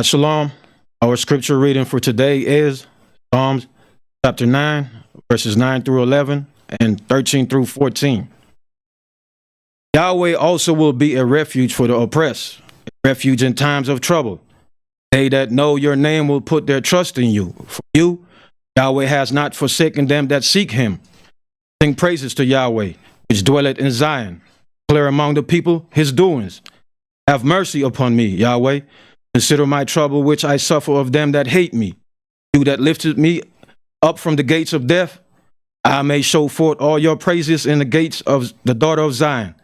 Shalom. Our scripture reading for today is Psalms chapter 9, verses 9 through 11 and 13 through 14. Yahweh also will be a refuge for the oppressed, a refuge in times of trouble. They that know your name will put their trust in you. For you, Yahweh has not forsaken them that seek him. Sing praises to Yahweh, which dwelleth in Zion. Declare among the people his doings. Have mercy upon me, Yahweh. Consider my trouble which I suffer of them that hate me. You that lifted me up from the gates of death, I may show forth all your praises in the gates of the daughter of Zion.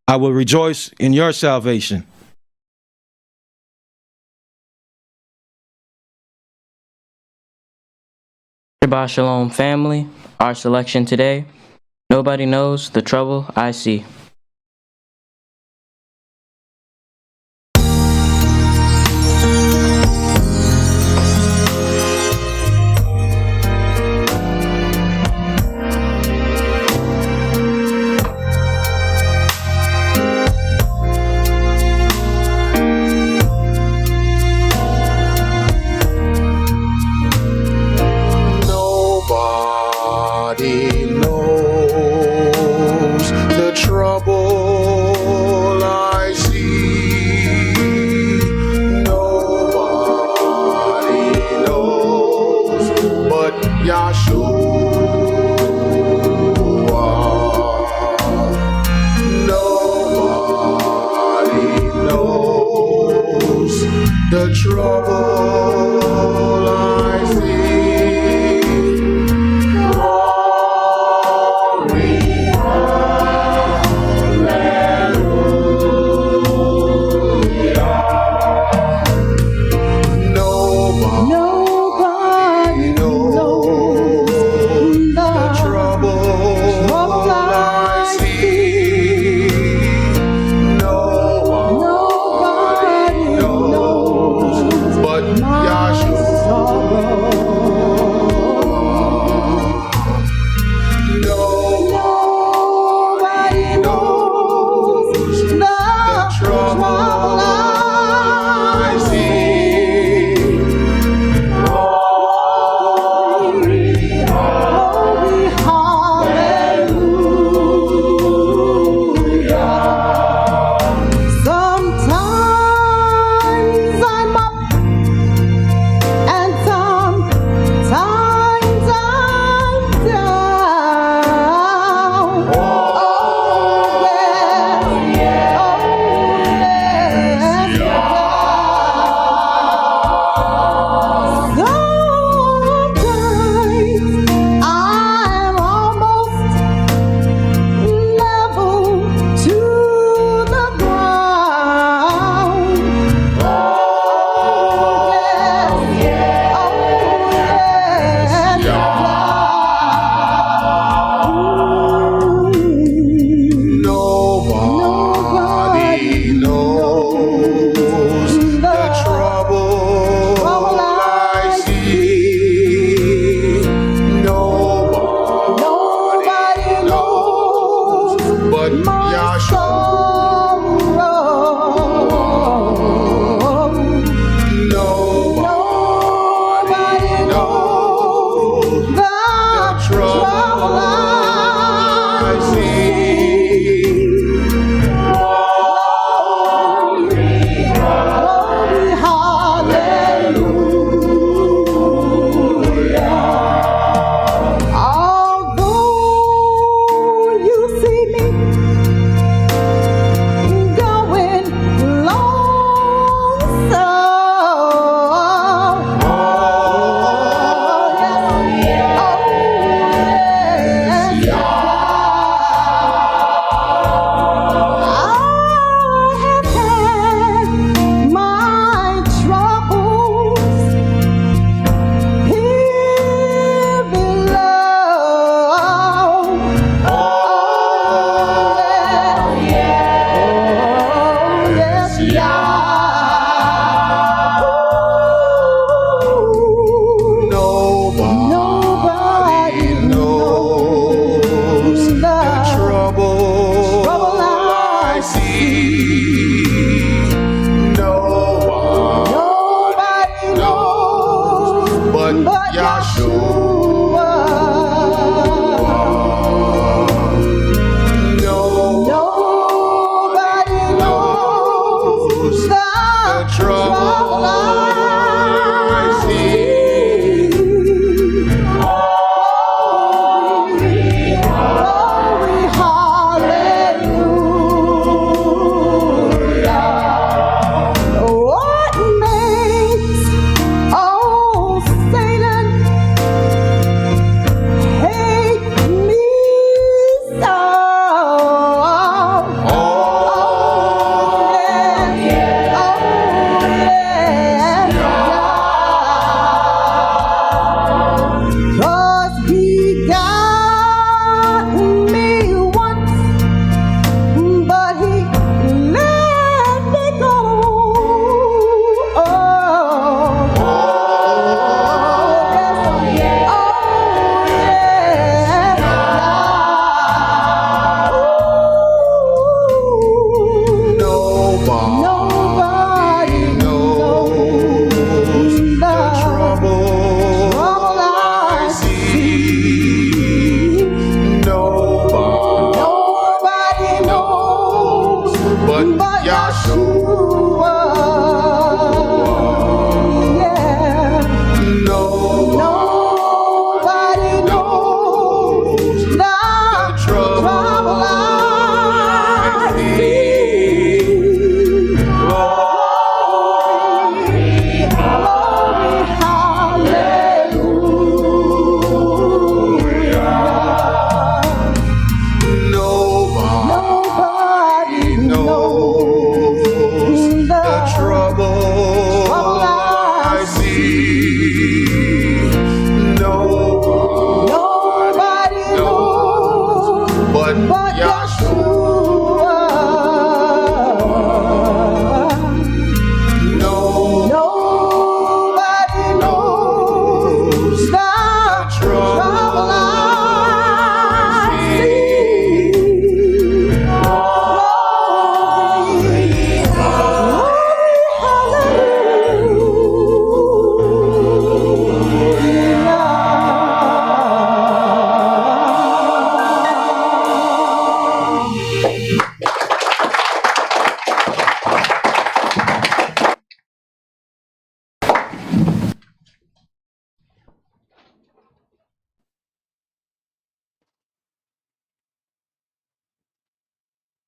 I will rejoice in your salvation. Shabbat Shalom family, our selection today, nobody knows the trouble I see. Nobody knows the trouble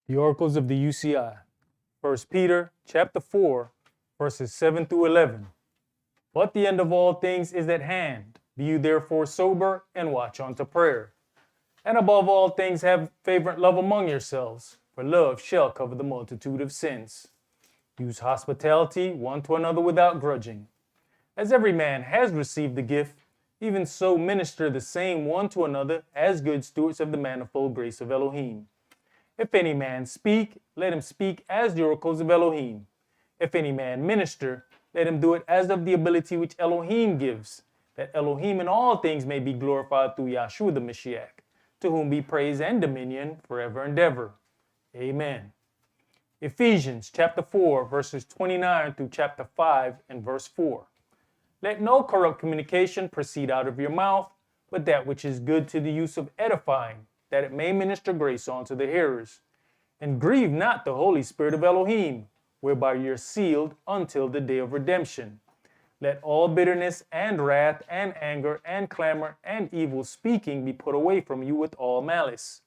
The oracles of the UCI. 1 Peter chapter 4, verses 7 through 11. But the end of all things is at hand. Be you therefore sober and watch unto prayer. And above all things have fervent love among yourselves, for love shall cover the multitude of sins. Use hospitality one to another without grudging. As every man has received the gift, even so minister the same one to another as good stewards of the manifold grace of Elohim. If any man speak, let him speak as the oracles of Elohim. If any man minister, let him do it as of the ability which Elohim gives, that Elohim in all things may be glorified through Yahshua the Mashiach, to whom be praise and dominion forever and ever. Amen. Ephesians chapter 4, verses 29 through chapter 5 and verse 4. Let no corrupt communication proceed out of your mouth, but that which is good to the use of edifying, that it may minister grace unto the hearers. And grieve not the Holy Spirit of Elohim, whereby ye are sealed until the day of redemption. Let all bitterness and wrath and anger and clamor and evil speaking be put away from you with all malice.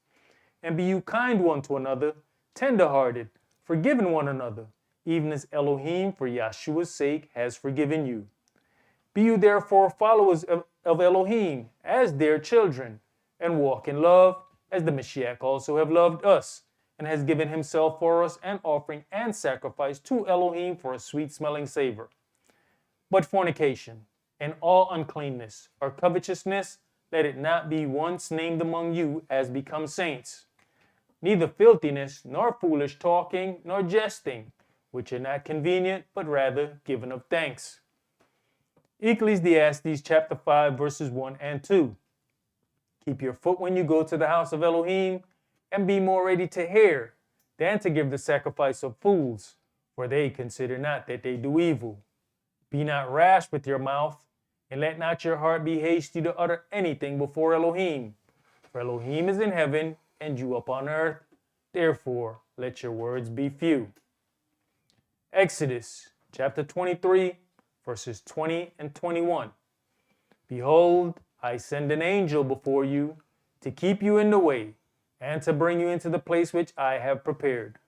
And be you kind one to another, tender-hearted, forgiving one another, even as Elohim for Yahshua's sake has forgiven you. Be you therefore followers of Elohim as their children, and walk in love, as the Mashiach also have loved us, and has given himself for us an offering and sacrifice to Elohim for a sweet-smelling savor. But fornication, and all uncleanness, or covetousness, let it not be once named among you as becomes saints. Neither filthiness, nor foolish talking, nor jesting, which are not convenient, but rather given of thanks. Ecclesiastes chapter 5, verses 1 and 2. Keep your foot when you go to the house of Elohim, and be more ready to hear than to give the sacrifice of fools, for they consider not that they do evil. Be not rash with your mouth, and let not your heart be hasty to utter anything before Elohim. For Elohim is in heaven, and you upon earth. Therefore, let your words be few. Exodus chapter 23, verses 20 and 21. Behold, I send an angel before you to keep you in the way, and to bring you into the place which I have prepared.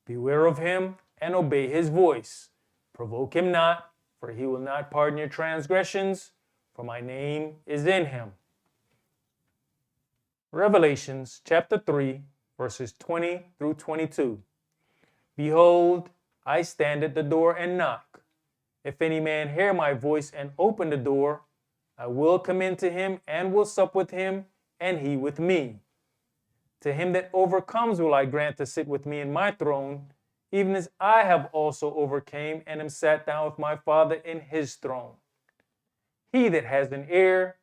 Beware of him, and obey his voice. Provoke him not, for he will not pardon your transgressions, for my name is in him. Revelations chapter 3, verses 20 through 22. Behold, I stand at the door and knock. If any man hear my voice and open the door, I will come in to him and will sup with him, and he with me. To him that overcomes will I grant to sit with me in my throne, even as I have also overcame and am sat down with my Father in his throne. He that has an ear,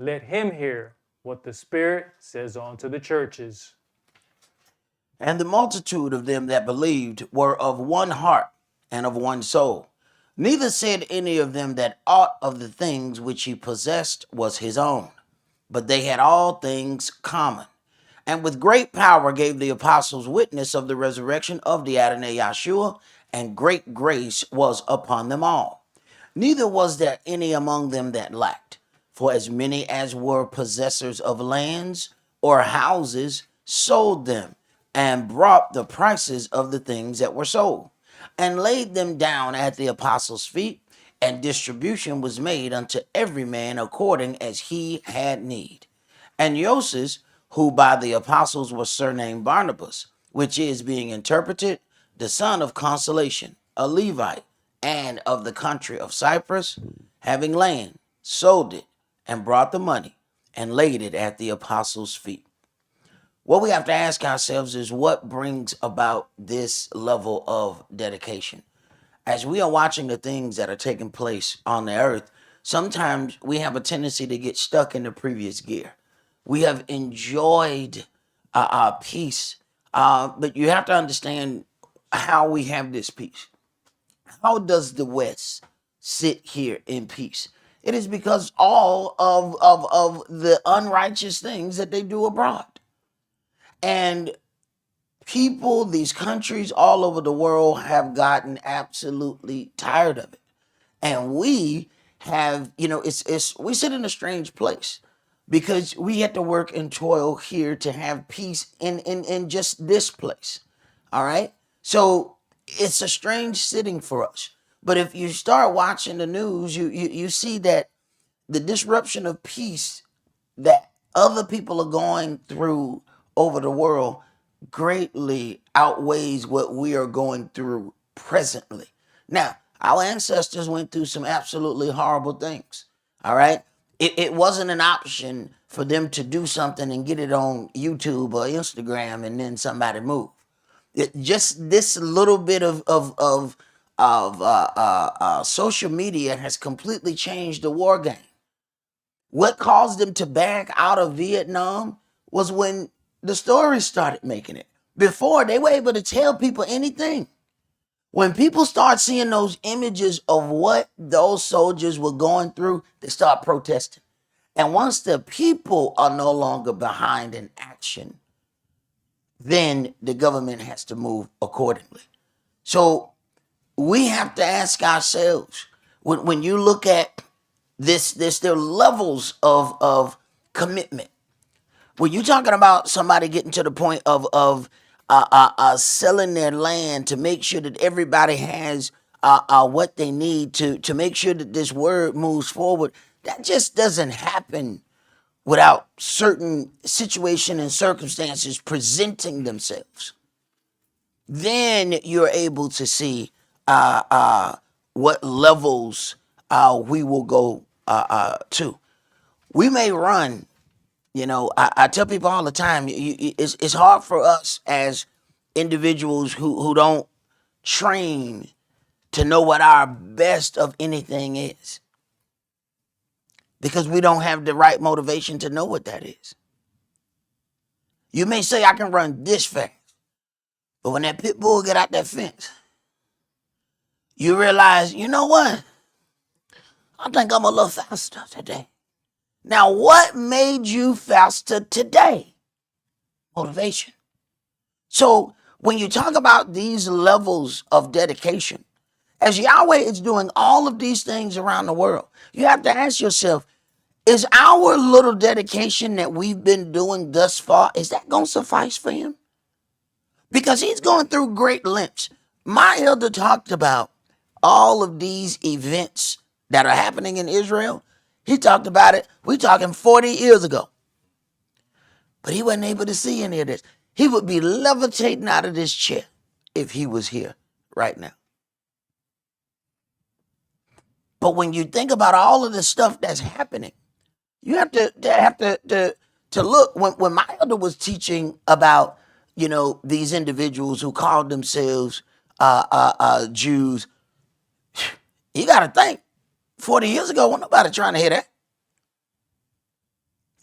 let him hear what the Spirit says unto the churches. And the multitude of them that believed were of one heart and of one soul. Neither said any of them that aught of the things which he possessed was his own, but they had all things common. And with great power gave the apostles witness of the resurrection of the Adonai Yahshua, and great grace was upon them all. Neither was there any among them that lacked, for as many as were possessors of lands or houses sold them, and brought the prices of the things that were sold, and laid them down at the apostles' feet, and distribution was made unto every man according as he had need. And Joseph, who by the apostles was surnamed Barnabas, which is, being interpreted, the son of consolation, a Levite, and of the country of Cyprus, having land, sold it, and brought the money, and laid it at the apostles' feet. What we have to ask ourselves is, what brings about this level of dedication? As we are watching the things that are taking place on the earth, sometimes we have a tendency to get stuck in the previous gear. We have enjoyed our peace, but you have to understand how we have this peace. How does the West sit here in peace? It is because all of the unrighteous things that they do abroad. And people, these countries all over the world have gotten absolutely tired of it. And we have, we sit in a strange place, because we had to work and toil here to have peace in just this place. All right. So it's a strange sitting for us. But if you start watching the news, you see that the disruption of peace that other people are going through over the world greatly outweighs what we are going through presently. Now, our ancestors went through some absolutely horrible things. All right. It wasn't an option for them to do something and get it on YouTube or Instagram and then somebody move. Just this little bit of social media has completely changed the war game. What caused them to back out of Vietnam was when the stories started making it. Before, they were able to tell people anything. When people start seeing those images of what those soldiers were going through, they start protesting. And once the people are no longer behind in action, then the government has to move accordingly. So we have to ask ourselves, when you look at this, there are levels of commitment. When you're talking about somebody getting to the point of selling their land to make sure that everybody has what they need to make sure that this word moves forward, that just doesn't happen without certain situation and circumstances presenting themselves. Then you're able to see what levels we will go to. We may run, I tell people all the time, it's hard for us as individuals who don't train to know what our best of anything is, because we don't have the right motivation to know what that is. You may say, I can run this fast, but when that pit bull get out that fence, you realize, you know what? I think I'm a little faster today. Now, what made you faster today? Motivation. So when you talk about these levels of dedication, as Yahweh is doing all of these things around the world, you have to ask yourself, is our little dedication that we've been doing thus far, is that going to suffice for him? Because he's going through great lengths. My elder talked about all of these events that are happening in Israel. He talked about it, we're talking 40 years ago. But he wasn't able to see any of this. He would be levitating out of this chair if he was here right now. But when you think about all of the stuff that's happening, you have to look. When my elder was teaching about, these individuals who called themselves Jews, you got to think, 40 years ago, wasn't nobody trying to hear that.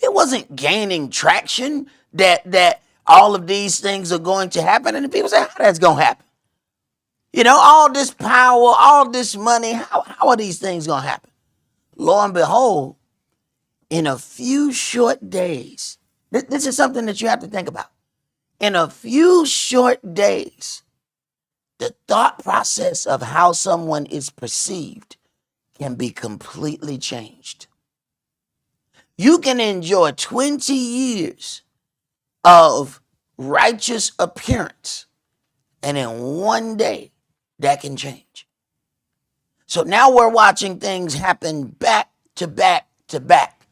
It wasn't gaining traction that all of these things are going to happen. And the people say, how that's going to happen? All this power, all this money, how are these things going to happen? Lo and behold, in a few short days, this is something that you have to think about. In a few short days, the thought process of how someone is perceived can be completely changed. You can enjoy 20 years of righteous appearance, and in one day, that can change. So now we're watching things happen back to back to back.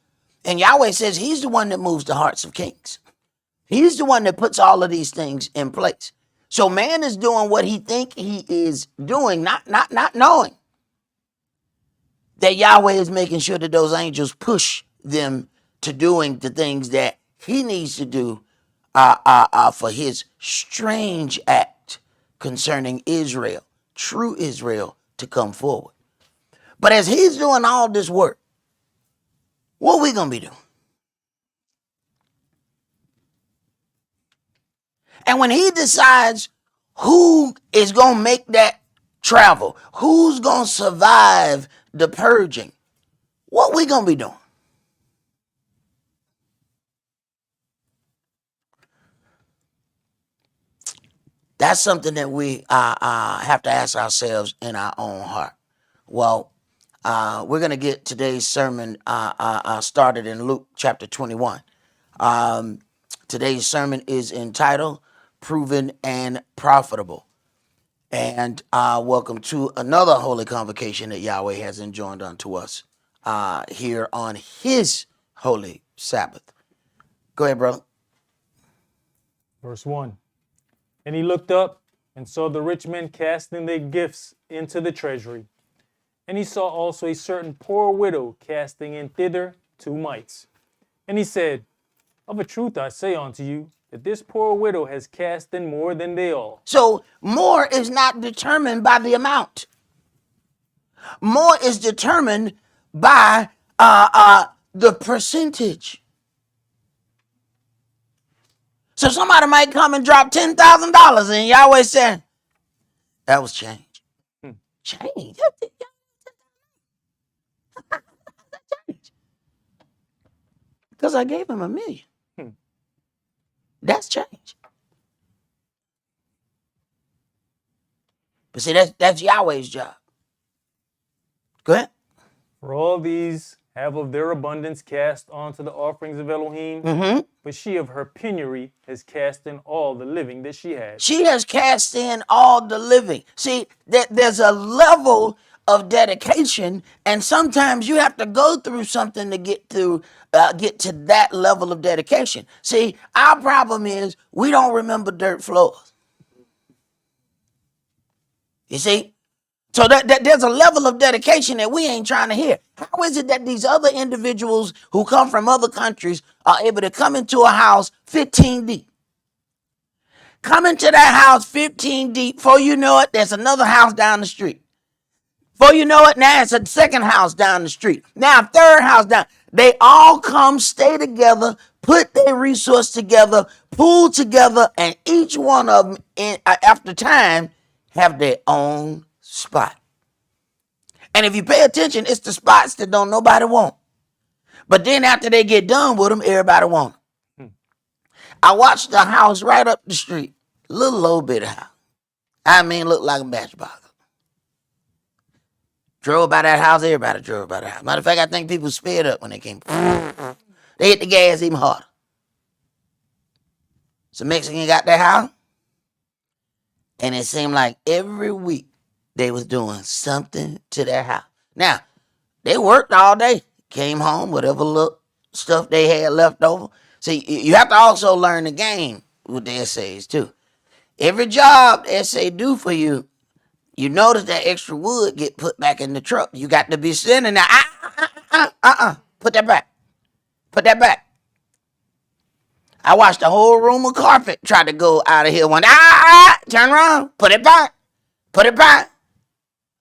And Yahweh says he's the one that moves the hearts of kings. He's the one that puts all of these things in place. So man is doing what he think he is doing, not knowing that Yahweh is making sure that those angels push them to doing the things that he needs to do for his strange act concerning Israel, true Israel, to come forward. But as he's doing all this work, what are we going to be doing? And when he decides who is going to make that travel, who's going to survive the purging, what we going to be doing? That's something that we have to ask ourselves in our own heart. Well, we're going to get today's sermon started in Luke chapter 21. Today's sermon is entitled proven and profitable. And welcome to another holy convocation that Yahweh has enjoined unto us here on his holy Sabbath. Go ahead, brother. Verse 1. And he looked up and saw the rich men casting their gifts into the treasury. And he saw also a certain poor widow casting in thither 2 mites. And he said, Of a truth I say unto you, that this poor widow has cast in more than they all. So more is not determined by the amount. More is determined by the percentage. So somebody might come and drop $10,000 and Yahweh said, that was change. Change. Because I gave him $1 million. That's change. But see, that's Yahweh's job. Go ahead. For all these have of their abundance cast onto the offerings of Elohim, but she of her penury has cast in all the living that she had. She has cast in all the living. See, there's a level of dedication, and sometimes you have to go through something to get to that level of dedication. See, our problem is we don't remember dirt floors. You see? So that there's a level of dedication that we ain't trying to hear. How is it that these other individuals who come from other countries are able to come into a house 15 deep? Come into that house 15 deep. Before you know it, there's another house down the street. Before you know it, now it's a second house down the street. Now a third house down. They all come, stay together, put their resource together, pool together, and each one of them, after time, have their own spot. And if you pay attention, it's the spots that don't nobody want. But then after they get done with them, everybody want them. I watched the house right up the street, little old bit of house. I mean, looked like a matchbox. Drove by that house, everybody drove by that house. Matter of fact, I think people sped up when they came. They hit the gas even harder. So Mexican got that house, and it seemed like every week they was doing something to their house. Now, they worked all day, came home, whatever little stuff they had left over. See, you have to also learn the game with the essays too. Every job the essay do for you, you notice that extra wood get put back in the truck. You got to be standing there. Put that back. Put that back. I watched the whole room of carpet try to go out of here one. Turn around. Put it back. Put it back.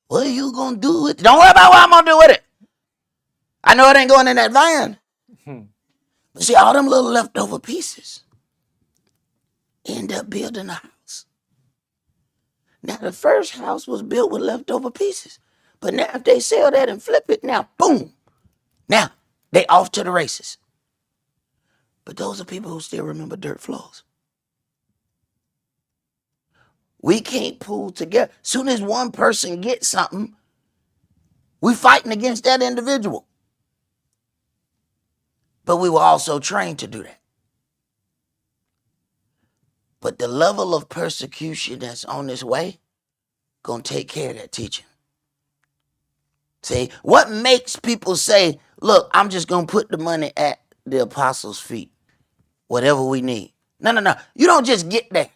What are you going to do with it? Don't worry about what I'm going to do with it. I know it ain't going in that van. But see, all them little leftover pieces end up building a house. Now, the first house was built with leftover pieces. But now if they sell that and flip it, now, boom. Now, they off to the races. But those are people who still remember dirt floors. We can't pull together. Soon as one person gets something, we fighting against that individual. But we were also trained to do that. But the level of persecution that's on this way, gonna take care of that teaching. See, what makes people say, look, I'm just gonna put the money at the apostles' feet, whatever we need. No. You don't just get there.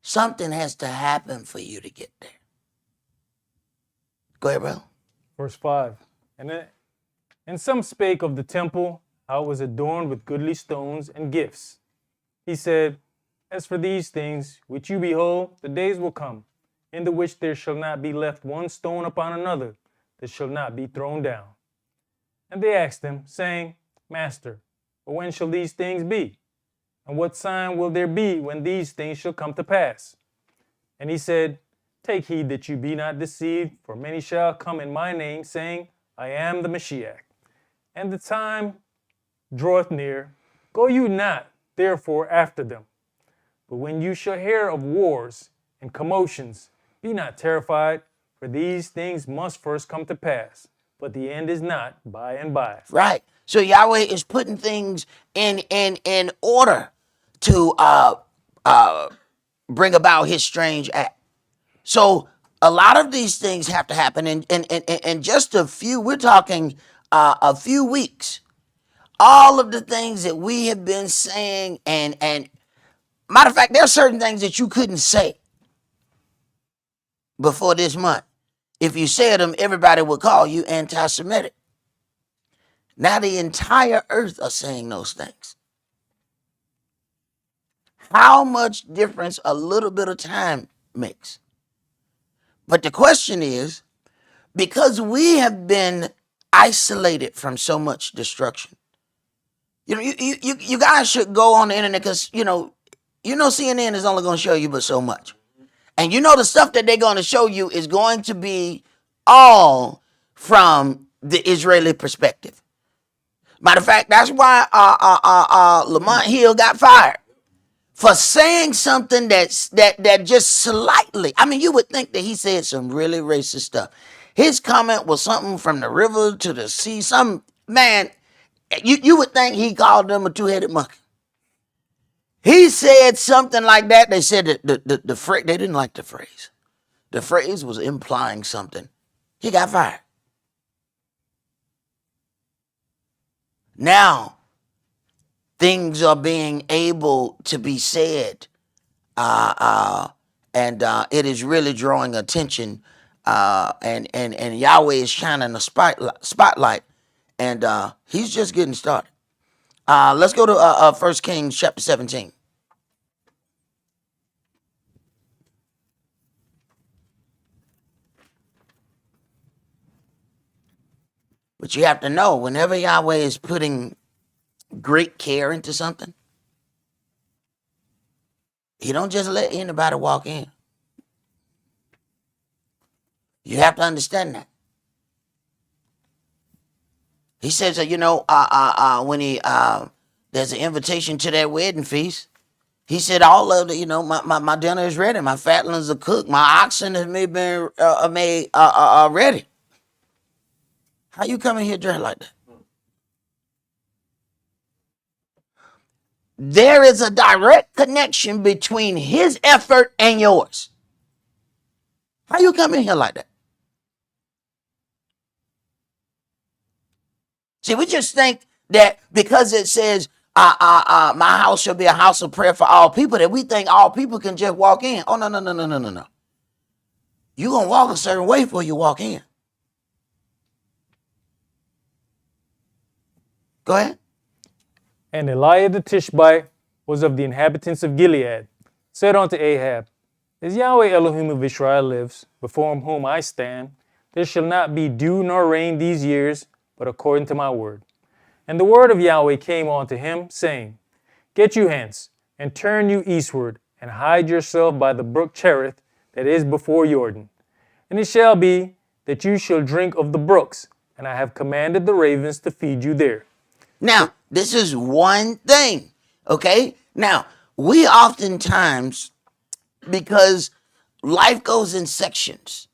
Something has to happen for you to get there. Go ahead, bro. Verse 5. And some spake of the temple, how it was adorned with goodly stones and gifts. He said, As for these things which you behold, the days will come, in the which there shall not be left one stone upon another, that shall not be thrown down. And they asked him, saying, Master, when shall these things be? And what sign will there be when these things shall come to pass? And he said, Take heed that you be not deceived, for many shall come in my name, saying, I am the Mashiach. And the time draweth near. Go you not, therefore, after them. But when you shall hear of wars and commotions, be not terrified, for these things must first come to pass. But the end is not by and by. Right. So Yahweh is putting things in order to bring about his strange act. So a lot of these things have to happen in just a few, we're talking a few weeks. All of the things that we have been saying, and matter of fact, there are certain things that you couldn't say before this month. If you said them, everybody would call you anti-Semitic. Now the entire earth are saying those things. How much difference a little bit of time makes. But the question is, because we have been isolated from so much destruction, you guys should go on the internet, because CNN is only going to show you but so much. And the stuff that they're going to show you is going to be all from the Israeli perspective. Matter of fact, that's why Lamont Hill got fired for saying something that just slightly. I mean, you would think that he said some really racist stuff. His comment was something from the river to the sea. Some man, you would think he called them a two-headed monkey. He said something like that. They said that the phrase, they didn't like the phrase. The phrase was implying something. He got fired. Now, things are being able to be said, and it is really drawing attention, and Yahweh is shining a spotlight, and he's just getting started. Let's go to 1 Kings chapter 17. But you have to know, whenever Yahweh is putting great care into something, he don't just let anybody walk in. You have to understand that. He says, when there's an invitation to that wedding feast, he said, all of the, my dinner is ready. My fatlings are cooked. My oxen have been made ready. How you coming here dressed like that? There is a direct connection between his effort and yours. How you come in here like that? See, we just think that because it says, my house shall be a house of prayer for all people, that we think all people can just walk in. Oh, no. You're going to walk a certain way before you walk in. Go ahead. And Eliah the Tishbite was of the inhabitants of Gilead, said unto Ahab, As Yahweh Elohim of Israel lives, before whom I stand, there shall not be dew nor rain these years, but according to my word. And the word of Yahweh came unto him, saying, Get you hence, and turn you eastward, and hide yourself by the brook Cherith, that is before Jordan. And it shall be that you shall drink of the brooks, and I have commanded the ravens to feed you there. Now, this is one thing, okay? Now, we oftentimes, because life goes in sections,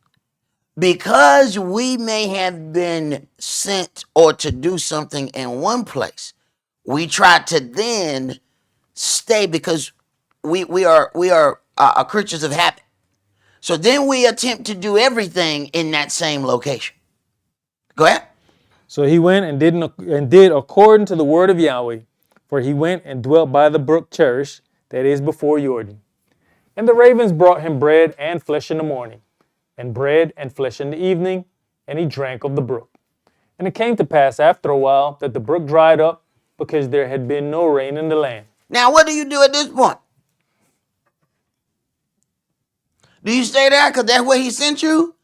because we may have been sent or to do something in one place, we try to then stay, because we are creatures of habit. So then we attempt to do everything in that same location. Go ahead. So he went and did according to the word of Yahweh, for he went and dwelt by the brook Cherish, that is before Jordan. And the ravens brought him bread and flesh in the morning, and bread and flesh in the evening, and he drank of the brook. And it came to pass after a while that the brook dried up, because there had been no rain in the land. Now, what do you do at this point? Do you stay there because that's where he sent you?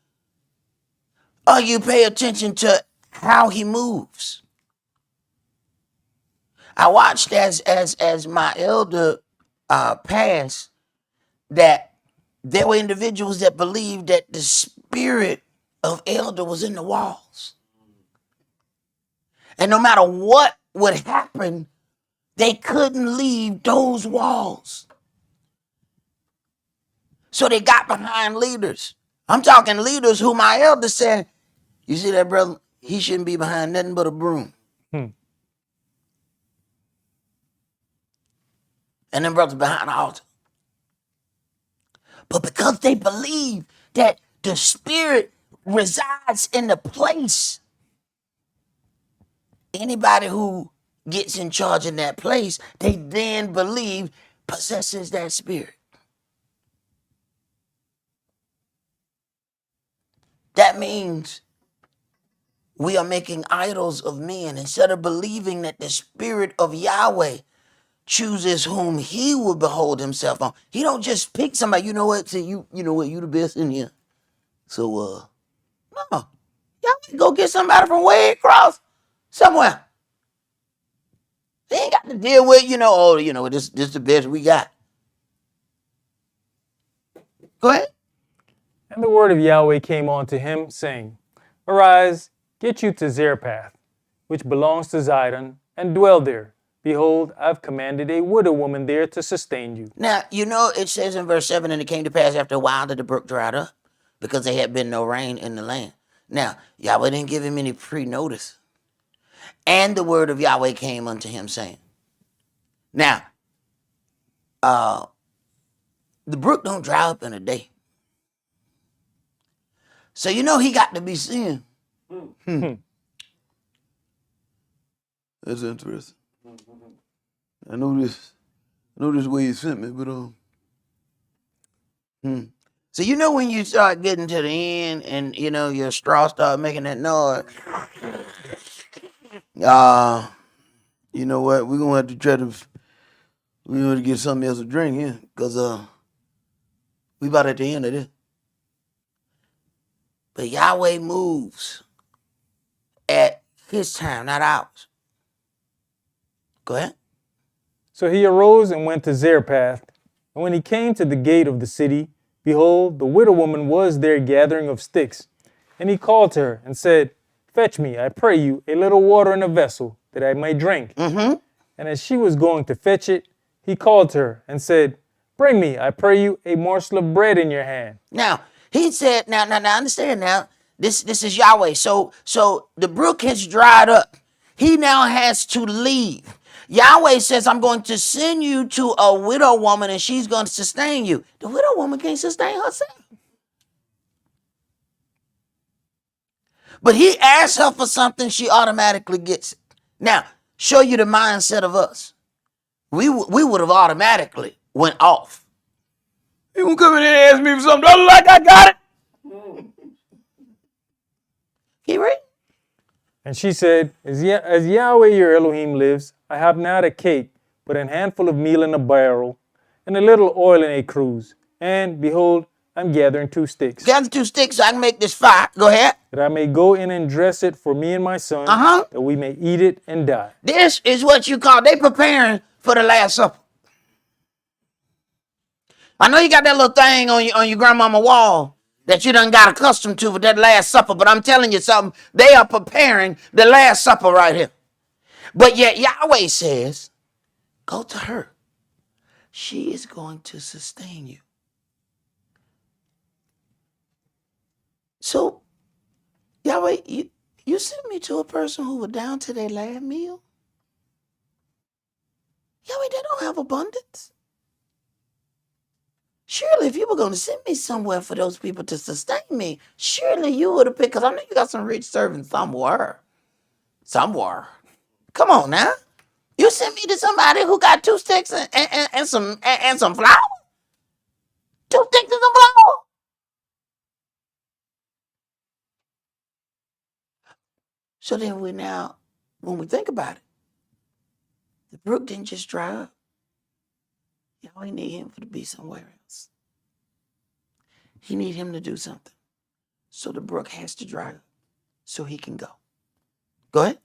Or you pay attention to how he moves? I watched as my elder passed, that there were individuals that believed that the spirit of elder was in the walls. And no matter what would happen, they couldn't leave those walls. So they got behind leaders. I'm talking leaders who my elder said, you see that brother? He shouldn't be behind nothing but a broom. And then brothers behind the altar. But because they believe that the Spirit resides in the place, anybody who gets in charge in that place, they then believe possesses that Spirit. That means we are making idols of men instead of believing that the Spirit of Yahweh chooses whom he will behold himself on. He don't just pick somebody, you know what, say you know what, you the best in here. So no. Y'all go get somebody from way across somewhere. They ain't got to deal with, this the best we got. Go ahead. And the word of Yahweh came unto him, saying, Arise, get you to Zarephath, which belongs to Zidon, and dwell there. Behold, I've commanded a widow woman there to sustain you. Now, it says in verse 7, and it came to pass after a while that the brook dried up, because there had been no rain in the land. Now, Yahweh didn't give him any pre-notice. And the word of Yahweh came unto him, saying. Now, the brook don't dry up in a day. So he got to be seeing. That's interesting. I know this way he sent me, but So when you start getting to the end and your straw start making that noise, you know what? We're gonna have to get something else to drink here, because we about at the end of this. But Yahweh moves at his time, not ours. Go ahead. So he arose and went to Zarephath. And when he came to the gate of the city, behold, the widow woman was there gathering of sticks. And he called to her and said, Fetch me, I pray you, a little water in a vessel, that I may drink. And as she was going to fetch it, he called to her and said, Bring me, I pray you, a morsel of bread in your hand. Now, he said, now understand now, this is Yahweh. So the brook has dried up. He now has to leave. Yahweh says, I'm going to send you to a widow woman and she's going to sustain you. The widow woman can't sustain herself. But he asks her for something, she automatically gets it. Now, show you the mindset of us. We would have automatically went off. You gonna come in here and ask me for something? I look like I got it. Keep reading. And she said, As Yahweh your Elohim lives, I have not a cake, but an handful of meal in a barrel, and a little oil in a cruse. And behold, I'm gathering 2 sticks. Gather 2 sticks so I can make this fire. Go ahead. That I may go in and dress it for me and my son, that we may eat it and die. This is what you call, they preparing for the Last Supper. I know you got that little thing on your grandmama wall that you done got accustomed to with that Last Supper, but I'm telling you something, they are preparing the Last Supper right here. But yet Yahweh says, go to her. She is going to sustain you. So, Yahweh, you sent me to a person who was down to their last meal? Yahweh, they don't have abundance. Surely if you were going to send me somewhere for those people to sustain me, surely you would have picked, because I know you got some rich servants somewhere. Somewhere. Come on now. You sent me to somebody who got 2 sticks and some flour? 2 sticks and some flour? So then when we think about it, the brook didn't just dry up. Yahweh need him to be somewhere else. He need him to do something. So the brook has to dry up so he can go. Go ahead.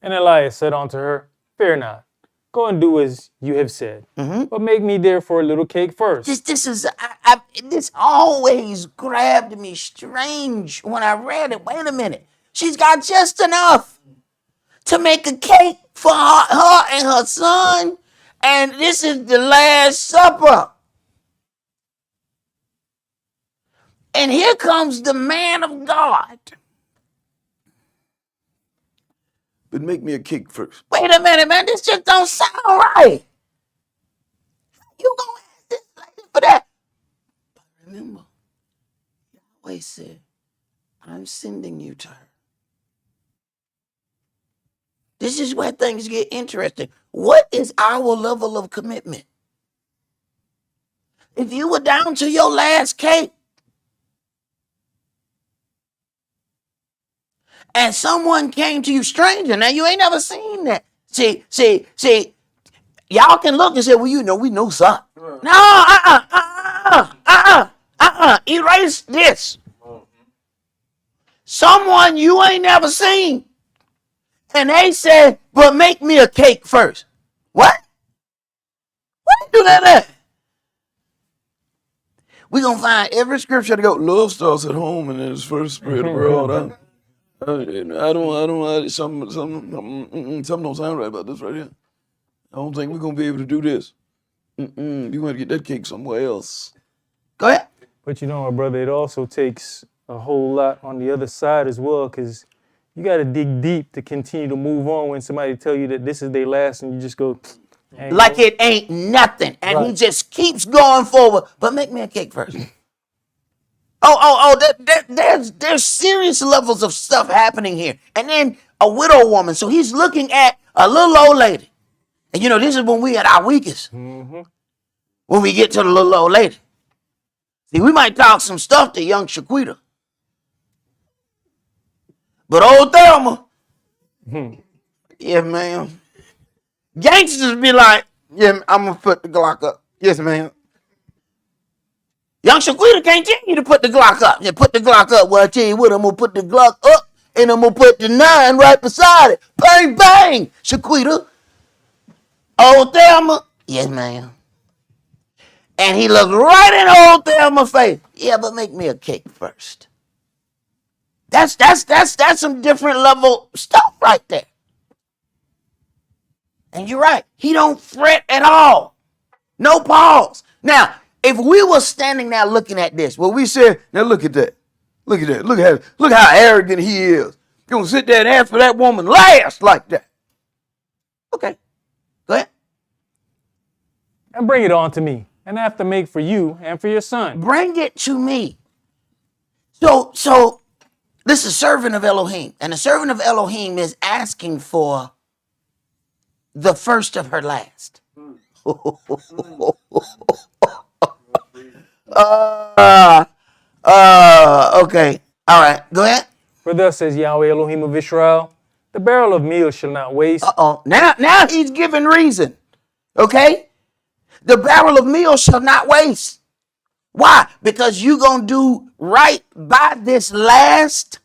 And Elias said unto her, Fear not, go and do as you have said. But make me therefore a little cake first. This always grabbed me strange when I read it. Wait a minute. She's got just enough to make a cake for her and her son. And this is the Last Supper. And here comes the man of God. But make me a cake first. Wait a minute, man. This just don't sound right. You gonna ask this lady for that? Yahweh said, I'm sending you to her. This is where things get interesting. What is our level of commitment? If you were down to your last cake and someone came to you, stranger, now you ain't never seen that. See, y'all can look and say, well, you know, we know something. No, erase this. Someone you ain't never seen. And they said, but make me a cake first. What? What do that at? We're going to find every scripture to go, love starts at home and then it's first spread abroad. Something don't sound right about this right here. I don't think we're going to be able to do this. You're going to get that cake somewhere else. Go ahead. But you know, my brother, it also takes a whole lot on the other side as well, because you got to dig deep to continue to move on when somebody tell you that this is their last and you just go, like it ain't nothing. And right. He just keeps going forward. But make me a cake first. There's serious levels of stuff happening here. And then a widow woman. So he's looking at a little old lady. And you know, this is when we at our weakest. Mm-hmm. When we get to the little old lady. See, we might talk some stuff to young Shaquita. But old Thelma, yeah, ma'am. Gangsters be like, yeah, I'm going to put the Glock up. Yes, ma'am. Young Shaquita can't tell you to put the Glock up. Yeah, put the Glock up. Well, I tell you what, I'm going to put the Glock up and I'm going to put the 9 right beside it. Bang, bang, Shaquita. Old Thelma, yes, ma'am. And he looked right in old Thelma's face. Yeah, but make me a cake first. That's some different level stuff right there. And you're right. He don't fret at all. No pause. Now, if we were standing there looking at this, well, we said, now look at that. Look at that. Look how arrogant he is. You're going to sit there and ask for that woman last like that. Okay. Go ahead. And bring it on to me. And I have to make for you and for your son. Bring it to me. So this is a servant of Elohim. And the servant of Elohim is asking for the first of her last. Okay. All right. Go ahead. For thus says Yahweh Elohim of Israel, the barrel of meal shall not waste. Now he's giving reason. Okay? The barrel of meal shall not waste. Why? Because you're going to do right by this last.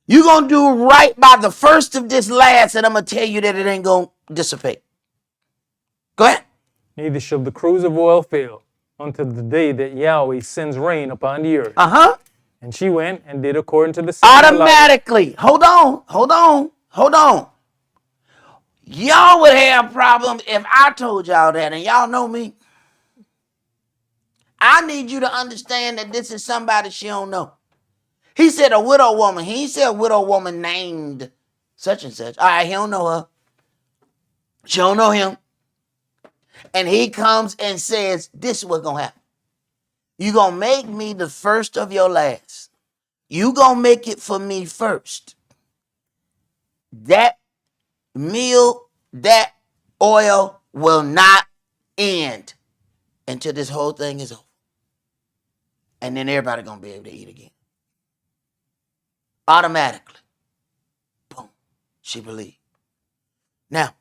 You're going to do right by the first of this last, and I'm going to tell you that it ain't going to dissipate. Go ahead. Neither shall the cruse of oil fail until the day that Yahweh sends rain upon the earth. And she went and did according to the saying automatically. Hold on. Y'all would have problems if I told y'all that, and y'all know me. I need you to understand that this is somebody she don't know. He said a widow woman. He said a widow woman named such and such. All right, he don't know her. She don't know him. And he comes and says, this is what's going to happen. You're going to make me the first of your last. You're going to make it for me first. That meal, that oil will not end until this whole thing is over. And then everybody going to be able to eat again. Automatically. Boom. She believed. Now,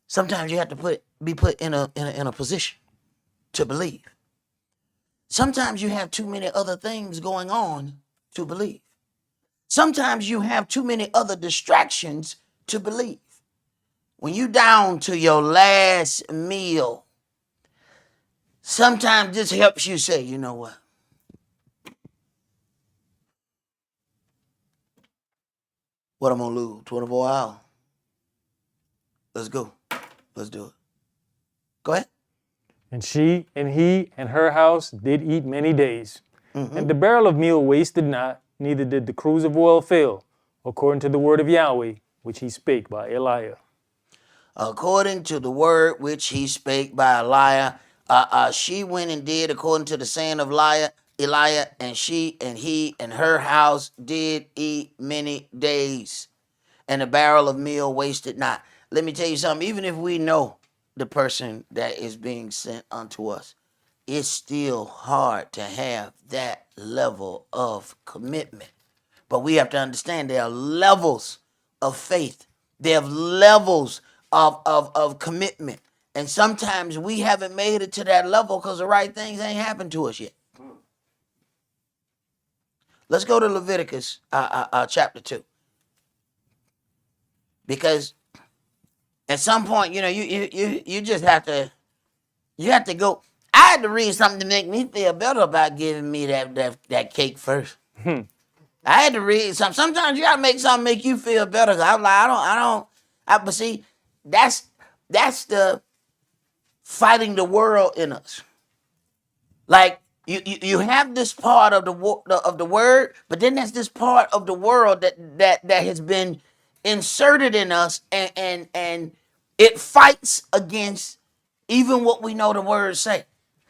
sometimes you have to be put in a position to believe. Sometimes you have too many other things going on to believe. Sometimes you have too many other distractions to believe. When you down to your last meal, sometimes this helps you say, you know what? What I'm going to lose? 24 hours. Let's go. Let's do it. Go ahead. And she and he and her house did eat many days. And the barrel of meal wasted not, neither did the cruse of oil fail, according to the word of Yahweh, which he spake by Elijah. According to the word which he spake by Elijah, she went and did according to the saying of Elijah. Eliah, and she and he and her house did eat many days, and the barrel of meal wasted not. Let me tell you something. Even if we know the person that is being sent unto us, it's still hard to have that level of commitment. But we have to understand there are levels of faith. There are levels of commitment. And sometimes we haven't made it to that level because the right things ain't happened to us yet. Let's go to Leviticus chapter 2. Because at some point, you just have to go. I had to read something to make me feel better about giving me that cake first. I had to read something. Sometimes you gotta make something make you feel better. I'm like, but see, that's the fighting the world in us. Like you have this part of the word, but then there's this part of the world that has been inserted in us, and it fights against even what we know the words say.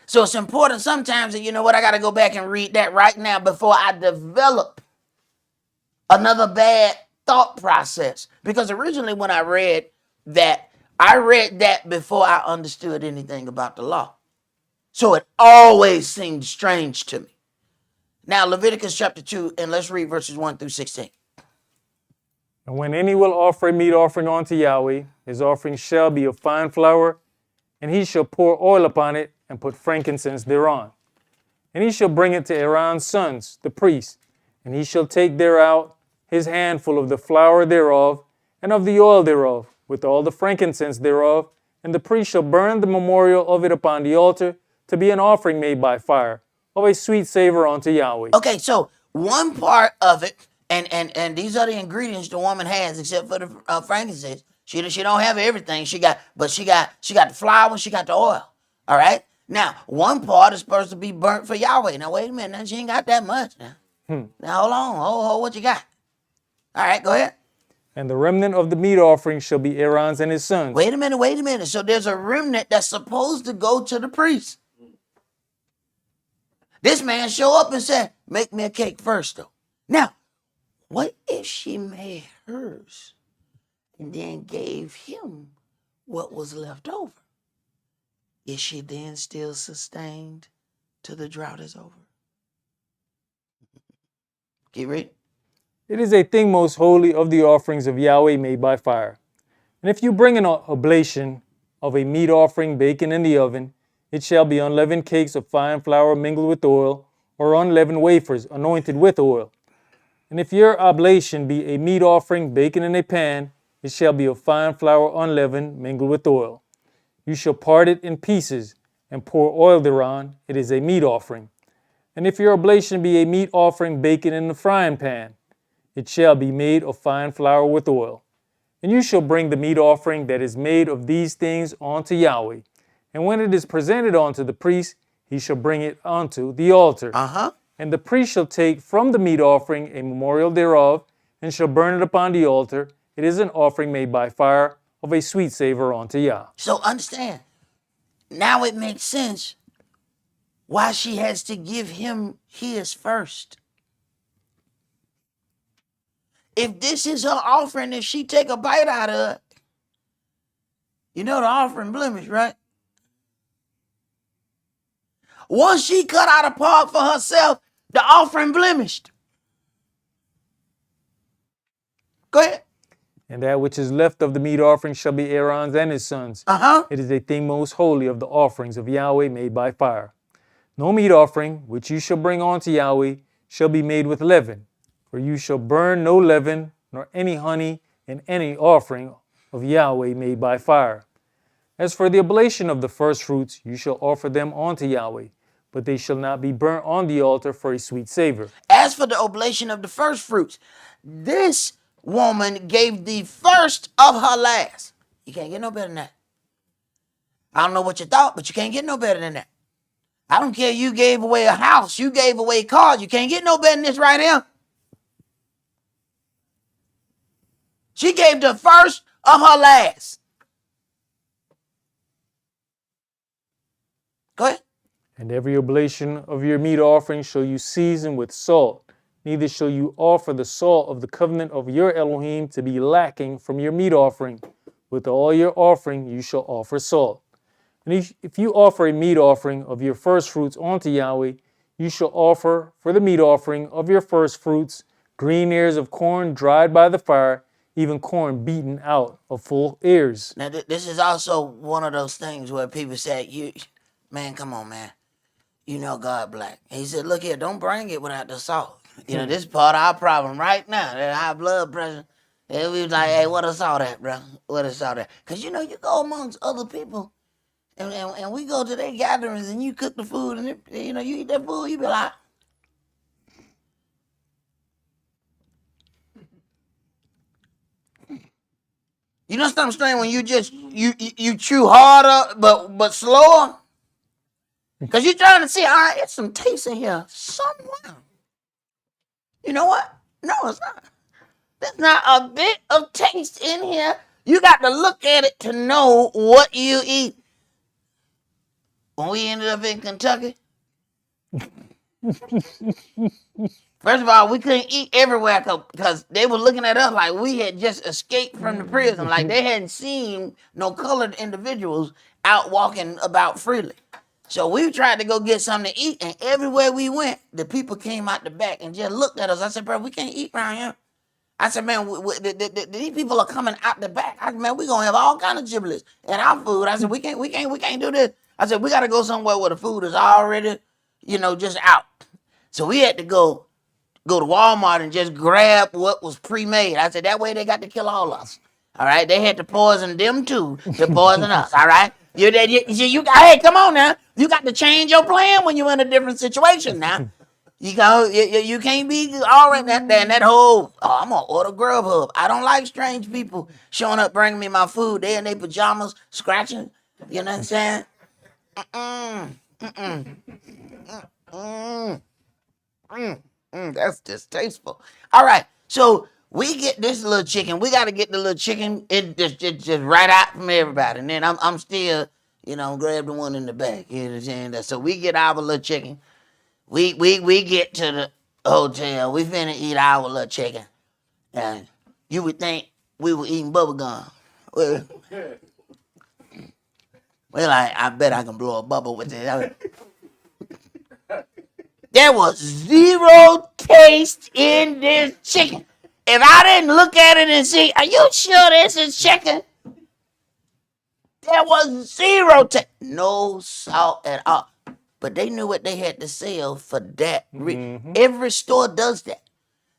So it's important sometimes that, you know what, I got to go back and read that right now before I develop another bad thought process. Because originally when I read that before I understood anything about the law. So it always seemed strange to me. Now, Leviticus chapter 2, and let's read verses 1 through 16. And when any will offer a meat offering unto Yahweh, his offering shall be of fine flour, and he shall pour oil upon it, and put frankincense thereon. And he shall bring it to Aaron's sons, the priests, and he shall take thereout his handful of the flour thereof, and of the oil thereof, with all the frankincense thereof, and the priest shall burn the memorial of it upon the altar, to be an offering made by fire, of a sweet savor unto Yahweh. Okay, so one part of it, and these are the ingredients the woman has, except for the frankincense. She don't have everything. She got the flour, she got the oil. All right. Now, one part is supposed to be burnt for Yahweh. Now, wait a minute. Now, she ain't got that much. Now, hold on. Hold, what you got? All right, go ahead. And the remnant of the meat offering shall be Aaron's and his sons. Wait a minute. So there's a remnant that's supposed to go to the priest. This man show up and said, make me a cake first, though. Now, what if she made hers and then gave him what was left over? Is she then still sustained till the drought is over? Keep reading. It is a thing most holy of the offerings of Yahweh made by fire. And if you bring an oblation of a meat offering baken in the oven, it shall be unleavened cakes of fine flour mingled with oil, or unleavened wafers anointed with oil. And if your oblation be a meat offering baken in a pan, it shall be of fine flour unleavened mingled with oil. You shall part it in pieces, and pour oil thereon. It is a meat offering. And if your oblation be a meat offering baken in the frying pan, it shall be made of fine flour with oil. And you shall bring the meat offering that is made of these things unto Yahweh. And when it is presented unto the priest, he shall bring it unto the altar. And the priest shall take from the meat offering a memorial thereof, and shall burn it upon the altar. It is an offering made by fire, of a sweet savor unto Yah. So understand, now it makes sense why she has to give him his first. If this is her offering, if she take a bite out of it, you know the offering blemish, right? Once she cut out a part for herself, the offering blemished. Go ahead. And that which is left of the meat offering shall be Aaron's and his sons. It is a thing most holy of the offerings of Yahweh made by fire. No meat offering which you shall bring unto Yahweh shall be made with leaven, for you shall burn no leaven, nor any honey in any offering of Yahweh made by fire. As for the oblation of the first fruits, you shall offer them unto Yahweh, but they shall not be burnt on the altar for a sweet savor. As for the oblation of the first fruits, this woman gave the first of her last. You can't get no better than that. I don't know what you thought, but you can't get no better than that. I don't care, you gave away a house, you gave away cars, you can't get no better than this right here. She gave the first of her last. Go ahead. And every oblation of your meat offering shall you season with salt. Neither shall you offer the salt of the covenant of your Elohim to be lacking from your meat offering. With all your offering you shall offer salt. And if you offer a meat offering of your first fruits unto Yahweh, you shall offer for the meat offering of your first fruits green ears of corn dried by the fire, even corn beaten out of full ears. Now, this is also one of those things where people say, man, come on, man. You know God black. He said, look here, don't bring it without the salt. This is part of our problem right now. That high blood pressure. And we was like, hey, what is salt at, bro? What is salt at? Because, you go amongst other people, and we go to their gatherings, and you cook the food, and, you eat that food, you be like, you know something strange when you just, you chew harder, but slower? Because you're trying to see, all right, it's some taste in here somewhere. You know what? No, it's not. There's not a bit of taste in here. You got to look at it to know what you eat. When we ended up in Kentucky, first of all, we couldn't eat everywhere because they were looking at us like we had just escaped from the prison. Like they hadn't seen no colored individuals out walking about freely. So we tried to go get something to eat, and everywhere we went, the people came out the back and just looked at us. I said, bro, we can't eat around here. I said, man, these people are coming out the back. I said, man, we're going to have all kind of giblets in our food. I said, we can't do this. I said, we got to go somewhere where the food is already, just out. So we had to go to Walmart and just grab what was pre-made. I said, that way they got to kill all of us. All right? They had to poison them too to poison us. All right? Hey, come on now. You got to change your plan when you're in a different situation now. You can't be all right that whole, I'm going to order Grubhub. I don't like strange people showing up bringing me my food. They in their pajamas scratching. You know what I'm saying? That's distasteful. All right. So we get this little chicken. We got to get the little chicken just right out from everybody. And then I'm still, grab the one in the back. You know what I'm saying? So we get our little chicken. We get to the hotel. We finna eat our little chicken. And you would think we were eating bubble gum. We're like, I bet I can blow a bubble with this. There was zero taste in this chicken. If I didn't look at it and see, are you sure this is chicken? There was zero taste. No salt at all. But they knew what they had to sell for that. Every store does that.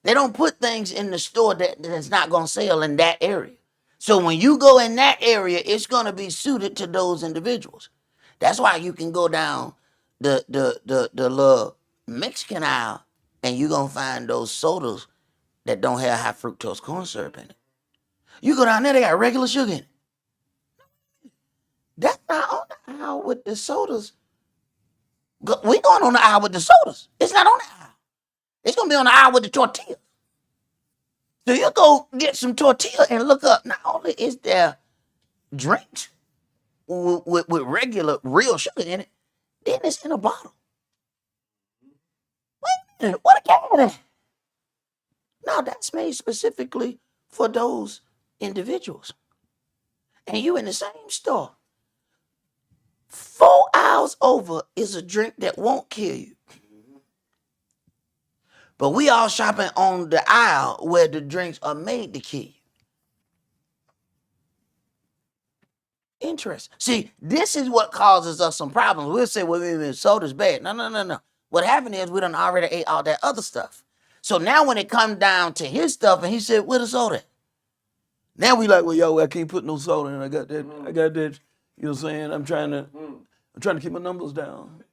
They don't put things in the store that's not going to sell in that area. So when you go in that area, it's going to be suited to those individuals. That's why you can go down the little Mexican aisle and you're going to find those sodas that don't have high fructose corn syrup in it. You go down there, they got regular sugar in it. That's not on the aisle with the sodas. We going on the aisle with the sodas. It's not on the aisle. It's going to be on the aisle with the tortilla. So you go get some tortilla and look up. Not only is there drinks with regular, real sugar in it, then it's in a bottle. Wait a minute, what a can? Now that's made specifically for those individuals. And you in the same store. 4 hours over is a drink that won't kill you. But we all shopping on the aisle where the drinks are made to kill you. Interesting. See, this is what causes us some problems. We'll say, well, soda's bad. No. What happened is we done already ate all that other stuff. So now when it comes down to his stuff and he said, where the soda? Now we like, well, yo, I can't put no soda in. I got that, you know what I'm saying? I'm trying to keep my numbers down.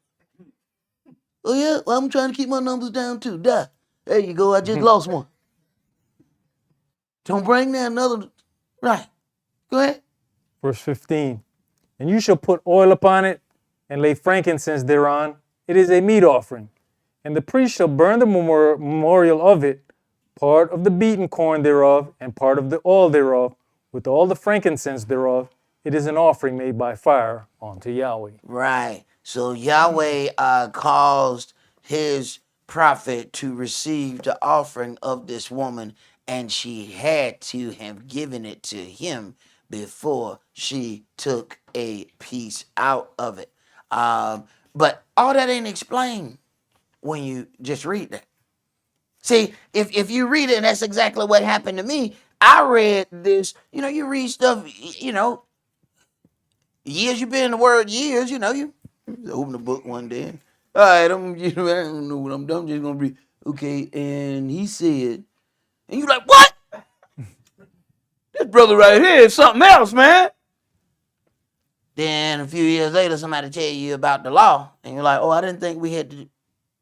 Oh yeah, well, I'm trying to keep my numbers down too. Duh. There you go, I just lost one. Don't bring there another, right. Go ahead. Verse 15. And you shall put oil upon it and lay frankincense thereon. It is a meat offering. And the priest shall burn the memorial of it, part of the beaten corn thereof, and part of the oil thereof, with all the frankincense thereof. It is an offering made by fire unto Yahweh. Right. So Yahweh caused his prophet to receive the offering of this woman, and she had to have given it to him before she took a piece out of it. But all that ain't explained when you just read that. See, if you read it, and that's exactly what happened to me. I read this, you read stuff, years you've been in the word, years, you open the book one day. All right, I don't know what I'm done. I'm just gonna read. Okay, and he said, and you like, what? This brother right here is something else, man. Then a few years later, somebody tell you about the law, and you're like, oh, I didn't think we had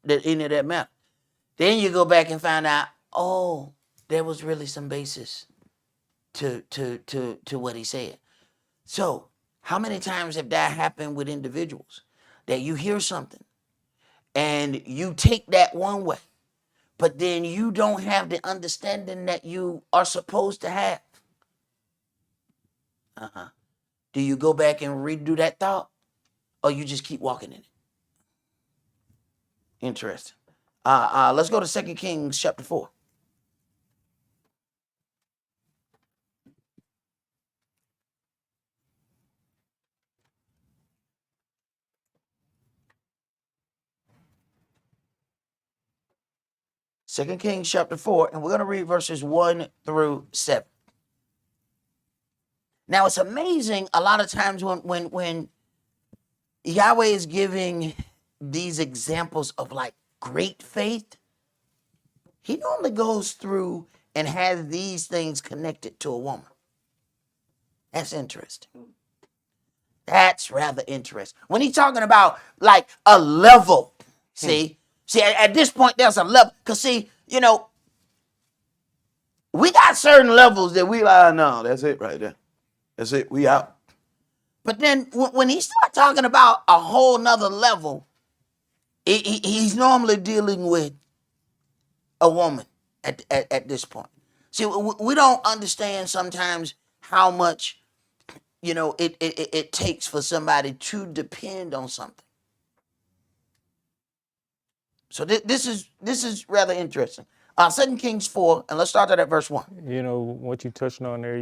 any of that matter. Then you go back and find out, oh, there was really some basis to what he said. So, how many times have that happened with individuals that you hear something and you take that one way, but then you don't have the understanding that you are supposed to have? Do you go back and redo that thought, or you just keep walking in it? Interesting. Let's go to 2 Kings chapter 4. Second Kings chapter 4, and we're going to read verses 1 through 7. Now, it's amazing a lot of times when Yahweh is giving these examples of like great faith, he normally goes through and has these things connected to a woman. That's interesting. That's rather interesting. When he's talking about like a level, see, at this point, there's a level. Because, see, we got certain levels that we like, no, that's it right there. That's it. We out. But then when he starts talking about a whole nother level, he's normally dealing with a woman at this point. See, we don't understand sometimes how much, it takes for somebody to depend on something. So this is rather interesting. 2 Kings 4, and let's start at verse 1. What you touched on there,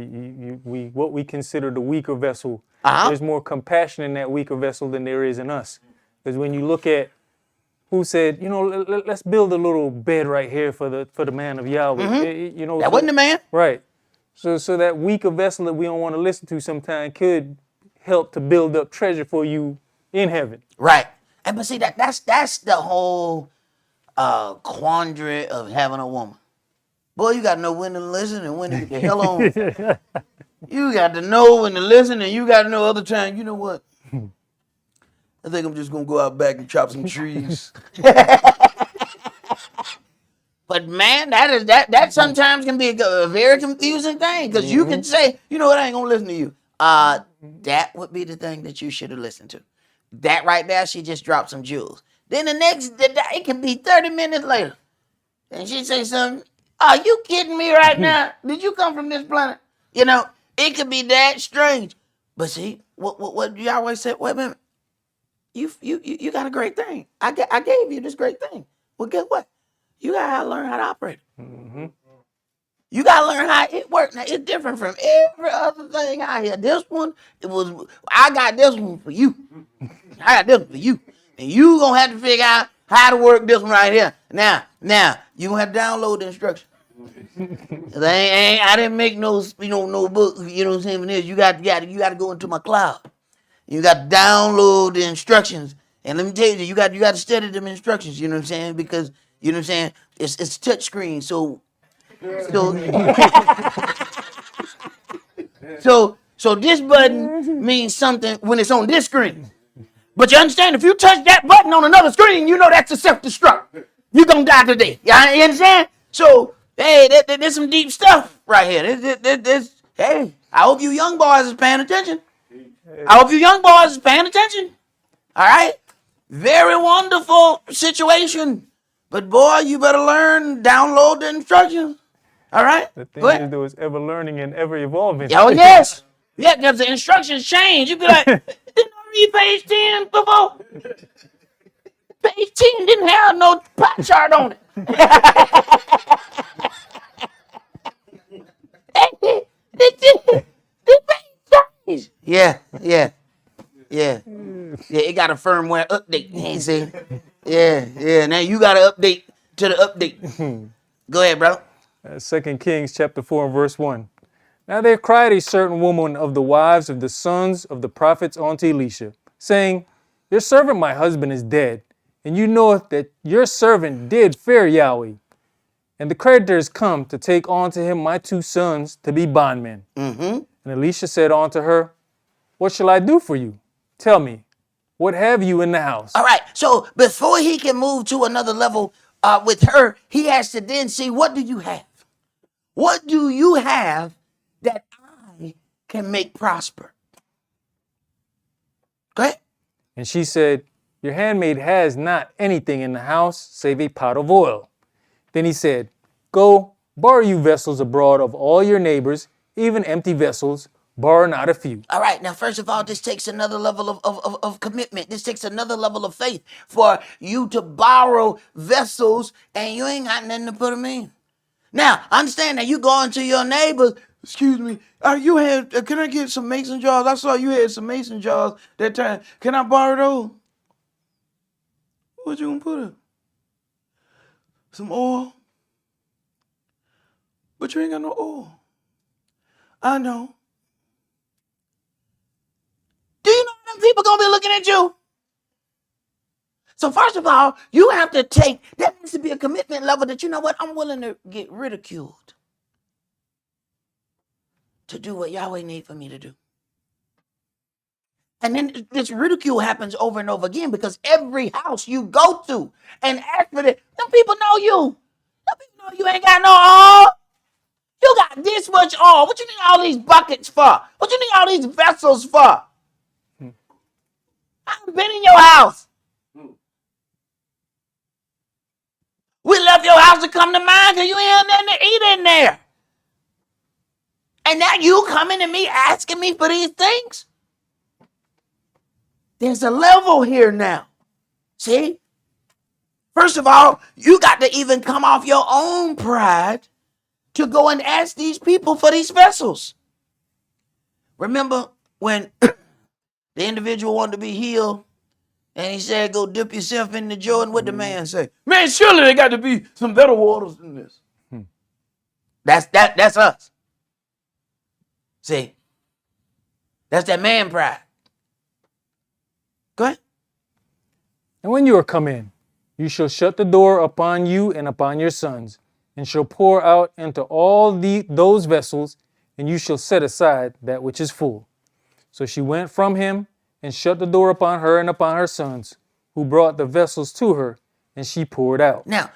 what we consider the weaker vessel, Uh-huh. there's more compassion in that weaker vessel than there is in us. Because when you look at who said, let's build a little bed right here for the man of Yahweh. Mm-hmm. That wasn't the man. Right. So that weaker vessel that we don't want to listen to sometimes could help to build up treasure for you in heaven. Right. And but see that's the whole quandary of having a woman. Boy, you got to know when to listen and when to get the hell on. You got to know when to listen, and you got to know other times. You know what? I think I'm just gonna go out back and chop some trees. But man, that sometimes can be a very confusing thing, because you can say, you know what, I ain't gonna listen to you. That would be the thing that you should have listened to. That right there, she just dropped some jewels. Then it can be 30 minutes later, and she say something. Are you kidding me right now? Did you come from this planet? It could be that strange. But see, what Yahweh said, wait a minute. You got a great thing. I gave you this great thing. Well, guess what? You gotta learn how to operate it. Mm-hmm. You gotta learn how it works. Now, it's different from every other thing out here. This one, I got this one for you. I got this one for you. And you gonna have to figure out how to work this one right here. Now, you gonna have to download the instructions. I didn't make no book, what I'm saying, for this. You got to go into my cloud. You got to download the instructions. And let me tell you, you got to study them instructions, you know what I'm saying? Because, you know what I'm saying, it's touch screen, so this button means something when it's on this screen. But you understand, if you touch that button on another screen, you know that's a self-destruct. You're going to die today. You understand? So, hey, there's some deep stuff right here. Hey, I hope you young boys is paying attention. All right? Very wonderful situation. But boy, you better learn, download the instructions. All right? The thing is, there was ever learning and ever evolving. Oh, yes. Yeah, because the instructions change. You be like, didn't I read page 10 before? Page 10 didn't have no pie chart on it. The page change. Yeah. Yeah. It got a firmware update. You see? Yeah. Now you got to update to the update. Go ahead, bro. 2 Kings chapter 4 and verse 1. Now there cried a certain woman of the wives of the sons of the prophets unto Elisha, saying, Your servant my husband is dead, and you knoweth that your servant did fear Yahweh. And the creditors come to take unto him my 2 sons to be bondmen. And Elisha said unto her, What shall I do for you? Tell me, what have you in the house? All right. So before he can move to another level with her, he has to then see, what do you have? What do you have that I can make prosper? Go ahead. And she said, Your handmaid has not anything in the house save a pot of oil. Then he said, Go, borrow you vessels abroad of all your neighbors, even empty vessels, borrow not a few. All right. Now, first of all, this takes another level of commitment. This takes another level of faith for you to borrow vessels and you ain't got nothing to put them in. Now, understand that you going to your neighbors. Excuse me. You had? Can I get some mason jars? I saw you had some mason jars that time. Can I borrow those? What you gonna put in? Some oil. But you ain't got no oil. I know. Do you know them people gonna be looking at you? So first of all, you have to take, that needs to be a commitment level that, you know what, I'm willing to get ridiculed to do what Yahweh needs for me to do. And then this ridicule happens over and over again because every house you go to and ask for it, them people know you. Them people know you ain't got no oil. You got this much oil. What you need all these buckets for? What you need all these vessels for? I've been in your house. We left your house to come to mine because you ain't had nothing to eat in there. And now you coming to me asking me for these things? There's a level here now. See? First of all, you got to even come off your own pride to go and ask these people for these vessels. Remember when the individual wanted to be healed and he said, go dip yourself in the Jordan? What the man say? Man, surely there got to be some better waters than this. That's us. See? That's that man pride. Go ahead. And when you are come in, you shall shut the door upon you and upon your sons, and shall pour out into all those vessels, and you shall set aside that which is full. So she went from him, and shut the door upon her and upon her sons, who brought the vessels to her, and she poured out. Now,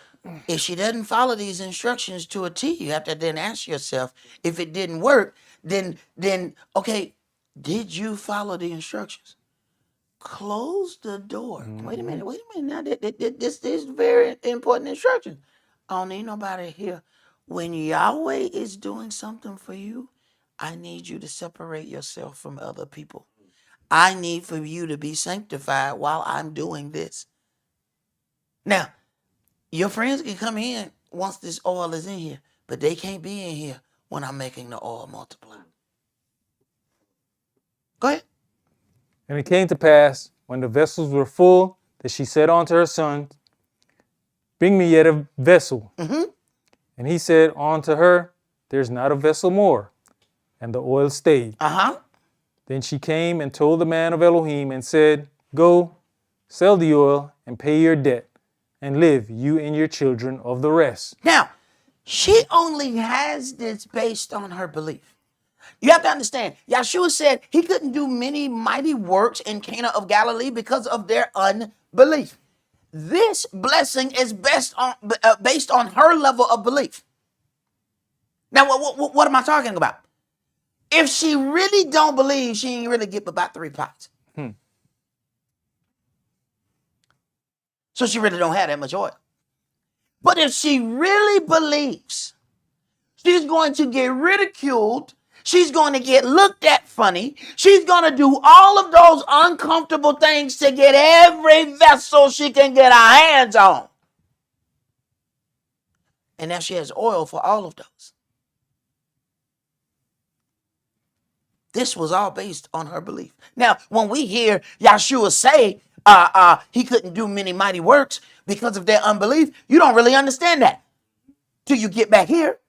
if she doesn't follow these instructions to a T, you have to then ask yourself, if it didn't work, then okay, did you follow the instructions? Close the door. Wait a minute. Now, this is very important instruction. I don't need nobody here. When Yahweh is doing something for you, I need you to separate yourself from other people. I need for you to be sanctified while I'm doing this. Now, your friends can come in once this oil is in here, but they can't be in here when I'm making the oil multiply. Go ahead. And it came to pass, when the vessels were full, that she said unto her son, Bring me yet a vessel. And he said unto her, There's not a vessel more. And the oil stayed. Then she came and told the man of Elohim and said, Go, sell the oil and pay your debt, and live you and your children of the rest. Now, she only has this based on her belief. You have to understand, Yahshua said he couldn't do many mighty works in Cana of Galilee because of their unbelief. This blessing is based on her level of belief. Now, what am I talking about? If she really don't believe, she ain't really get about 3 pots. So she really don't have that much oil. But if she really believes, she's going to get ridiculed. She's going to get looked at funny. She's going to do all of those uncomfortable things to get every vessel she can get her hands on. And now she has oil for all of those. This was all based on her belief. Now, when we hear Yahshua say he couldn't do many mighty works because of their unbelief, you don't really understand that till you get back here.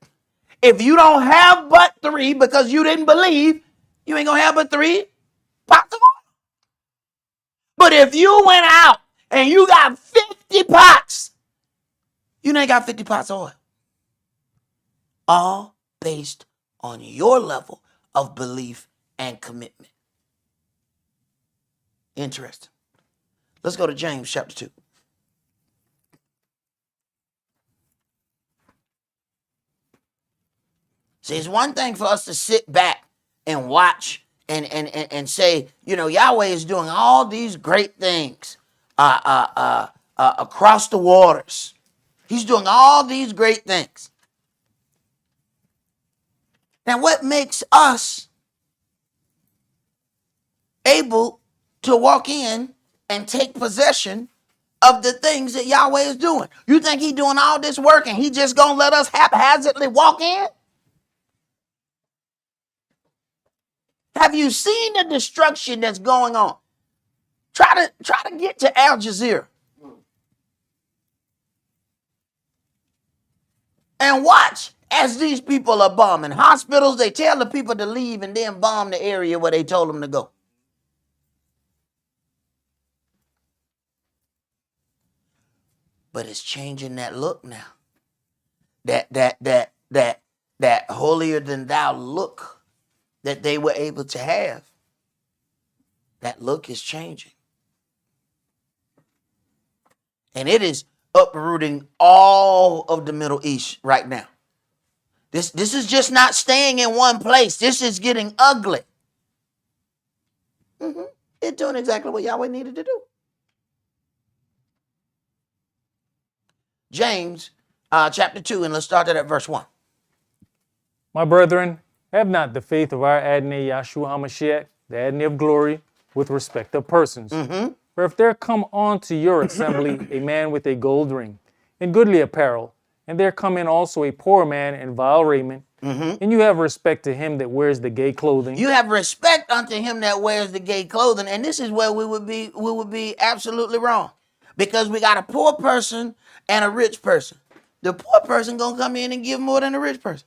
If you don't have but 3 because you didn't believe, you ain't going to have but 3 pots of oil. But if you went out and you got 50 pots, you ain't got 50 pots of oil. All based on your level of belief and commitment. Interesting. Let's go to James chapter 2. See, it's one thing for us to sit back and watch and say, Yahweh is doing all these great things across the waters. He's doing all these great things. Now, what makes us able to walk in and take possession of the things that Yahweh is doing? You think he's doing all this work and he just gonna let us haphazardly walk in? Have you seen the destruction that's going on? Try to get to Al Jazeera and watch as these people are bombing hospitals. They tell the people to leave and then bomb the area where they told them to go. But it's changing that look now. That holier than thou look that they were able to have. That look is changing. And it is uprooting all of the Middle East right now. This is just not staying in one place. This is getting ugly. It's doing exactly what Yahweh needed to do. James chapter 2, and let's start at verse 1. My brethren, have not the faith of our Adonai Yahshua HaMashiach, the Adonai of glory, with respect of persons. For if there come unto your assembly a man with a gold ring, in goodly apparel, and there come in also a poor man in vile raiment, and you have respect to him that wears the gay clothing. You have respect unto him that wears the gay clothing, and this is where we would be absolutely wrong. Because we got a poor person and a rich person. The poor person gonna come in and give more than the rich person.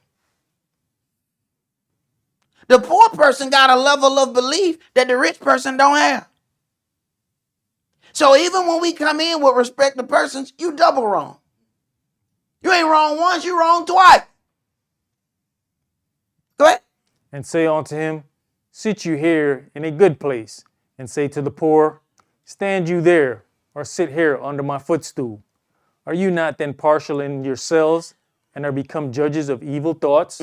The poor person got a level of belief that the rich person don't have. So even when we come in with respect to persons, you double wrong. You ain't wrong once, you wrong twice. Go ahead. And say unto him, sit you here in a good place, and say to the poor, stand you there, or sit here under my footstool. Are you not then partial in yourselves, and are become judges of evil thoughts?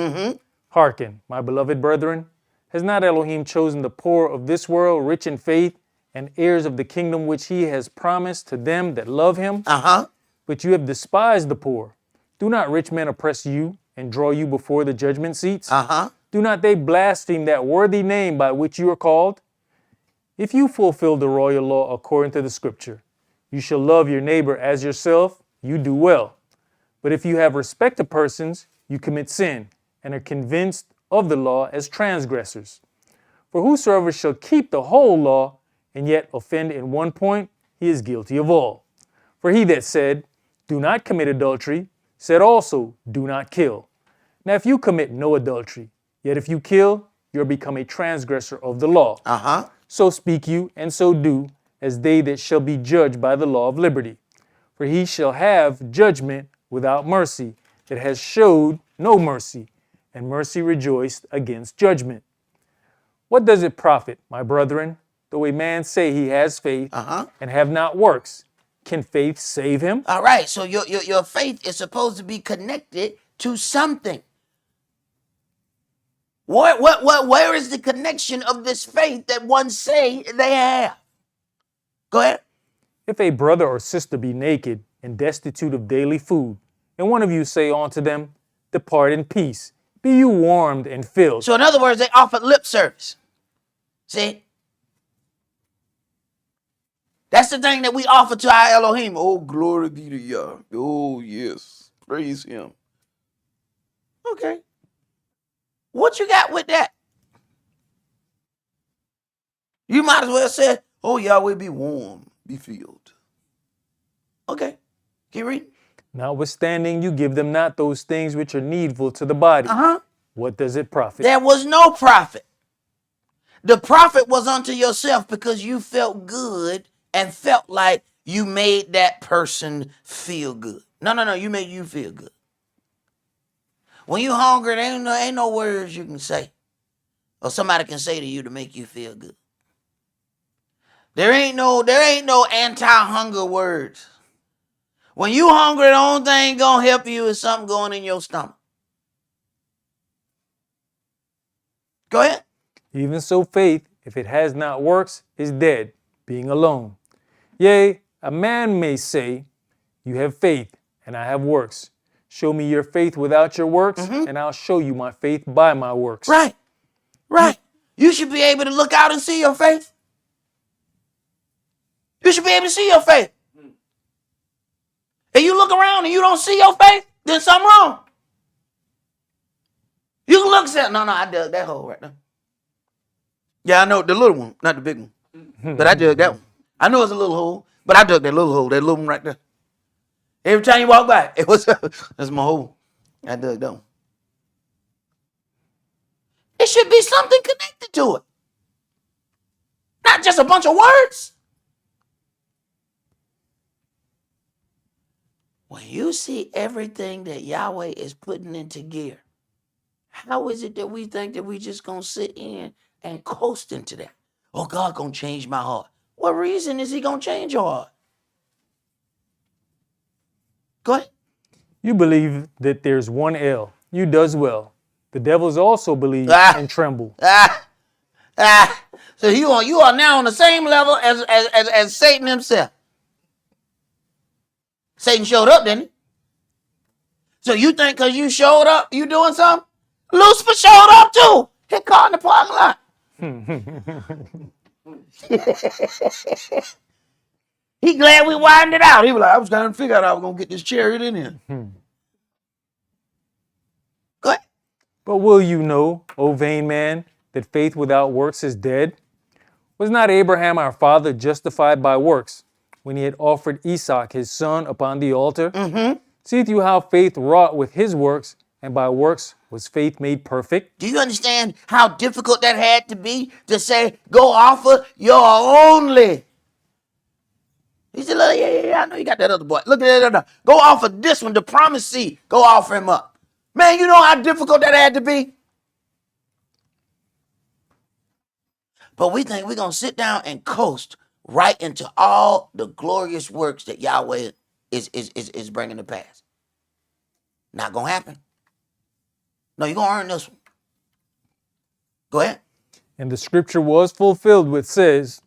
Hearken, my beloved brethren, has not Elohim chosen the poor of this world rich in faith, and heirs of the kingdom which he has promised to them that love him? But you have despised the poor. Do not rich men oppress you, and draw you before the judgment seats? Do not they blaspheme that worthy name by which you are called? If you fulfill the royal law according to the scripture, you shall love your neighbor as yourself, you do well. But if you have respect to persons, you commit sin, and are convinced of the law as transgressors. For whosoever shall keep the whole law, and yet offend in one point, he is guilty of all. For he that said, do not commit adultery, said also, do not kill. Now if you commit no adultery, yet if you kill, you're become a transgressor of the law. So speak you, and so do, as they that shall be judged by the law of liberty. For he shall have judgment without mercy, that has showed no mercy, and mercy rejoiced against judgment. What does it profit, my brethren, though a man say he has faith and have not works? Can faith save him? All right, so your faith is supposed to be connected to something. Where is the connection of this faith that one say they have? Go ahead. If a brother or sister be naked and destitute of daily food, and one of you say unto them, depart in peace, be you warmed and filled. So in other words, they offered lip service. See? That's the thing that we offer to our Elohim. Oh, glory be to Yah. Oh, yes. Praise him. Okay. What you got with that? You might as well say, oh, Yahweh, be warm, be filled. Okay. Keep reading. Notwithstanding, you give them not those things which are needful to the body. What does it profit? There was no profit. The profit was unto yourself because you felt good and felt like you made that person feel good. No. You made you feel good. When you hungry, there ain't no words you can say or somebody can say to you to make you feel good. There ain't no anti-hunger words. When you hungry, the only thing gonna help you is something going in your stomach. Go ahead. Even so, faith, if it has not works, is dead, being alone. Yea, a man may say, you have faith, and I have works. Show me your faith without your works, and I'll show you my faith by my works. Right. You should be able to look out and see your faith. You should be able to see your faith. If you look around and you don't see your faith, then something wrong. You can look and say, no, I dug that hole right there. Yeah, I know the little one, not the big one. But I dug that one. I know it's a little hole, but I dug that little hole, that little one right there. Every time you walk by, that's my hole. I dug that one. It should be something connected to it. Not just a bunch of words. When you see everything that Yahweh is putting into gear, how is it that we think that we just going to sit in and coast into that? Oh, God going to change my heart. What reason is he going to change your heart? Go ahead. You believe that there's one El. You does well. The devils also believe and tremble. So you are now on the same level as Satan himself. Satan showed up, didn't he? So you think because you showed up, you doing something? Lucifer showed up too. He caught in the parking lot. He glad we widened it out. He was like, I was trying to figure out how I was going to get this chariot in here. Go ahead. But will you know, O vain man, that faith without works is dead? Was not Abraham our father justified by works when he had offered Esaac his son upon the altar? Seeth you how faith wrought with his works, and by works was faith made perfect? Do you understand how difficult that had to be to say, go offer your only? He said, yeah, I know you got that other boy. Look at that. Go offer this one, the promised seed. Go offer him up. Man, you know how difficult that had to be? But we think we're going to sit down and coast right into all the glorious works that Yahweh is bringing to pass. Not going to happen. No, you're going to earn this one. Go ahead. And the scripture was fulfilled, which says,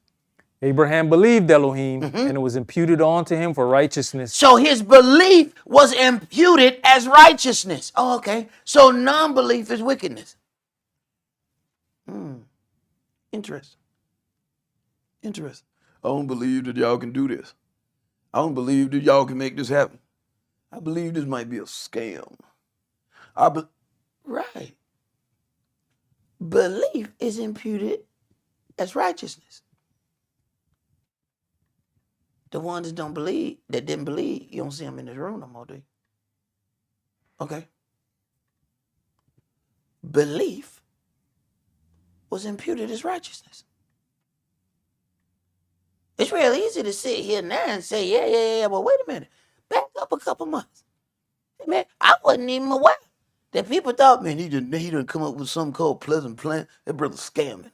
Abraham believed Elohim, and it was imputed unto him for righteousness. So his belief was imputed as righteousness. Oh, okay. So non-belief is wickedness. Interesting. I don't believe that y'all can do this. I don't believe that y'all can make this happen. I believe this might be a scam. Right. Belief is imputed as righteousness. The ones that didn't believe, you don't see them in this room no more, do you? Okay. Belief was imputed as righteousness. It's real easy to sit here now and say, yeah, but wait a minute. Back up a couple months. Man, I wasn't even aware that people thought, man, he done come up with something called pleasant plan. That brother's scamming.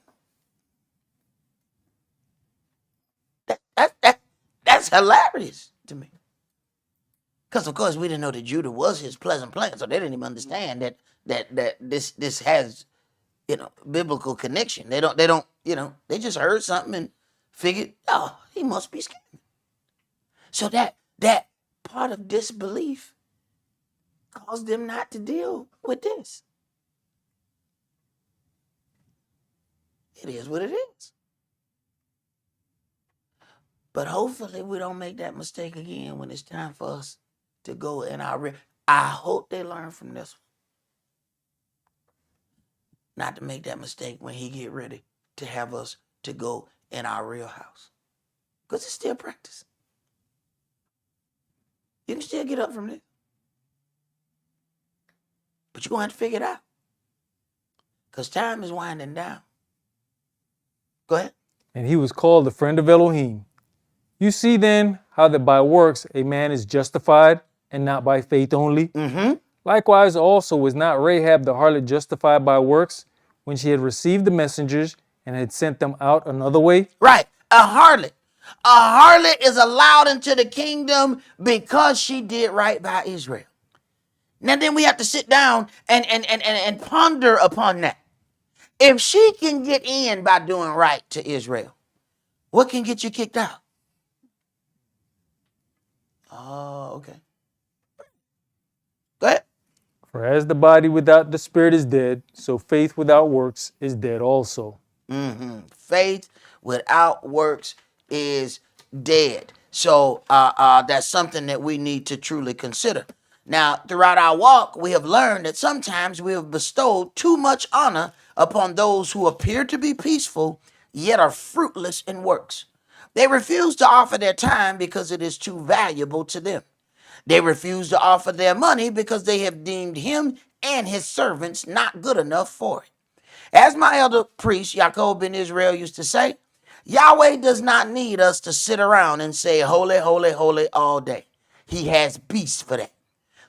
That's hilarious to me. Because of course we didn't know that Judah was his pleasant plan, so they didn't even understand that this has, biblical connection. They don't, they just heard something and figured, oh, he must be scamming. So that part of disbelief caused them not to deal with this. It is what it is. But hopefully we don't make that mistake again when it's time for us to go in our real. I hope they learn from this one. Not to make that mistake when he get ready to have us to go in our real house. Because it's still practice. You can still get up from this. But you're going to have to figure it out. Because time is winding down. Go ahead. And he was called the friend of Elohim. You see then how that by works a man is justified, and not by faith only. Likewise also was not Rahab the harlot justified by works when she had received the messengers and had sent them out another way? Right. A harlot. A harlot is allowed into the kingdom because she did right by Israel. Now then we have to sit down and ponder upon that. If she can get in by doing right to Israel, what can get you kicked out? Oh, okay. Go ahead. For as the body without the spirit is dead, so faith without works is dead also. Faith without works is dead. So that's something that we need to truly consider. Now, throughout our walk, we have learned that sometimes we have bestowed too much honor upon those who appear to be peaceful, yet are fruitless in works. They refuse to offer their time because it is too valuable to them. They refuse to offer their money because they have deemed him and his servants not good enough for it. As my elder priest, Yaakov ben Israel, used to say, Yahweh does not need us to sit around and say, holy, holy, holy all day. He has beasts for that.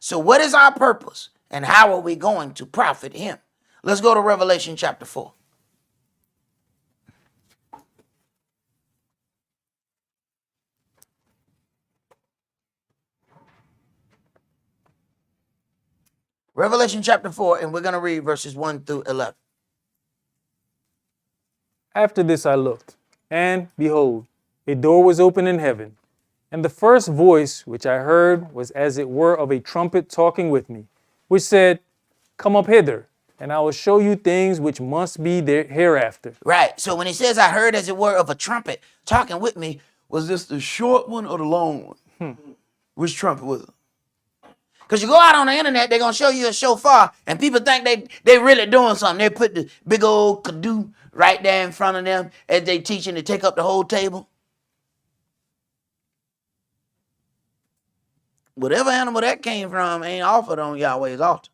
So what is our purpose and how are we going to profit him? Let's go to Revelation chapter 4. Revelation chapter 4, and we're going to read verses 1 through 11. After this I looked, and behold, a door was open in heaven. And the first voice which I heard was as it were of a trumpet talking with me, which said, Come up hither, and I will show you things which must be there hereafter. Right. So when he says, I heard as it were of a trumpet talking with me, was this the short one or the long one? Which trumpet was it? Because you go out on the internet, they're going to show you a shofar, and people think they really doing something. They put the big old kadu right there in front of them as they teaching to take up the whole table. Whatever animal that came from ain't offered on Yahweh's altar.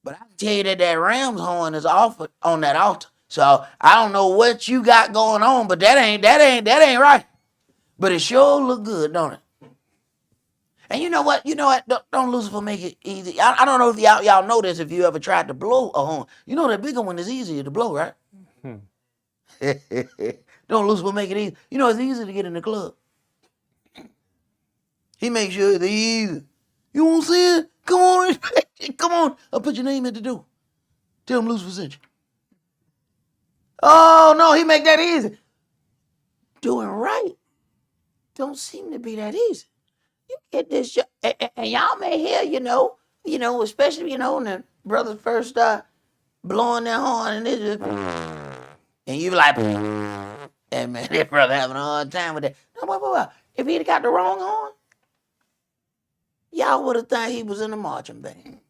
But I can tell you that ram's horn is offered on that altar. So I don't know what you got going on, but that ain't right. But it sure look good, don't it? And you know what? Don't Lucifer make it easy. I don't know if y'all know this if you ever tried to blow a horn. You know that bigger one is easier to blow, right? Don't Lucifer make it easy. You know it's easy to get in the club. He makes sure it's easy. You won't see it? Come on. Come on. I'll put your name in the door. Tell him Lucifer sent you. Oh, no, he make that easy. Doing right don't seem to be that easy. You get this, and y'all may hear, especially, when the brothers first start blowing their horn, and they just, and you be like, hey, man, that brother having a hard time with that. No, wait. If he'd got the wrong horn, y'all would have thought he was in the marching band.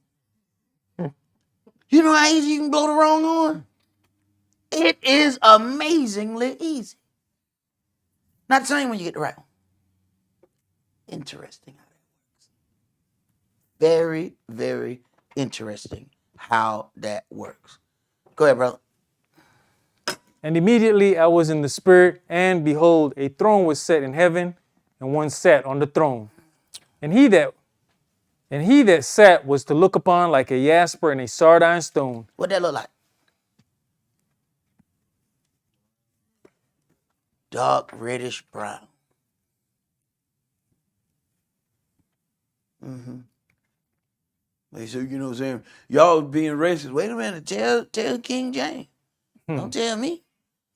You know how easy you can blow the wrong horn? It is amazingly easy. Not the same when you get the right one. Interesting how that works. Very, very interesting how that works. Go ahead, brother. And immediately I was in the spirit, and behold, a throne was set in heaven, and one sat on the throne. And he that sat was to look upon like a jasper and a sardine stone. What that look like? Dark reddish brown. They said, what I'm saying? Y'all being racist. Wait a minute. Tell King James. Don't tell me.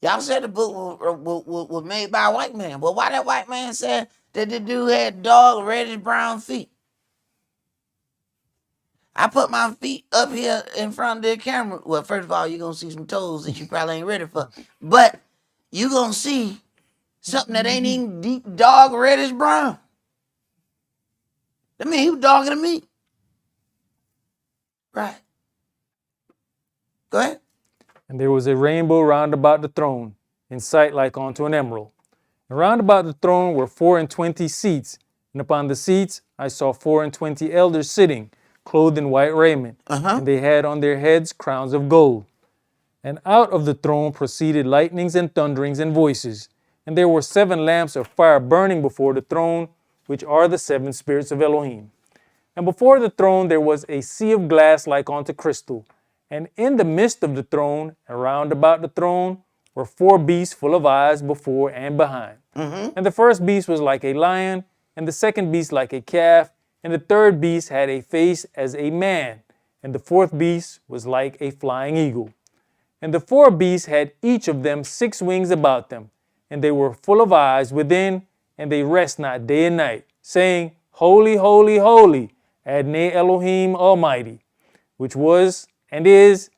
Y'all said the book was made by a white man. Well, why that white man said that the dude had dark reddish brown feet? I put my feet up here in front of the camera. Well, first of all, you're going to see some toes that you probably ain't ready for. But you're going to see something that ain't even deep, dark, reddish brown. I mean, he was darker than me. Right. Go ahead. And there was a rainbow round about the throne, in sight like unto an emerald. And round about the throne were 24 seats, and upon the seats I saw 24 elders sitting, clothed in white raiment, and they had on their heads crowns of gold. And out of the throne proceeded lightnings and thunderings and voices. And there were 7 lamps of fire burning before the throne, which are the 7 spirits of Elohim. And before the throne there was a sea of glass like unto crystal. And in the midst of the throne, and round about the throne, were 4 beasts full of eyes before and behind. And the first beast was like a lion, and the second beast like a calf, and the third beast had a face as a man, and the fourth beast was like a flying eagle. And the 4 beasts had each of them 6 wings about them, and they were full of eyes within, and they rest not day and night, saying, Holy, holy, holy, Adonai Elohim Almighty, which was and is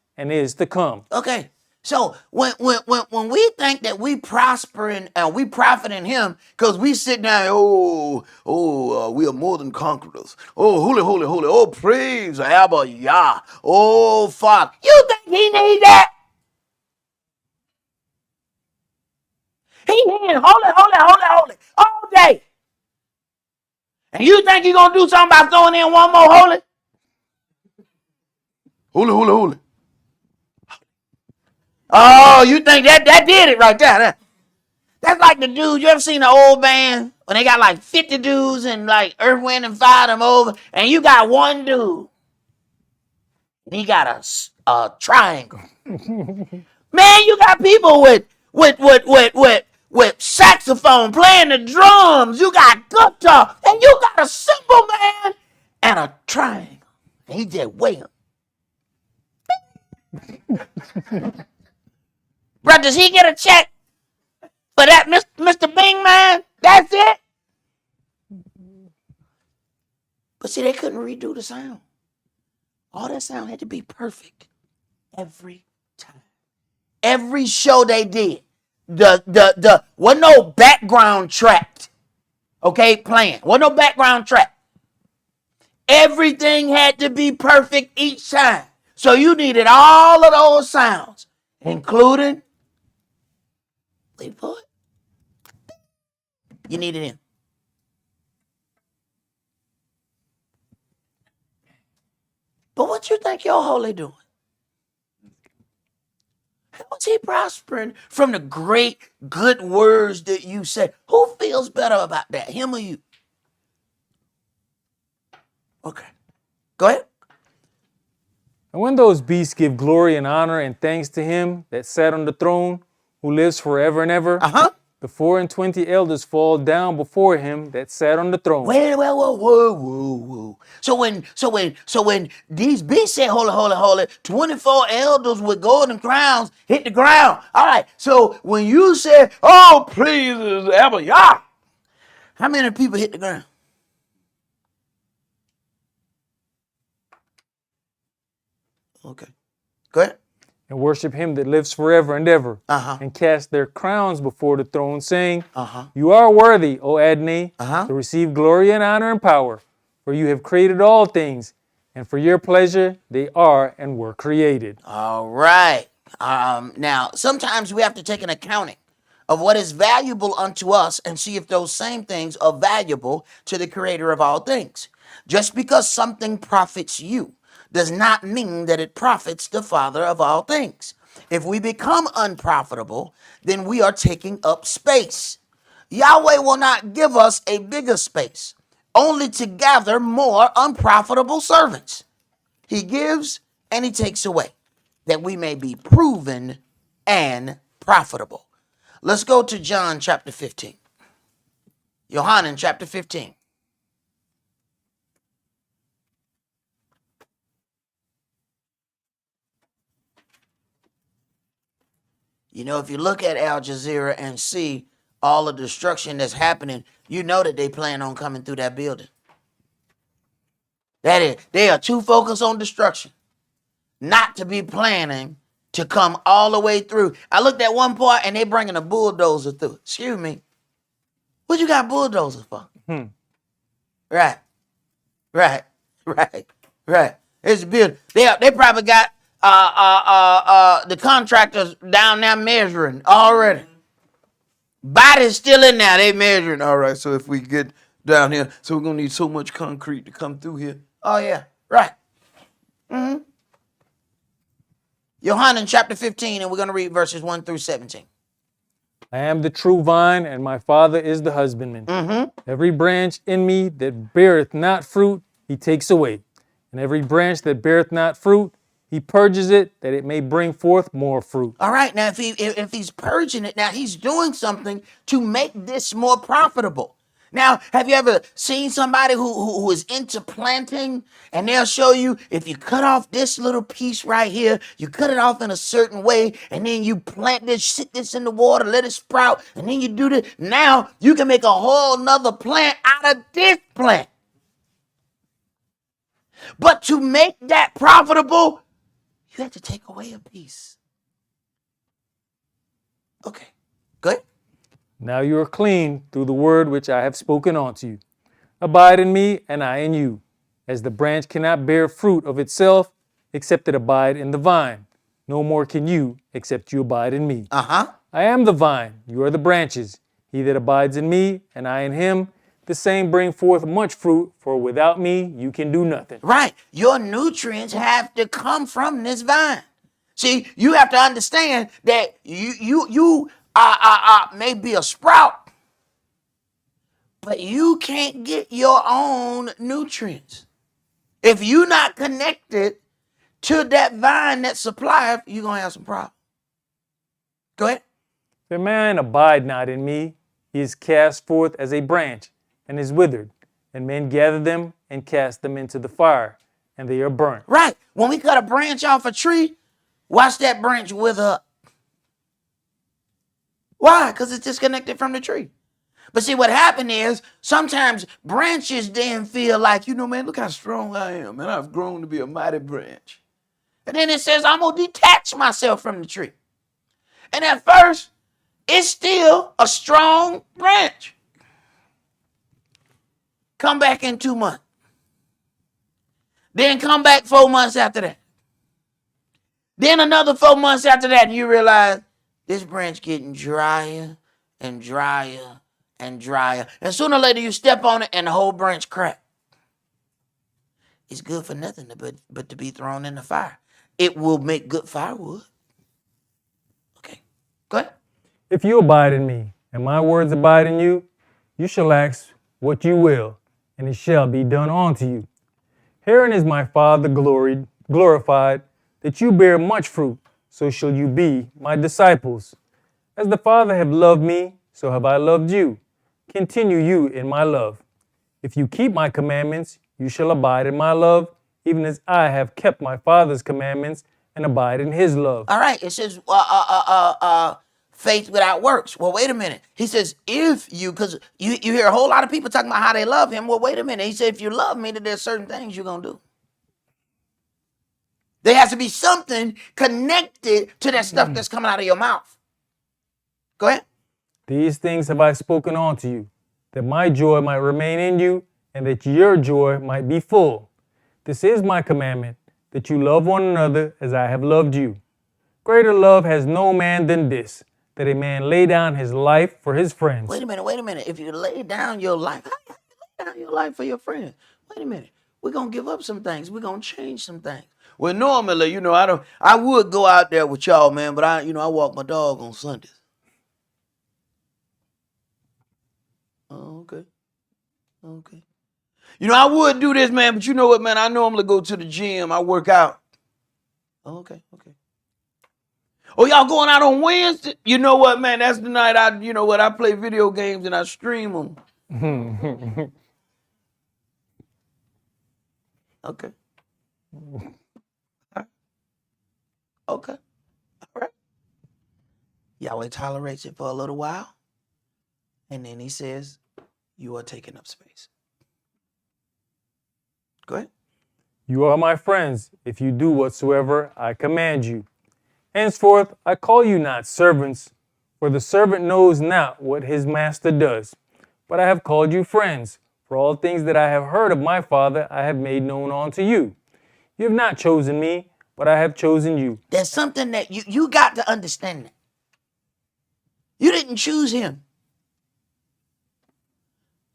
to come. Okay. So when we think that we prospering and we profit in him because we sit down, we are more than conquerors. Oh, holy, holy, holy. Oh, praise Abba Yah. Oh, Father. You think he need that? He hearing holy, holy, holy, holy all day. And you think you're going to do something about throwing in one more holy? Holy, holy, holy. Oh, you think that did it right there? That's like the dude, you ever seen an old band when they got like 50 dudes and like Earth, Wind, and Fire them over, and you got one dude, and he got a triangle. Man, you got people with saxophone playing the drums. You got guitar, and you got a cymbal man and a triangle. And he just waiting. Bro, does he get a check for that, Mr. Bing man? That's it? But see, they couldn't redo the sound. All that sound had to be perfect every time. Every show they did, the wasn't no background track, okay, playing. Wasn't no background track. Everything had to be perfect each time. So you needed all of those sounds, including, wait for it. You needed him. But what you think your holy doing? How's he prospering from the great good words that you say? Who feels better about that, him or you? Okay, go ahead. And when those beasts give glory and honor and thanks to him that sat on the throne, who lives forever and ever, the 24 elders fall down before him that sat on the throne. Wait, whoa. So when these beasts say holy, holy, holy, 24 elders with golden crowns hit the ground. All right. So when you say, oh, praises Abba Yah, how many people hit the ground? Okay. Go ahead. And worship him that lives forever and ever, and cast their crowns before the throne, saying, You are worthy, O Adonai, to receive glory and honor and power, for you have created all things, and for your pleasure they are and were created. All right. Now, sometimes we have to take an accounting of what is valuable unto us and see if those same things are valuable to the creator of all things. Just because something profits you does not mean that it profits the Father of all things. If we become unprofitable, then we are taking up space. Yahweh will not give us a bigger space, only to gather more unprofitable servants. He gives and he takes away, that we may be proven and profitable. Let's go to John chapter 15. Yohanan chapter 15. You know, if you look at Al Jazeera and see all the destruction that's happening, you know that they plan on coming through that building. That is, they are too focused on destruction, not to be planning to come all the way through. I looked at one part and they bringing a bulldozer through. Excuse me. What you got bulldozers for? Right, right, right, right. It's beautiful. They probably got the contractors down there measuring already. Body's still in there. They measuring. All right, so if we get down here, so we're gonna need so much concrete to come through here. Oh yeah, right. Yohanan chapter 15, and we're gonna read verses 1 through 17. I am the true vine, and my Father is the husbandman. Every branch in me that beareth not fruit, he takes away. And every branch that beareth not fruit, he purges it, that it may bring forth more fruit. All right, now if he's purging it, now he's doing something to make this more profitable. Now, have you ever seen somebody who is into planting, and they'll show you if you cut off this little piece right here, you cut it off in a certain way, and then you plant this, sit this in the water, let it sprout, and then you do this. Now you can make a whole nother plant out of this plant. But to make that profitable, you have to take away a piece. Okay, good. Now you are clean through the word which I have spoken unto you. Abide in me, and I in you. As the branch cannot bear fruit of itself, except it abide in the vine, no more can you, except you abide in me. I am the vine, you are the branches. He that abides in me, and I in him, the same bring forth much fruit, for without me you can do nothing. Right. Your nutrients have to come from this vine. See, you have to understand that you may be a sprout, but you can't get your own nutrients. If you're not connected to that vine that supplies, you're going to have some problems. Go ahead. If a man abide not in me, he is cast forth as a branch, and is withered, and men gather them and cast them into the fire, and they are burnt. Right. When we cut a branch off a tree, watch that branch wither up. Why? Because it's disconnected from the tree. But see, what happened is sometimes branches then feel like, man, look how strong I am, and I've grown to be a mighty branch. And then it says, I'm going to detach myself from the tree. And at first, it's still a strong branch. Come back in 2 months. Then come back 4 months after that. Then another 4 months after that, and you realize this branch getting drier and drier and drier. And sooner or later, you step on it and the whole branch crack. It's good for nothing but to be thrown in the fire. It will make good firewood. Okay, go ahead. If you abide in me, and my words abide in you, you shall ask what you will, and it shall be done unto you. Herein is my Father glorified, that you bear much fruit, so shall you be my disciples. As the Father hath loved me, so have I loved you. Continue you in my love. If you keep my commandments, you shall abide in my love, even as I have kept my Father's commandments and abide in his love. All right, it says faith without works. Well, wait a minute. He says, if you, because you hear a whole lot of people talking about how they love him. Well, wait a minute. He said, if you love me, then there's certain things you're going to do. There has to be something connected to that stuff that's coming out of your mouth. Go ahead. These things have I spoken unto you, that my joy might remain in you, and that your joy might be full. This is my commandment, that you love one another as I have loved you. Greater love has no man than this, that a man lay down his life for his friends. Wait a minute. If you lay down your life, how you lay down your life for your friends? Wait a minute. We're going to give up some things. We're going to change some things. Well, normally, I would go out there with y'all, man, but I walk my dog on Sundays. Oh, okay. Okay. I would do this, man, but you know what, man? I normally go to the gym. I work out. Oh, okay. Oh, y'all going out on Wednesday? You know what, man? That's the night I play video games and I stream them. Okay. Okay. All right. Yahweh tolerates it for a little while. And then he says, you are taking up space. Go ahead. You are my friends if you do whatsoever I command you. Henceforth I call you not servants, for the servant knows not what his master does. But I have called you friends, for all things that I have heard of my Father I have made known unto you. You have not chosen me, but I have chosen you. There's something that you got to understand. That. You didn't choose him.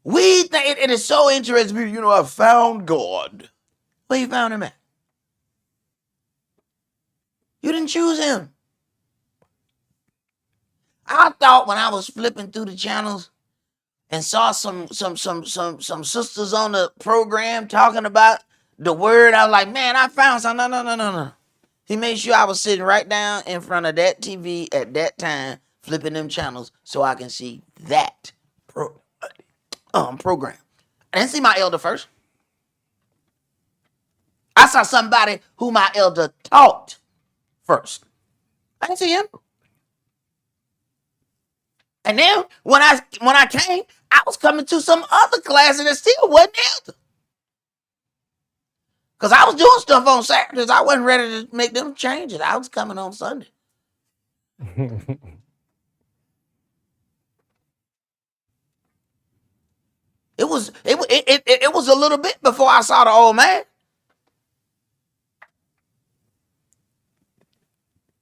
We think it is so interesting. You know, I found God. Where you found him at? You didn't choose him. I thought when I was flipping through the channels and saw some sisters on the program talking about the word, I was like, man, I found something. No. He made sure I was sitting right down in front of that TV at that time, flipping them channels so I can see that program. I didn't see my elder first. I saw somebody who my elder taught first. I didn't see him. And then when I came, I was coming to some other class and it still wasn't elder. Because I was doing stuff on Saturdays. I wasn't ready to make them changes. I was coming on Sunday. It was a little bit before I saw the old man.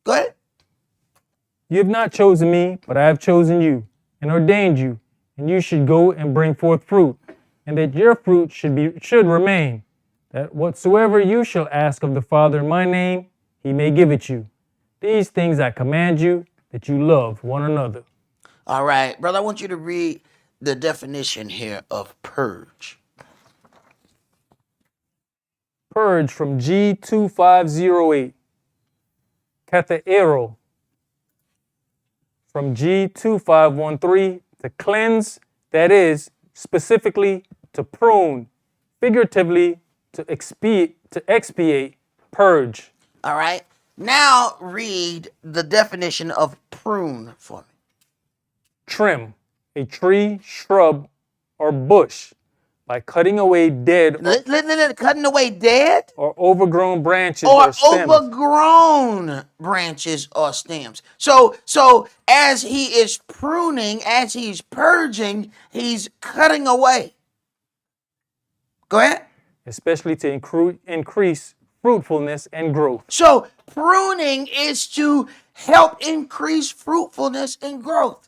Go ahead. You have not chosen me, but I have chosen you, and ordained you, and you should go and bring forth fruit, and that your fruit should remain, that whatsoever you shall ask of the Father in my name, he may give it you. These things I command you, that you love one another. All right, brother, I want you to read the definition here of purge. Purge from G2508. Kathaero from G2513, to cleanse, that is, specifically to prune, figuratively to expiate, purge. All right. Now read the definition of prune for me. Trim, a tree, shrub, or bush by cutting away dead Cutting away dead or overgrown branches or or stems. overgrown branches or stems. So as he is pruning, as he's purging, he's cutting away. Go ahead. Especially to increase fruitfulness and growth. So pruning is to help increase fruitfulness and growth.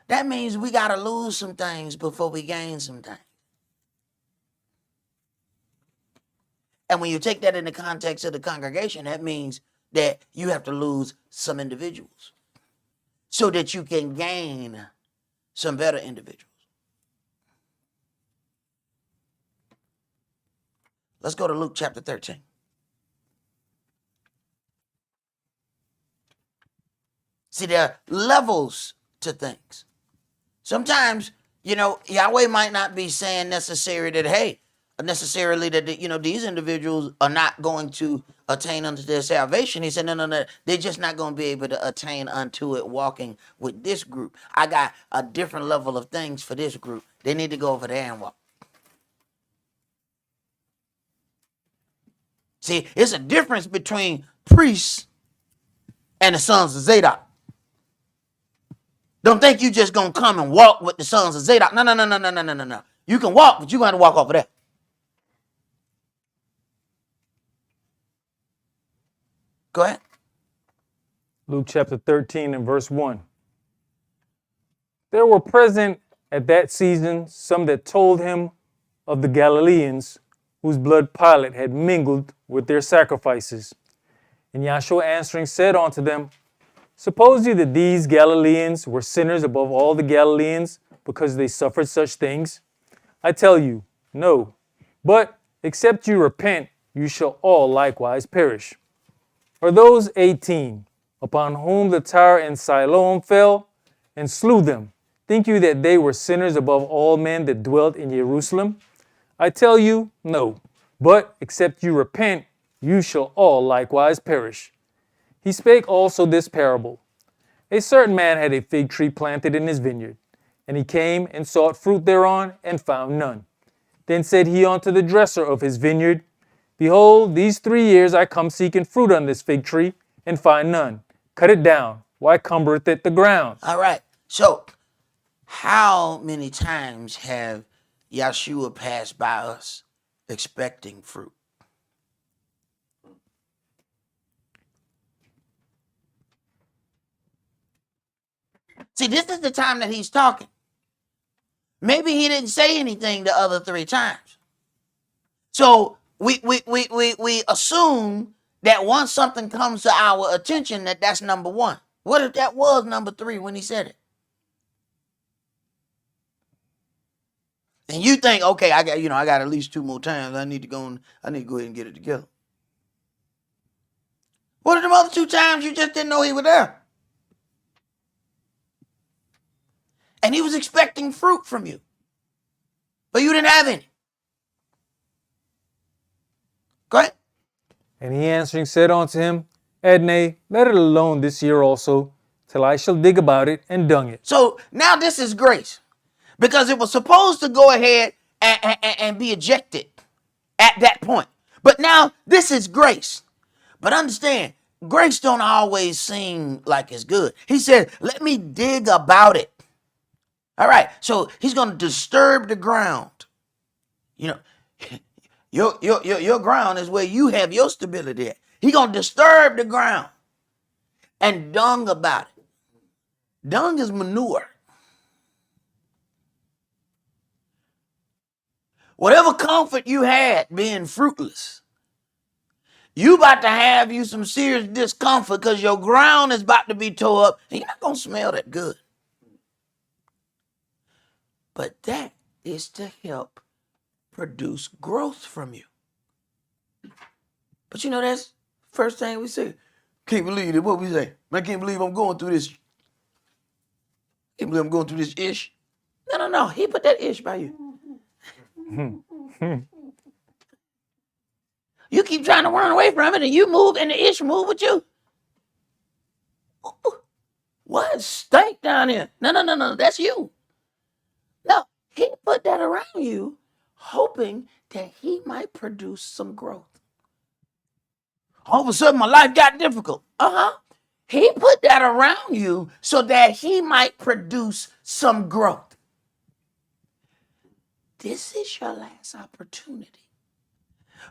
That means we got to lose some things before we gain some things. And when you take that in the context of the congregation, that means that you have to lose some individuals so that you can gain some better individuals. Let's go to Luke chapter 13. See, there are levels to things. Sometimes, Yahweh might not be saying necessarily that, these individuals are not going to attain unto their salvation. He said, no, they're just not going to be able to attain unto it walking with this group. I got a different level of things for this group. They need to go over there and walk. See, it's a difference between priests and the sons of Zadok. Don't think you just gonna come and walk with the sons of Zadok. No. You can walk, but you're gonna walk off of that. Go ahead. Luke chapter 13 and verse 1. There were present at that season some that told him of the Galileans, whose blood Pilate had mingled with their sacrifices. And Yahshua answering said unto them, Suppose you that these Galileans were sinners above all the Galileans because they suffered such things? I tell you, no. But except you repent, you shall all likewise perish. Or those 18, upon whom the tower in Siloam fell and slew them, think you that they were sinners above all men that dwelt in Jerusalem? I tell you, no. But except you repent, you shall all likewise perish. He spake also this parable. A certain man had a fig tree planted in his vineyard, and he came and sought fruit thereon, and found none. Then said he unto the dresser of his vineyard, Behold, these 3 years I come seeking fruit on this fig tree, and find none. Cut it down. Why cumbereth it the ground? All right. So, how many times have Yahshua passed by us expecting fruit? See, this is the time that he's talking. Maybe he didn't say anything the other 3 times. So we assume that once something comes to our attention, that's number 1. What if that was number 3 when he said it? And you think, okay, I got at least 2 more times. I need to go ahead and get it together. What are the other 2 times you just didn't know he was there? And he was expecting fruit from you, but you didn't have any. Go ahead. And he answering said unto him, Adnai, let it alone this year also, till I shall dig about it and dung it. So now this is grace, because it was supposed to go ahead and be ejected at that point. But now this is grace. But understand, grace don't always seem like it's good. He said, let me dig about it. All right, so he's going to disturb the ground. You know, your ground is where you have your stability at. He's going to disturb the ground and dung about it. Dung is manure. Whatever comfort you had being fruitless, you about to have you some serious discomfort because your ground is about to be tore up and you're not going to smell that good. But that is to help produce growth from you. But you know, that's first thing we say. Can't believe it. What we say? I can't believe I'm going through this. Can't believe I'm going through this ish. No. He put that ish by you. You keep trying to run away from it and you move and the ish move with you. What stank down here? No. That's you. No, he put that around you, hoping that he might produce some growth. All of a sudden, my life got difficult. He put that around you so that he might produce some growth. This is your last opportunity.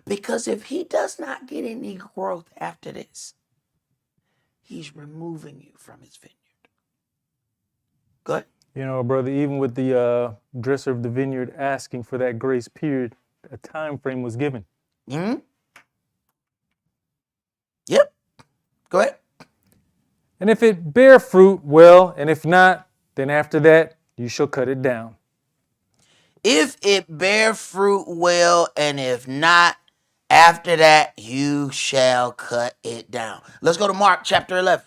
Because if he does not get any growth after this, he's removing you from his vineyard. Go ahead. You know, brother, even with the dresser of the vineyard asking for that grace period, a time frame was given. Mm-hmm. Yep. Go ahead. And if it bear fruit, well, and if not, then after that, you shall cut it down. If it bear fruit, well, and if not, after that, you shall cut it down. Let's go to Mark chapter 11.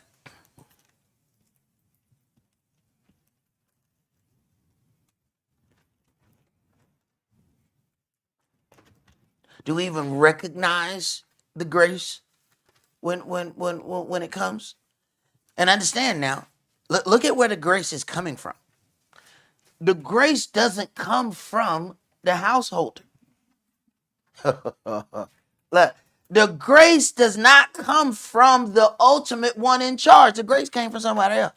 Do we even recognize the grace when it comes? And understand now, look at where the grace is coming from. The grace doesn't come from the householder. Look, the grace does not come from the ultimate one in charge. The grace came from somebody else.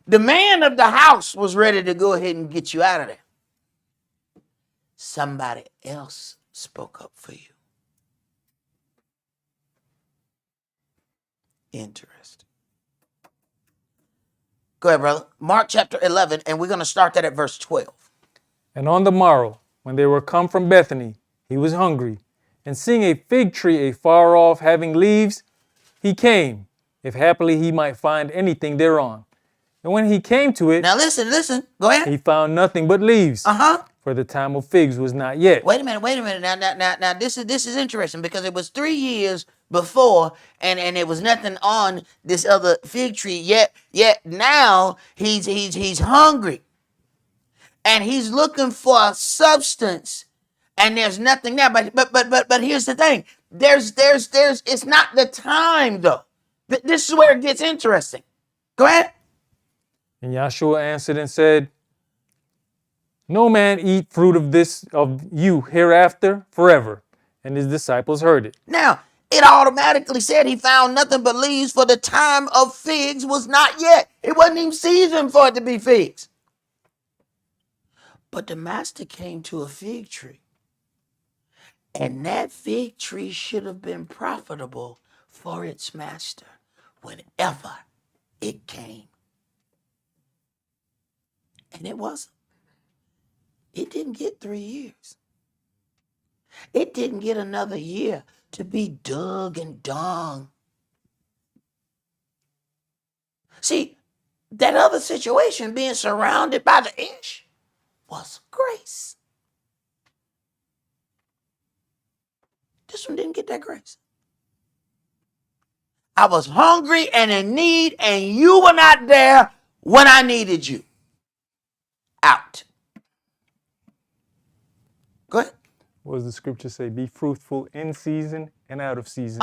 The man of the house was ready to go ahead and get you out of there. Somebody else spoke up for you. Interesting. Go ahead, brother. Mark chapter 11, and we're going to start that at verse 12. And on the morrow, when they were come from Bethany, he was hungry. And seeing a fig tree afar off having leaves, he came, if happily he might find anything thereon. And when he came to it, Now listen. Go ahead. he found nothing but leaves. For the time of figs was not yet. Wait a minute. Now this is interesting because it was 3 years before and there was nothing on this other fig tree yet now he's hungry. And he's looking for substance and there's nothing there. But here's the thing. There's it's not the time though. This is where it gets interesting. Go ahead. And Yahshua answered and said, No man eat fruit of this of you hereafter forever. And his disciples heard it. Now, it automatically said he found nothing but leaves, for the time of figs was not yet. It wasn't even season for it to be figs. But the master came to a fig tree, and that fig tree should have been profitable for its master whenever it came. And it wasn't. It didn't get 3 years. It didn't get another year to be dug and dung. See, that other situation, being surrounded by the ish, was grace. This one didn't get that grace. I was hungry and in need, and you were not there when I needed you. Out. Go ahead. What does the scripture say? Be fruitful in season and out of season.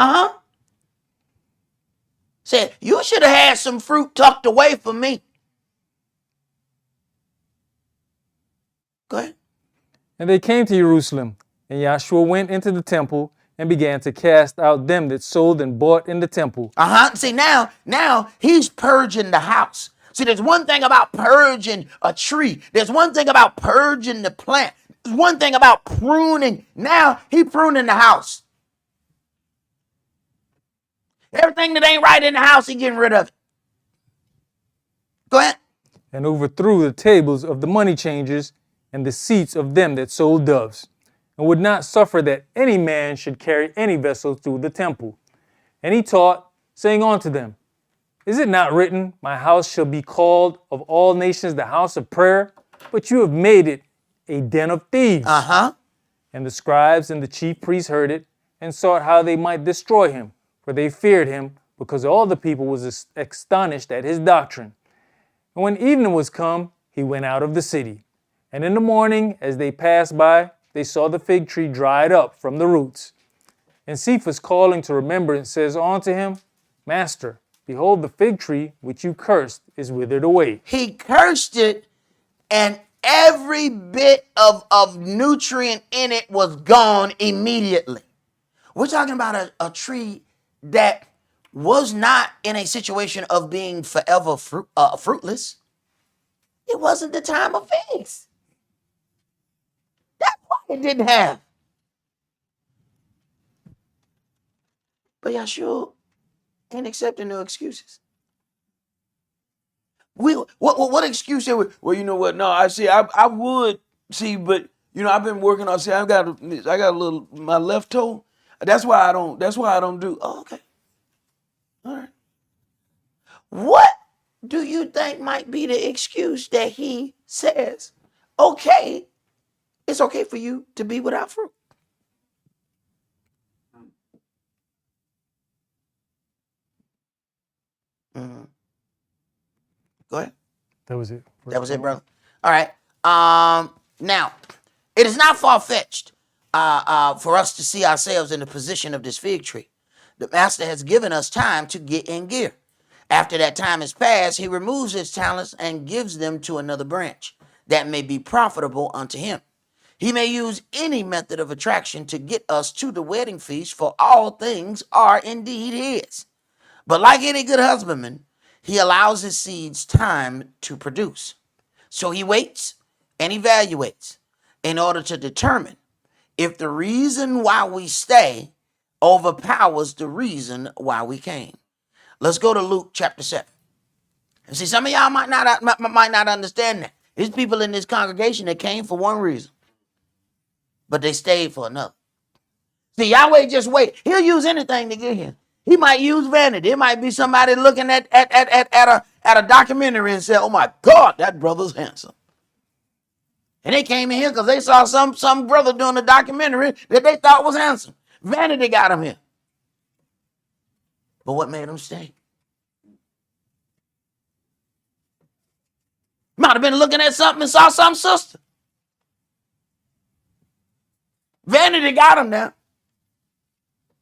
Said, you should have had some fruit tucked away from me. Go ahead. And they came to Jerusalem, and Yahshua went into the temple and began to cast out them that sold and bought in the temple. See, now he's purging the house. See, there's one thing about purging a tree. There's one thing about purging the plant. There's one thing about pruning. Now he's pruning the house. Everything that ain't right in the house, he's getting rid of it. Go ahead. And overthrew the tables of the money changers and the seats of them that sold doves, and would not suffer that any man should carry any vessel through the temple. And he taught, saying unto them, Is it not written, My house shall be called of all nations the house of prayer? But you have made it a den of thieves. And the scribes and the chief priests heard it, and sought how they might destroy him, for they feared him, because all the people was astonished at his doctrine. And when evening was come, he went out of the city. And in the morning, as they passed by, they saw the fig tree dried up from the roots. And Cephas, calling to remembrance, says unto him, Master, behold, the fig tree which you cursed is withered away. He cursed it, and every bit of nutrient in it was gone immediately. We're talking about a tree that was not in a situation of being forever fruitless. It wasn't the time of figs. That's why it didn't have. But Yahshua ain't accepting no excuses. What excuse there? Well, you know what? No, I would see, but you know, I've been working on. See, I got a little my left toe. That's why I don't do. Oh, okay. All right. What do you think might be the excuse that he says? Okay, it's okay for you to be without fruit. Go ahead. That was it. That was it, brother. All right. Now, it is not far-fetched for us to see ourselves in the position of this fig tree. The master has given us time to get in gear. After that time is passed, he removes his talents and gives them to another branch that may be profitable unto him. He may use any method of attraction to get us to the wedding feast, for all things are indeed his. But like any good husbandman, he allows his seeds time to produce. So he waits and evaluates in order to determine if the reason why we stay overpowers the reason why we came. Let's go to Luke chapter 7. And see, some of y'all might not understand that. There's people in this congregation that came for one reason, but they stayed for another. See, Yahweh just wait. He'll use anything to get here. He might use vanity. It might be somebody looking at a documentary and say, "Oh my God, that brother's handsome." And they came in here because they saw some brother doing a documentary that they thought was handsome. Vanity got him here. But what made him stay? Might have been looking at something and saw some sister. Vanity got him there.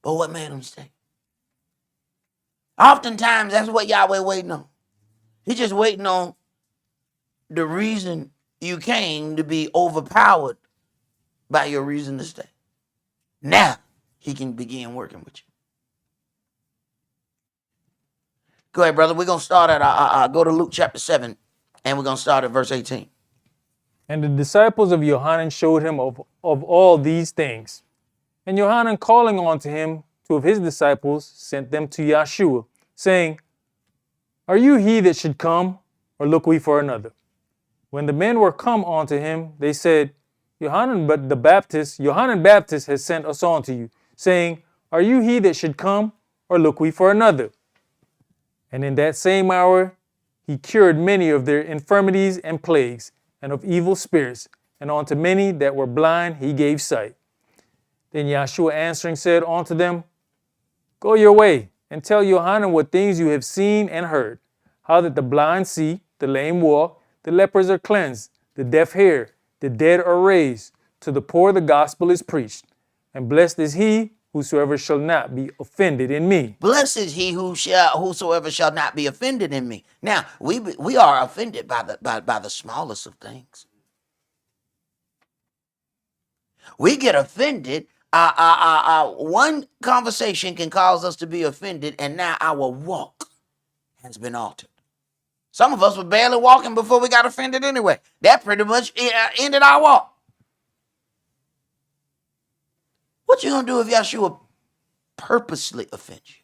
But what made him stay? Oftentimes, that's what Yahweh waiting on. He's just waiting on the reason you came to be overpowered by your reason to stay. Now he can begin working with you. Go ahead, brother. We're going to start at, go to Luke chapter 7, and we're going to start at verse 18. And the disciples of Johanan showed him of all these things. And Johanan, calling unto him 2 of his disciples, sent them to Yahshua, saying, Are you he that should come, or look we for another? When the men were come unto him, they said, Johanan Baptist has sent us unto you, saying, Are you he that should come, or look we for another? And in that same hour he cured many of their infirmities and plagues, and of evil spirits, and unto many that were blind he gave sight. Then Yahshua answering said unto them, Go your way, and tell Johanan what things you have seen and heard, how that the blind see, the lame walk, the lepers are cleansed, the deaf hear, the dead are raised, to the poor the gospel is preached. And blessed is he whosoever shall not be offended in me. Blessed is he whosoever shall not be offended in me. Now, we are offended by the smallest of things. We get offended. One conversation can cause us to be offended, and now our walk has been altered. Some of us were barely walking before we got offended anyway. That pretty much ended our walk. What you gonna do if Yahshua purposely offends you?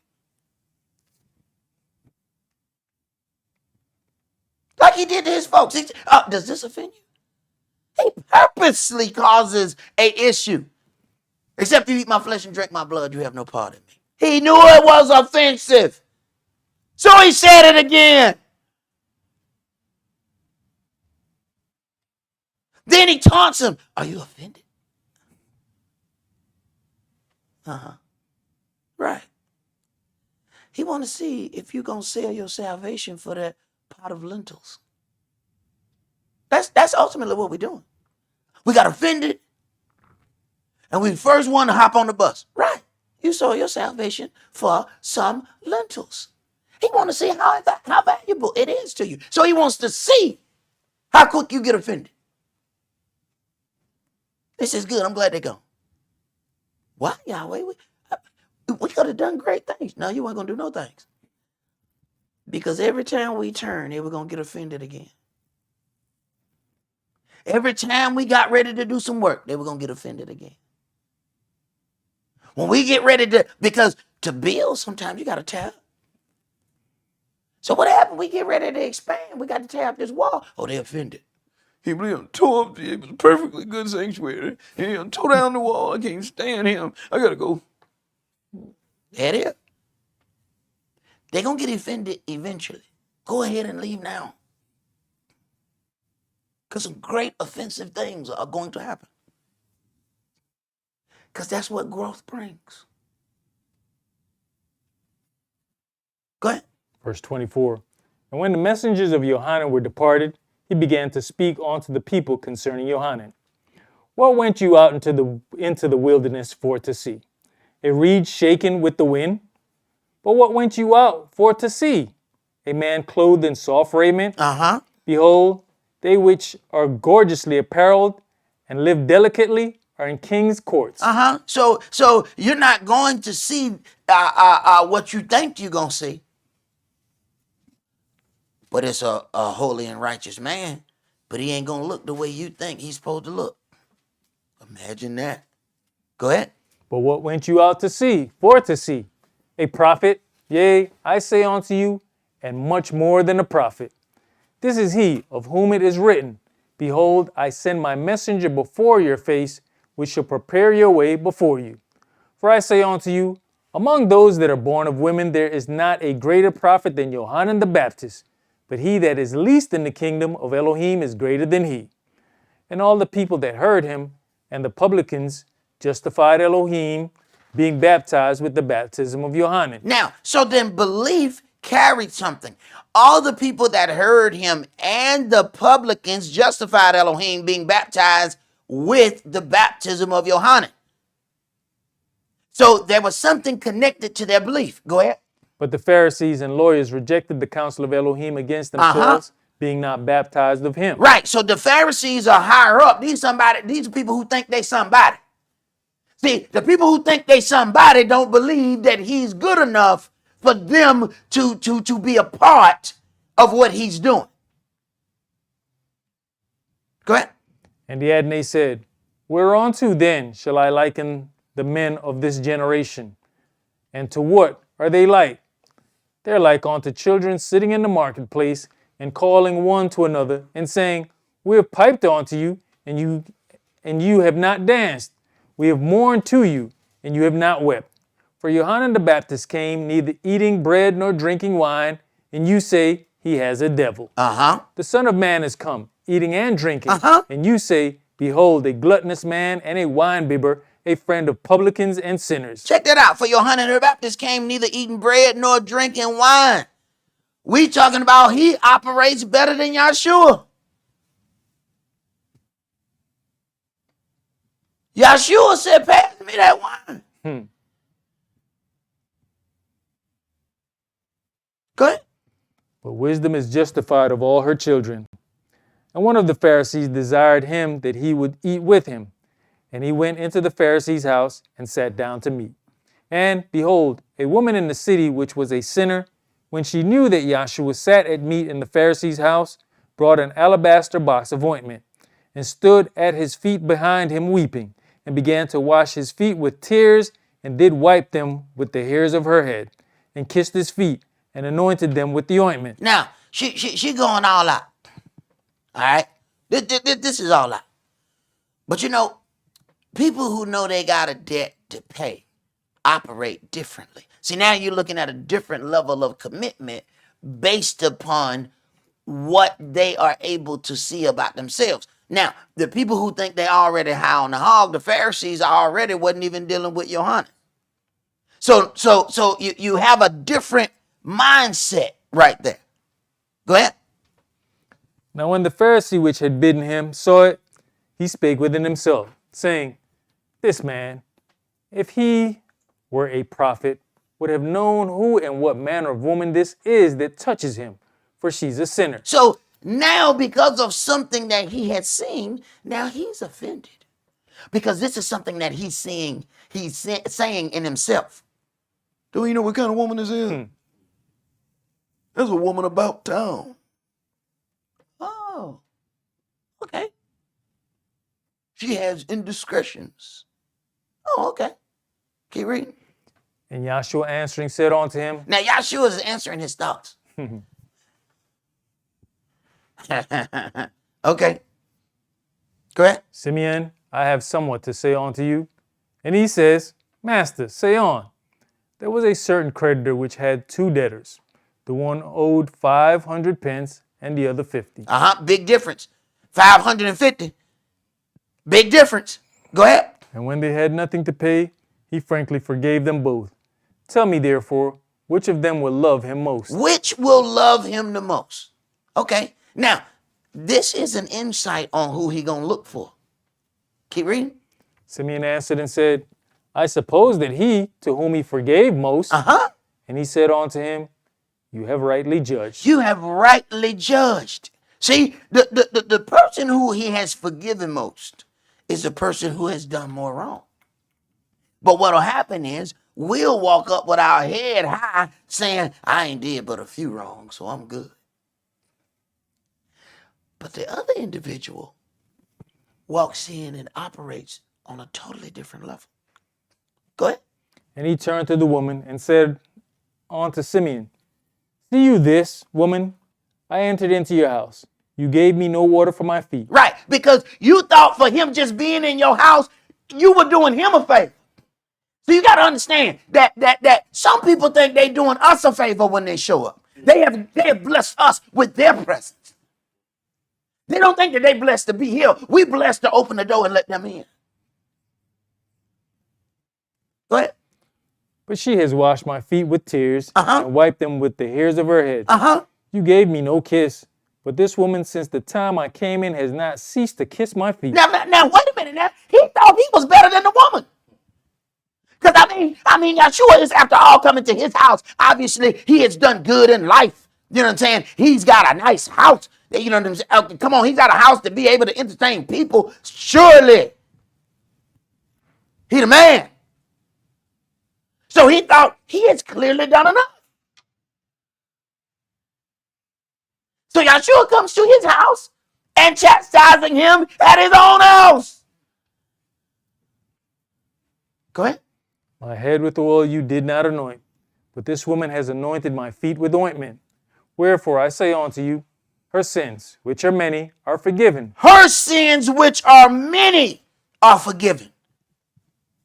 Like he did to his folks. Does this offend you? He purposely causes an issue. Except you eat my flesh and drink my blood, you have no part in me. He knew it was offensive. So he said it again. Then he taunts him. Are you offended? Right. He want to see if you're going to sell your salvation for that pot of lentils. That's ultimately what we're doing. We got offended, and we first one to hop on the bus. Right. You sold your salvation for some lentils. He want to see how valuable it is to you. So he wants to see how quick you get offended. This is good. I'm glad they're gone. Why, Yahweh? We could have done great things. No, you weren't going to do no things. Because every time we turn, they were going to get offended again. Every time we got ready to do some work, they were going to get offended again. When we get ready because to build, sometimes you got to tear up. So what happened? We get ready to expand. We got to tear up this wall. Oh, they offended. He tore up. It was a perfectly good sanctuary. He tore down the wall. I can't stand him. I got to go. That it. They're going to get offended eventually. Go ahead and leave now. Because some great offensive things are going to happen. Because that's what growth brings. Go ahead. Verse 24. And when the messengers of Johanan were departed, he began to speak unto the people concerning Johanan. What went you out into the wilderness for to see? A reed shaken with the wind? But what went you out for to see? A man clothed in soft raiment? Behold, they which are gorgeously apparelled and live delicately are in king's courts. So you're not going to see what you think you're going to see. But it's a holy and righteous man. But he ain't going to look the way you think he's supposed to look. Imagine that. Go ahead. But what went you out to see? For to see? A prophet? Yea, I say unto you, and much more than a prophet. This is he of whom it is written, Behold, I send my messenger before your face, which shall prepare your way before you. For I say unto you, among those that are born of women, there is not a greater prophet than Johanan the Baptist, but he that is least in the kingdom of Elohim is greater than he. And all the people that heard him, and the publicans, justified Elohim, being baptized with the baptism of Johanan. Now, so then belief carried something. All the people that heard him and the publicans justified Elohim, being baptized with the baptism of Johanan. So there was something connected to their belief. Go ahead. But the Pharisees and lawyers rejected the counsel of Elohim against themselves, being not baptized of him. Right. So the Pharisees are higher up. These are people who think they somebody. See, the people who think they somebody don't believe that he's good enough for them to be a part of what he's doing. Go ahead. And they said, Whereunto then shall I liken the men of this generation? And to what are they like? They're like unto children sitting in the marketplace and calling one to another and saying, We have piped unto you, and you have not danced. We have mourned to you, and you have not wept. For Johannes the Baptist came neither eating bread nor drinking wine, and you say he has a devil. The Son of Man is come, eating and drinking, and you say, Behold, a gluttonous man and a winebibber, a friend of publicans and sinners. Check that out. For Johannes the Baptist came neither eating bread nor drinking wine. We talking about he operates better than Yahshua. Yahshua said, pass me that wine. Go ahead. But wisdom is justified of all her children. And one of the Pharisees desired him that he would eat with him. And he went into the Pharisee's house and sat down to meat. And behold, a woman in the city which was a sinner, when she knew that Yahshua sat at meat in the Pharisee's house, brought an alabaster box of ointment, and stood at his feet behind him weeping, and began to wash his feet with tears, and did wipe them with the hairs of her head, and kissed his feet, and anointed them with the ointment. Now, she going all out. All right? This is all out. But you know, people who know they got a debt to pay operate differently. See, now you're looking at a different level of commitment based upon what they are able to see about themselves. Now, the people who think they already high on the hog, the Pharisees already wasn't even dealing with Johannes. So you have a different mindset right there. Go ahead. Now when the Pharisee which had bidden him saw it, he spake within himself, saying, This man, if he were a prophet, would have known who and what manner of woman this is that touches him, for she's a sinner. So now, because of something that he had seen, now he's offended. Because this is something that he's saying in himself. Do you know what kind of woman this is? There's a woman about town. Oh, okay. She has indiscretions. Oh, okay. Keep reading. And Yahshua answering said unto him, Now, Yahshua is answering his thoughts. Okay. Go ahead. Simeon, I have somewhat to say unto you. And he says, Master, say on. There was a certain creditor which had two debtors. The one owed 500 pence and the other 50. Big difference. 550. Big difference. Go ahead. And when they had nothing to pay, he frankly forgave them both. Tell me, therefore, which of them will love him most? Which will love him the most? Okay. Now, this is an insight on who he gonna look for. Keep reading. Simeon answered and said, I suppose that he to whom he forgave most. And he said unto him, You have rightly judged. You have rightly judged. See, the person who he has forgiven most is the person who has done more wrong. But what'll happen is we'll walk up with our head high saying, I ain't did but a few wrongs, so I'm good. But the other individual walks in and operates on a totally different level. Go ahead. And he turned to the woman and said unto Simeon, See you this, woman? I entered into your house. You gave me no water for my feet. Right, because you thought for him just being in your house, you were doing him a favor. So you got to understand that some people think they're doing us a favor when they show up. They have blessed us with their presence. They don't think that they blessed to be here. We blessed to open the door and let them in. Go ahead. But she has washed my feet with tears and wiped them with the hairs of her head. You gave me no kiss, but this woman since the time I came in has not ceased to kiss my feet. Now, wait a minute. Now, he thought he was better than the woman. Because I mean, Yahshua is after all coming to his house. Obviously, he has done good in life. You know what I'm saying? He's got a nice house. You know, okay, come on, he's got a house to be able to entertain people. Surely. He the man. So he thought he has clearly done enough. So Yahshua comes to his house and chastising him at his own house. Go ahead. My head with oil you did not anoint, but this woman has anointed my feet with ointment. Wherefore I say unto you, her sins, which are many, are forgiven. Her sins, which are many, are forgiven.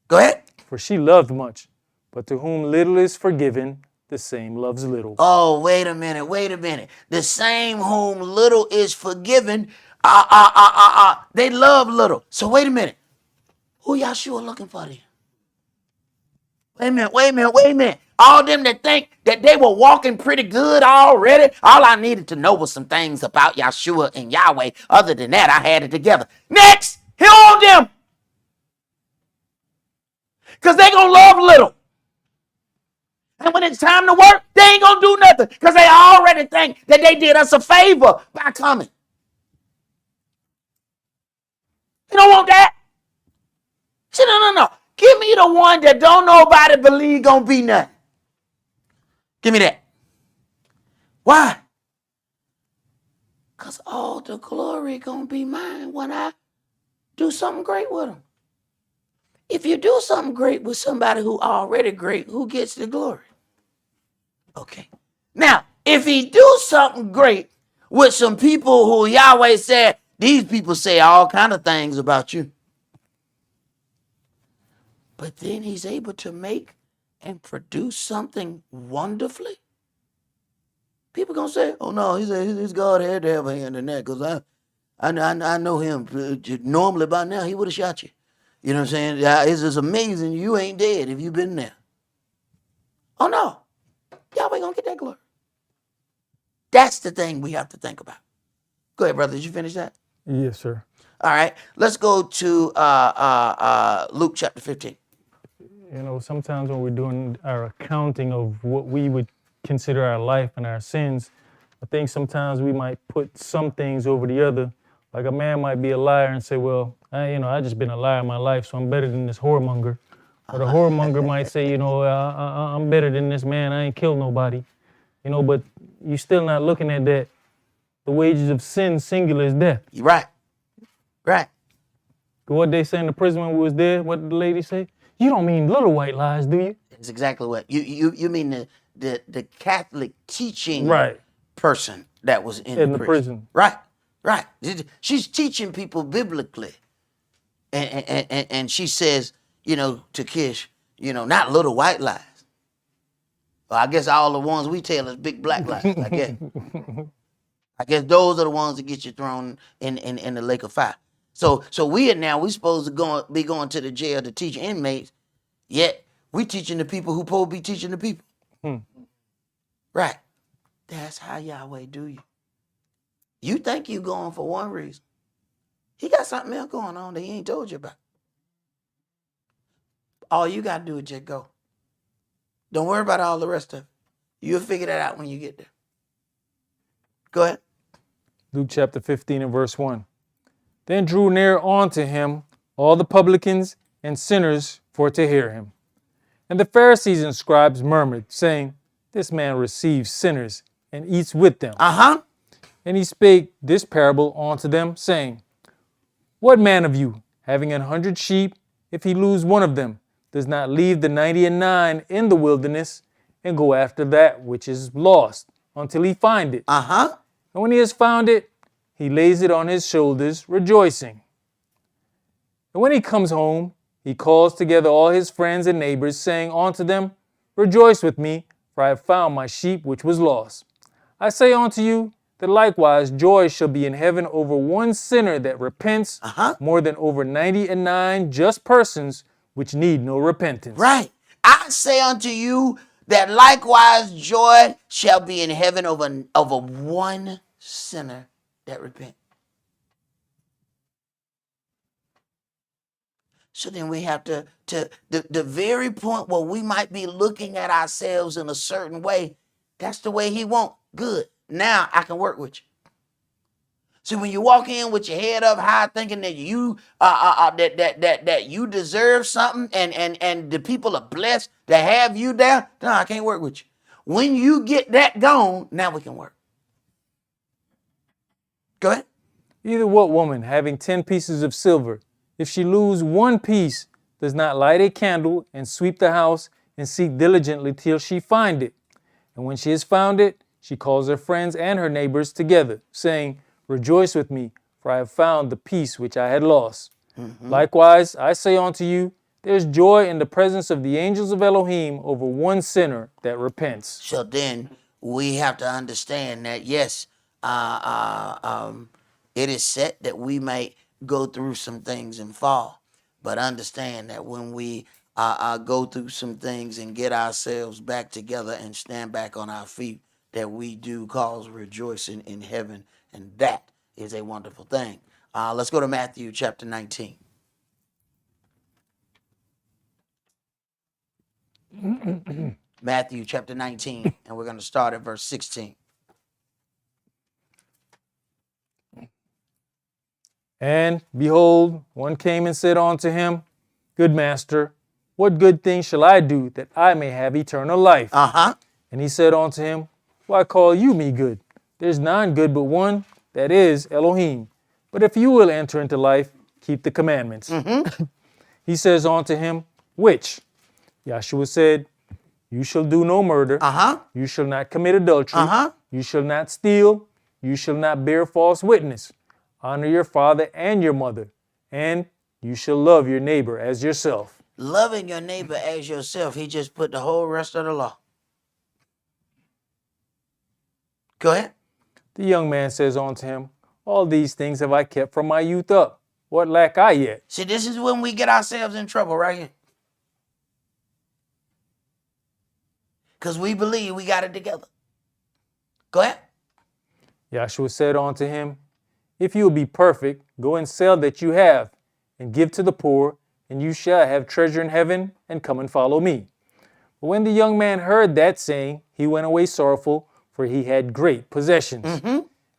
Go ahead. For she loved much, but to whom little is forgiven, the same loves little. Oh, wait a minute. The same whom little is forgiven, they love little. So wait a minute. Who Yahshua looking for then? Wait a minute. All them that think that they were walking pretty good already, all I needed to know was some things about Yahshua and Yahweh. Other than that, I had it together. Next, he on them. Because they going to love little. And when it's time to work, they ain't going to do nothing because they already think that they did us a favor by coming. You don't want that? Say, no. Give me the one that don't nobody believe going to be nothing. Give me that. Why? Because all the glory going to be mine when I do something great with them. If you do something great with somebody who already great, who gets the glory? Okay. Now, if he do something great with some people who Yahweh said, these people say all kind of things about you. But then he's able to make and produce something wonderfully. People going to say, oh no, his God had to have a hand in that because I know him. Normally by now he would have shot you. You know what I'm saying? It's just amazing you ain't dead if you've been there. Oh no. Yahweh gonna get that glory. That's the thing we have to think about. Go ahead, brother. Did you finish that? Yes, sir. All right. Let's go to Luke chapter 15. You know, sometimes when we're doing our accounting of what we would consider our life and our sins, I think sometimes we might put some things over the other. Like a man might be a liar and say, well, I just been a liar in my life, so I'm better than this whoremonger. Or the whoremonger might say, I'm better than this man. I ain't killed nobody. But you're still not looking at that. The wages of sin, singular, is death. You're right. Right. What they say in the prison when we was there, what did the lady say? You don't mean little white lies, do you? That's exactly what. You mean the Catholic teaching person that was in the prison. Right. She's teaching people biblically. And she says, to Kish, not little white lies. Well, I guess all the ones we tell is big black lies. I guess those are the ones that get you thrown in the lake of fire. So we supposed to be going to the jail to teach inmates, yet we teaching the people who supposed to be teaching the people. Right. That's how Yahweh do you. You think you going for one reason. He got something else going on that he ain't told you about. All you got to do is just go. Don't worry about all the rest of it. You'll figure that out when you get there. Go ahead. Luke chapter 15 and verse 1. Then drew near unto him all the publicans and sinners for to hear him. And the Pharisees and scribes murmured, saying, this man receives sinners and eats with them. And he spake this parable unto them, saying, what man of you, having 100 sheep, if he lose one of them, does not leave the 99 in the wilderness and go after that which is lost until he find it? And when he has found it, he lays it on his shoulders, rejoicing. And when he comes home, he calls together all his friends and neighbors, saying unto them, rejoice with me, for I have found my sheep which was lost. I say unto you, that likewise joy shall be in heaven over one sinner that repents, more than over 99 just persons which need no repentance. Right. I say unto you that likewise joy shall be in heaven over one sinner that repents. So then we have to the very point where we might be looking at ourselves in a certain way, that's the way he wants. Good. Now I can work with you. See, when you walk in with your head up high, thinking that you that you deserve something, and the people are blessed to have you there, no, I can't work with you. When you get that gone, now we can work. Go ahead. Either what woman, having 10 pieces of silver, if she lose one piece, does not light a candle and sweep the house and seek diligently till she find it? And when she has found it, she calls her friends and her neighbors together, saying, Rejoice with me, for I have found the piece which I had lost. Likewise, I say unto you, there's joy in the presence of the angels of Elohim over one sinner that repents. So then we have to understand that, yes, it is set that we might go through some things and fall. But understand that when we go through some things and get ourselves back together and stand back on our feet, that we do cause rejoicing in heaven. And that is a wonderful thing. Let's go to Matthew chapter 19. Matthew chapter 19, and we're going to start at verse 16. And behold, one came and said unto him, Good master, what good thing shall I do that I may have eternal life? And he said unto him, Why call you me good? There's none good but one, that is Elohim. But if you will enter into life, keep the commandments. He says unto him, Which? Yahshua said, You shall do no murder. You shall not commit adultery. You shall not steal. You shall not bear false witness. Honor your father and your mother. And you shall love your neighbor as yourself. Loving your neighbor as yourself. He just put the whole rest of the law. Go ahead. The young man says unto him, All these things have I kept from my youth up. What lack I yet? See, this is when we get ourselves in trouble right here. Because we believe we got it together. Go ahead. Yahshua said unto him, If you will be perfect, go and sell that you have, and give to the poor, and you shall have treasure in heaven, and come and follow me. But when the young man heard that saying, he went away sorrowful, for he had great possessions.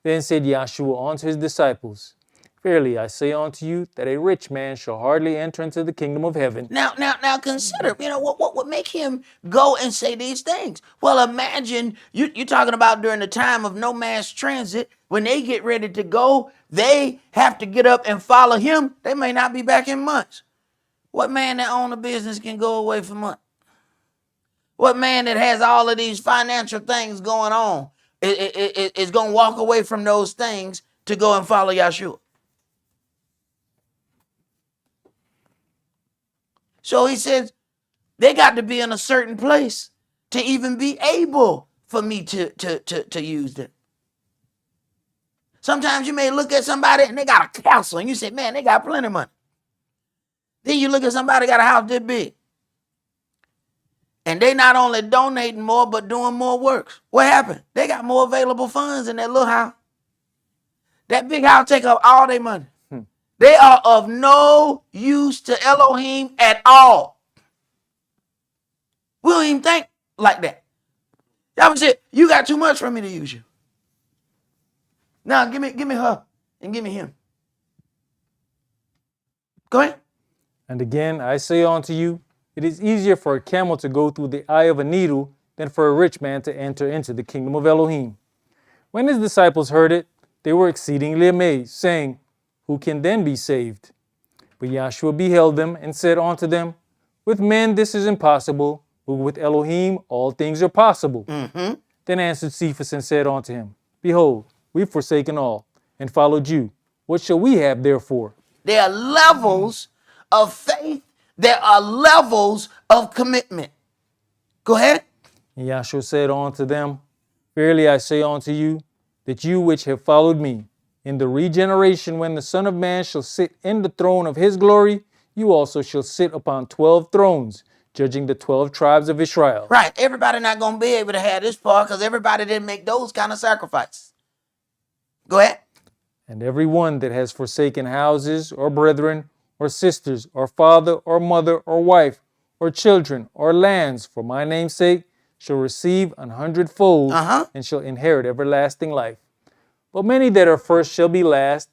Then said Yahshua unto his disciples, Verily I say unto you, that a rich man shall hardly enter into the kingdom of heaven. Now consider, what would make him go and say these things? Well, imagine, you're talking about during the time of no mass transit, when they get ready to go, they have to get up and follow him. They may not be back in months. What man that owns a business can go away for months? What man that has all of these financial things going on is going to walk away from those things to go and follow Yahshua? So he says, they got to be in a certain place to even be able for me to use them. Sometimes you may look at somebody and they got a castle and you say, man, they got plenty of money. Then you look at somebody got a house this big. And they not only donating more, but doing more works. What happened? They got more available funds in that little house. That big house take up all their money. They are of no use to Elohim at all. We don't even think like that. Y'all said, you got too much for me to use you. Now give me her and give me him. Go ahead. And again, I say unto you, it is easier for a camel to go through the eye of a needle than for a rich man to enter into the kingdom of Elohim. When his disciples heard it, they were exceedingly amazed, saying, Who can then be saved? But Yahshua beheld them and said unto them, With men this is impossible, but with Elohim all things are possible. Then answered Cephas and said unto him, Behold, we've forsaken all, and followed you. What shall we have therefore? There are levels of faith. There are levels of commitment. Go ahead. And Yahshua said unto them, Verily I say unto you, that you which have followed me, in the regeneration when the Son of Man shall sit in the throne of his glory, you also shall sit upon 12 thrones, judging the 12 tribes of Israel. Right. Everybody not going to be able to have this part because everybody didn't make those kind of sacrifices. Go ahead. And every one that has forsaken houses, or brethren, or sisters, or father, or mother, or wife, or children, or lands, for my name's sake, shall receive 100-fold, and shall inherit everlasting life. But many that are first shall be last,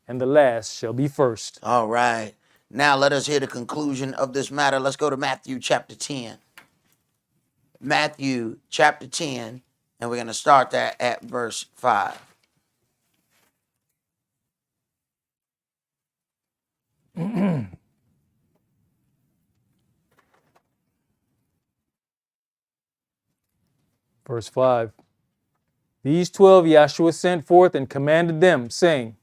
and the last shall be first. All right. Now let us hear the conclusion of this matter. Let's go to Matthew chapter 10. Matthew chapter 10, and we're going to start that at verse 5. Verse 5. These 12 Yahshua sent forth and commanded them, saying,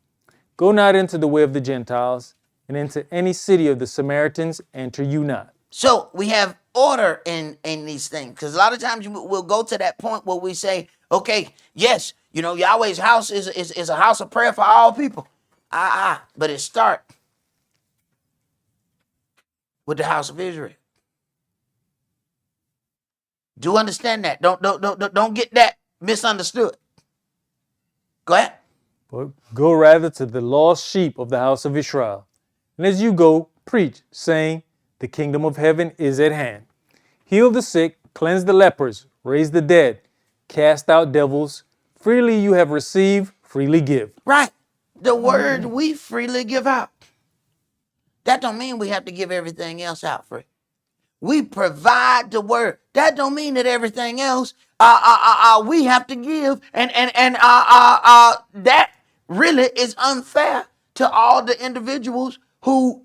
Go not into the way of the Gentiles, and into any city of the Samaritans enter you not. So we have order in these things, because a lot of times we'll go to that point where we say, okay, yes, you know, Yahweh's house is a house of prayer for all people. But it starts with the house of Israel. Do understand that. Don't get that misunderstood. Go ahead. But go rather to the lost sheep of the house of Israel. And as you go, preach, saying, The kingdom of heaven is at hand. Heal the sick, cleanse the lepers, raise the dead, cast out devils. Freely you have received, freely give. Right. The word we freely give out. That don't mean we have to give everything else out free. We provide the word. That don't mean that everything else we have to give, and that really is unfair to all the individuals who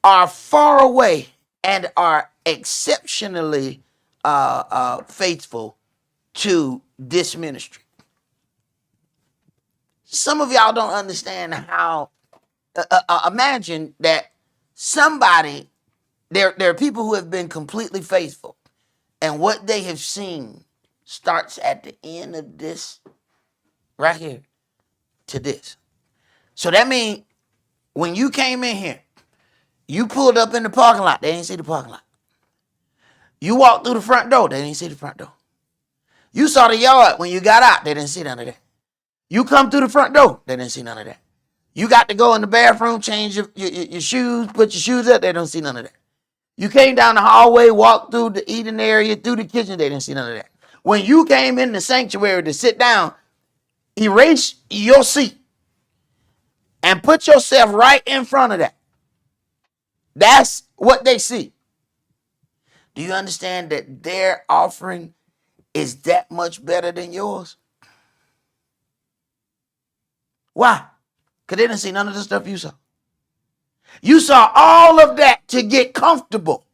are far away and are exceptionally faithful to this ministry. Some of y'all don't understand how. Imagine that somebody. There are people who have been completely faithful, and what they have seen starts at the end of this right here to this. So that means when you came in here, you pulled up in the parking lot, they didn't see the parking lot. You walked through the front door, they didn't see the front door. You saw the yard when you got out, they didn't see none of that. You come through the front door, they didn't see none of that. You got to go in the bathroom, change your shoes, put your shoes up, they don't see none of that. You came down the hallway, walked through the eating area, through the kitchen, they didn't see none of that. When you came in the sanctuary to sit down, erase your seat and put yourself right in front of that. That's what they see. Do you understand that their offering is that much better than yours? Why? Because they didn't see none of the stuff you saw. You saw all of that to get comfortable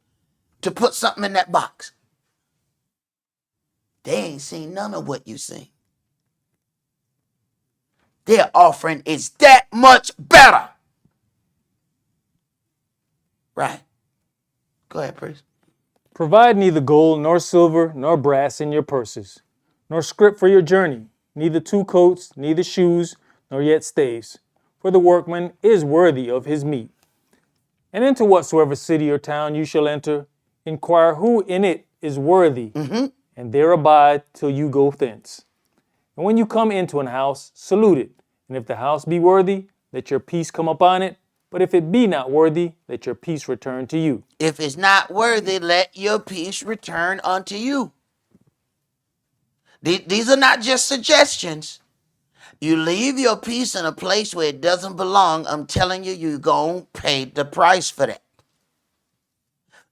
to put something in that box. They ain't seen none of what you seen. Their offering is that much better. Right. Go ahead, priest. Provide neither gold, nor silver, nor brass in your purses, nor scrip for your journey, neither two coats, neither shoes, nor yet staves. For the workman is worthy of his meat. And into whatsoever city or town you shall enter, inquire who in it is worthy, and there abide till you go thence. And when you come into an house, salute it. And if the house be worthy, let your peace come upon it. But if it be not worthy, let your peace return to you. If it's not worthy, let your peace return unto you. These are not just suggestions. You leave your peace in a place where it doesn't belong, I'm telling you, you're going to pay the price for that.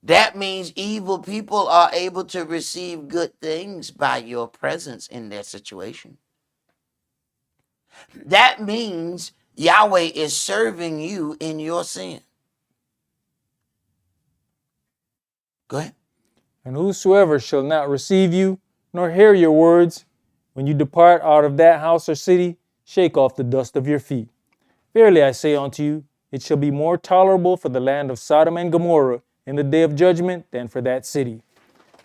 That means evil people are able to receive good things by your presence in their situation. That means Yahweh is serving you in your sin. Go ahead. And whosoever shall not receive you, nor hear your words, when you depart out of that house or city, shake off the dust of your feet. Verily I say unto you, it shall be more tolerable for the land of Sodom and Gomorrah in the day of judgment than for that city.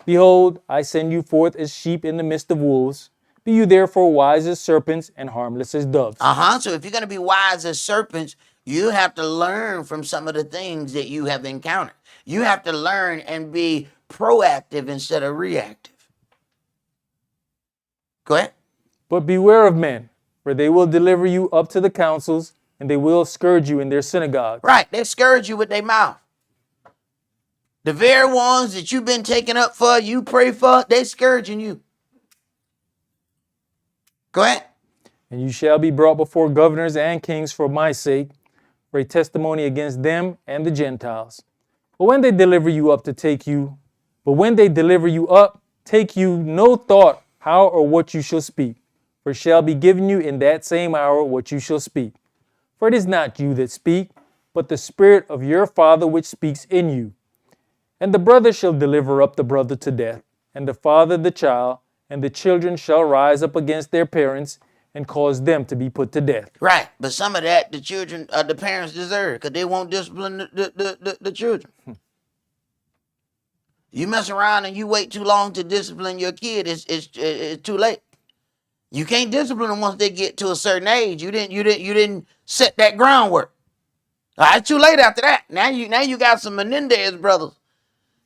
Behold, I send you forth as sheep in the midst of wolves. Be you therefore wise as serpents and harmless as doves. So if you're going to be wise as serpents, you have to learn from some of the things that you have encountered. You have to learn and be proactive instead of reactive. Go ahead. But beware of men, for they will deliver you up to the councils, and they will scourge you in their synagogues. Right, they scourge you with their mouth. The very ones that you've been taken up for, you pray for, they scourging you. Go ahead. And you shall be brought before governors and kings for my sake, for a testimony against them and the Gentiles. But when they deliver you up, take you no thought how or what you shall speak, for it shall be given you in that same hour what you shall speak. For it is not you that speak, but the Spirit of your Father which speaks in you. And the brother shall deliver up the brother to death, and the father the child, and the children shall rise up against their parents and cause them to be put to death. Right. But some of that the children, the parents deserve because they won't discipline the children. You mess around and you wait too long to discipline your kid, it's too late. You can't discipline them once they get to a certain age. You didn't set that groundwork. All right, it's too late after that. Now you got some Menendez brothers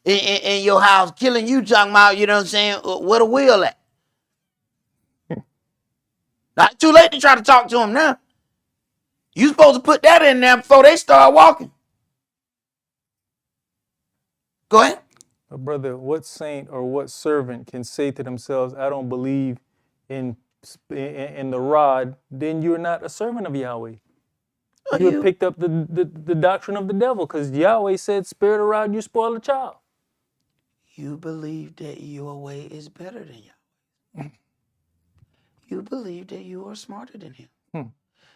in your house killing you, talking about, you know what I'm saying, where the will at? Not too late to try to talk to them now. You supposed to put that in there before they start walking. Go ahead. But brother, what saint or what servant can say to themselves, I don't believe in the rod, then you're not a servant of Yahweh. You have picked up the doctrine of the devil, because Yahweh said, spirit of rod, you spoil a child. You believe that your way is better than Yahweh. You believe that you are smarter than him.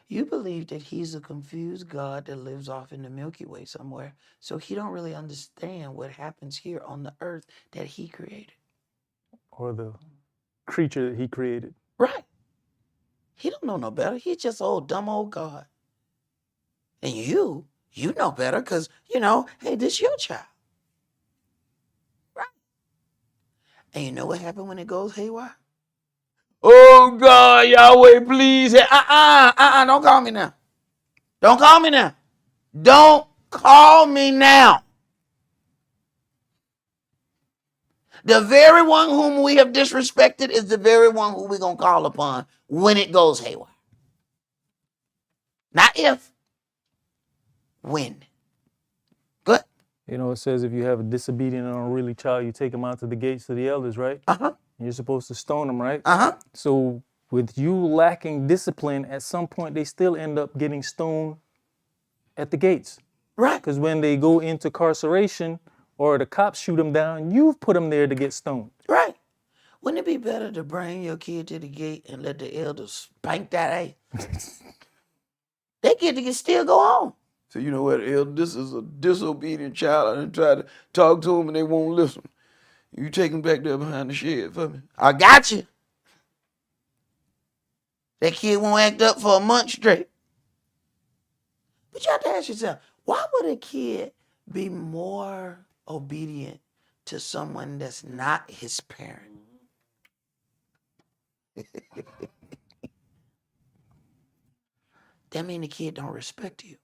You believe that he's a confused God that lives off in the Milky Way somewhere, so he don't really understand what happens here on the earth that he created. Or the creature that he created. Right. He don't know no better. He's just old, dumb old God. And you know better because, hey, this your child. Right. And you know what happened when it goes haywire? Oh, God, Yahweh, please. Don't call me now. Don't call me now. Don't call me now. The very one whom we have disrespected is the very one who we're going to call upon when it goes haywire. Not if. When. Good. It says if you have a disobedient and unruly child, you take him out to the gates of the elders, right? Uh-huh. You're supposed to stone them, right? Uh-huh. So with you lacking discipline, at some point they still end up getting stoned at the gates. Right. Because when they go into incarceration or the cops shoot them down, you've put them there to get stoned. Right. Wouldn't it be better to bring your kid to the gate and let the elders spank that ass? They get to still go on. So you know what, elder, this is a disobedient child. I done tried to talk to them and they won't listen. You take him back there behind the shed for me. I got you. That kid won't act up for a month straight. But you have to ask yourself, why would a kid be more obedient to someone that's not his parent? That means the kid don't respect you.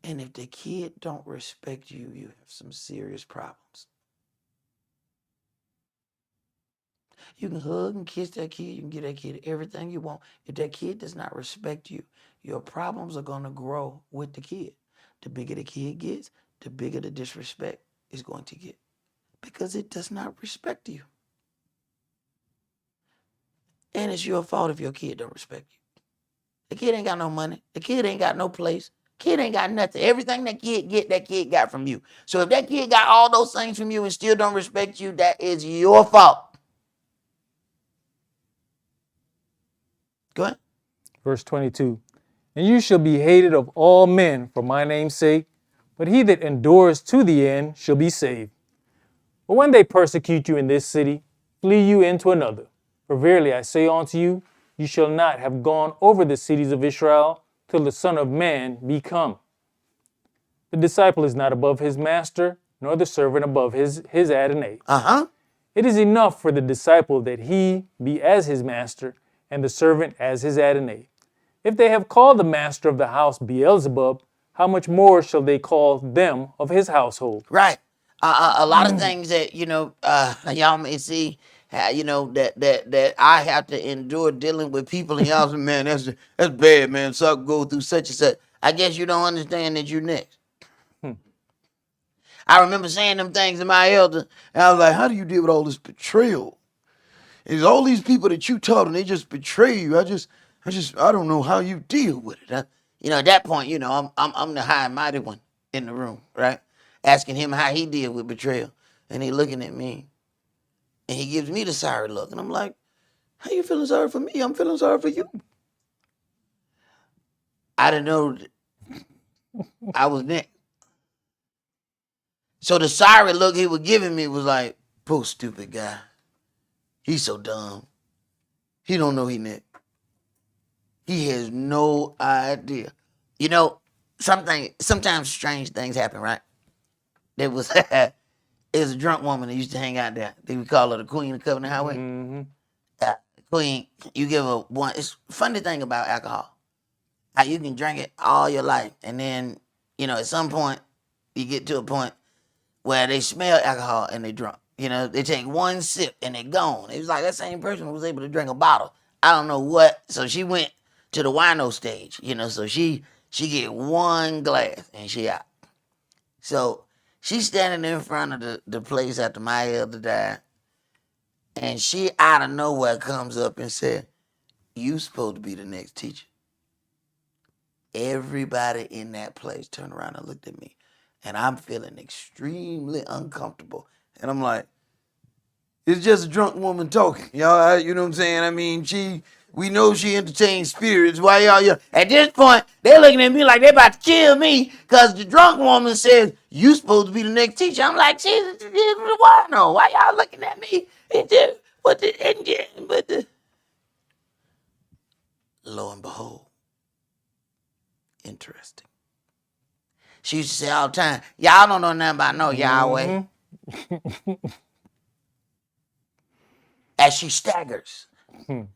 And if the kid don't respect you, you have some serious problems. You can hug and kiss that kid. You can give that kid everything you want. If that kid does not respect you, your problems are going to grow with the kid. The bigger the kid gets, the bigger the disrespect is going to get. Because it does not respect you. And it's your fault if your kid don't respect you. The kid ain't got no money. The kid ain't got no place. Kid ain't got nothing. Everything that kid got from you. So if that kid got all those things from you and still don't respect you, that is your fault. Go ahead. Verse 22. And you shall be hated of all men for my name's sake, but he that endures to the end shall be saved. But when they persecute you in this city, flee you into another. For verily I say unto you, you shall not have gone over the cities of Israel till the Son of Man be come. The disciple is not above his master, nor the servant above his Adonai. It is enough for the disciple that he be as his master, and the servant as his Adonai. If they have called the master of the house Beelzebub, how much more shall they call them of his household? Right. A lot of things that, y'all may see, that I have to endure dealing with people, and y'all say, man, that's bad, man. So I go through such and such. I guess you don't understand that you're next. I remember saying them things to my elder, and I was like, how do you deal with all this betrayal It's all these people that you taught and they just betray you. I don't know how you deal with it. You know, at that point, you know, I'm the high and mighty one in the room, right? Asking him how he deal with betrayal. And he looking at me and he gives me the sorry look. And I'm like, how you feeling sorry for me? I'm feeling sorry for you. I didn't know I was next. So the sorry look he was giving me was like, poor stupid guy. He's so dumb. He don't know he next. He has no idea. You know, sometimes strange things happen, right? There was it was a drunk woman that used to hang out there. They would call her the Queen of Covenant Highway. Mm-hmm. Queen, you give her one. It's a funny thing about alcohol. How you can drink it all your life, and then, you know, at some point, you get to a point where they smell alcohol and they drunk. You know, they take one sip and they gone. It was like that same person was able to drink a bottle. I don't know what. So she went to the wino stage, you know, so she get one glass and she out. So she's standing in front of the place after my elder died, and she out of nowhere comes up and said, you supposed to be the next teacher. Everybody in that place turned around and looked at me, and I'm feeling extremely uncomfortable. And I'm like, it's just a drunk woman talking. Y'all, you know what I'm saying? I mean, we know she entertains spirits. Why y'all? At this point, they're looking at me like they about to kill me because the drunk woman says, you supposed to be the next teacher. I'm like, Jesus, why no? Why y'all looking at me? Lo and behold, interesting. She used to say all the time, y'all don't know nothing about no Yahweh. As she staggers. But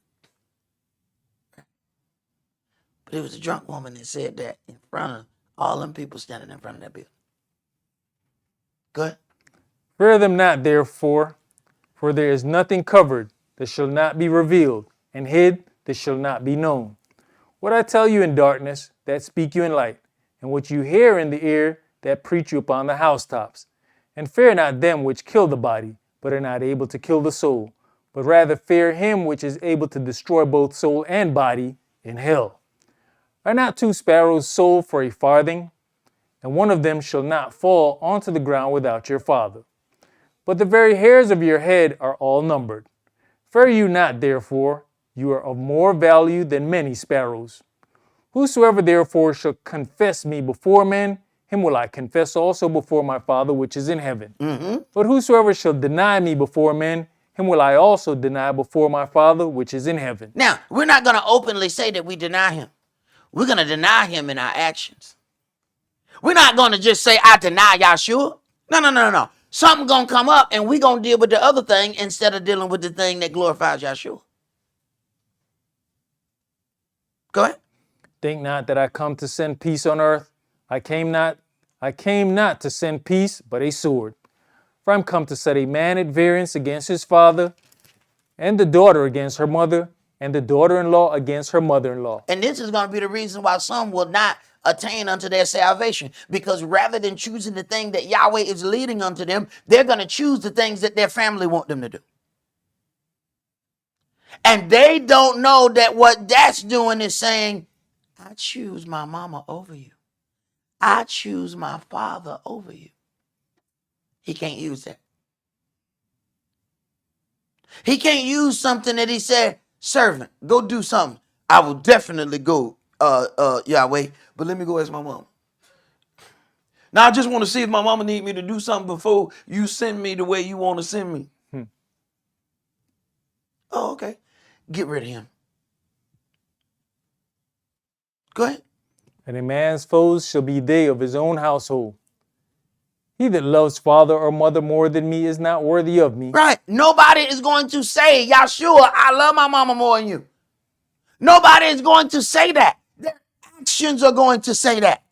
it was a drunk woman that said that in front of all them people standing in front of that building. Go ahead. Fear them not, therefore, for there is nothing covered that shall not be revealed, and hid that shall not be known. What I tell you in darkness, that speak you in light, and what you hear in the ear, that preach you upon the housetops. And fear not them which kill the body, but are not able to kill the soul, but rather fear him which is able to destroy both soul and body in hell. Are not 2 sparrows sold for a farthing? And one of them shall not fall onto the ground without your Father. But the very hairs of your head are all numbered. Fear you not, therefore, you are of more value than many sparrows. Whosoever therefore shall confess me before men, him will I confess also before my Father which is in heaven. But whosoever shall deny me before men, him will I also deny before my Father which is in heaven. Now, we're not going to openly say that we deny him. We're going to deny him in our actions. We're not going to just say, I deny Yahshua. No. Something going to come up and we're going to deal with the other thing instead of dealing with the thing that glorifies Yahshua. Go ahead. Think not that I come to send peace on earth. I came not to send peace, but a sword. For I'm come to set a man at variance against his father, and the daughter against her mother, and the daughter-in-law against her mother-in-law. And this is going to be the reason why some will not attain unto their salvation. Because rather than choosing the thing that Yahweh is leading unto them, they're going to choose the things that their family want them to do. And they don't know that what that's doing is saying, I choose my mama over you. I choose my father over you. He can't use that. He can't use something that he said, servant, go do something. I will definitely go, Yahweh, but let me go ask my mama. Now, I just want to see if my mama need me to do something before you send me the way you want to send me. Oh, okay. Get rid of him. Go ahead. And a man's foes shall be they of his own household. He that loves father or mother more than me is not worthy of me. Right. Nobody is going to say, Yahshua, I love my mama more than you. Nobody is going to say that. Their actions are going to say that.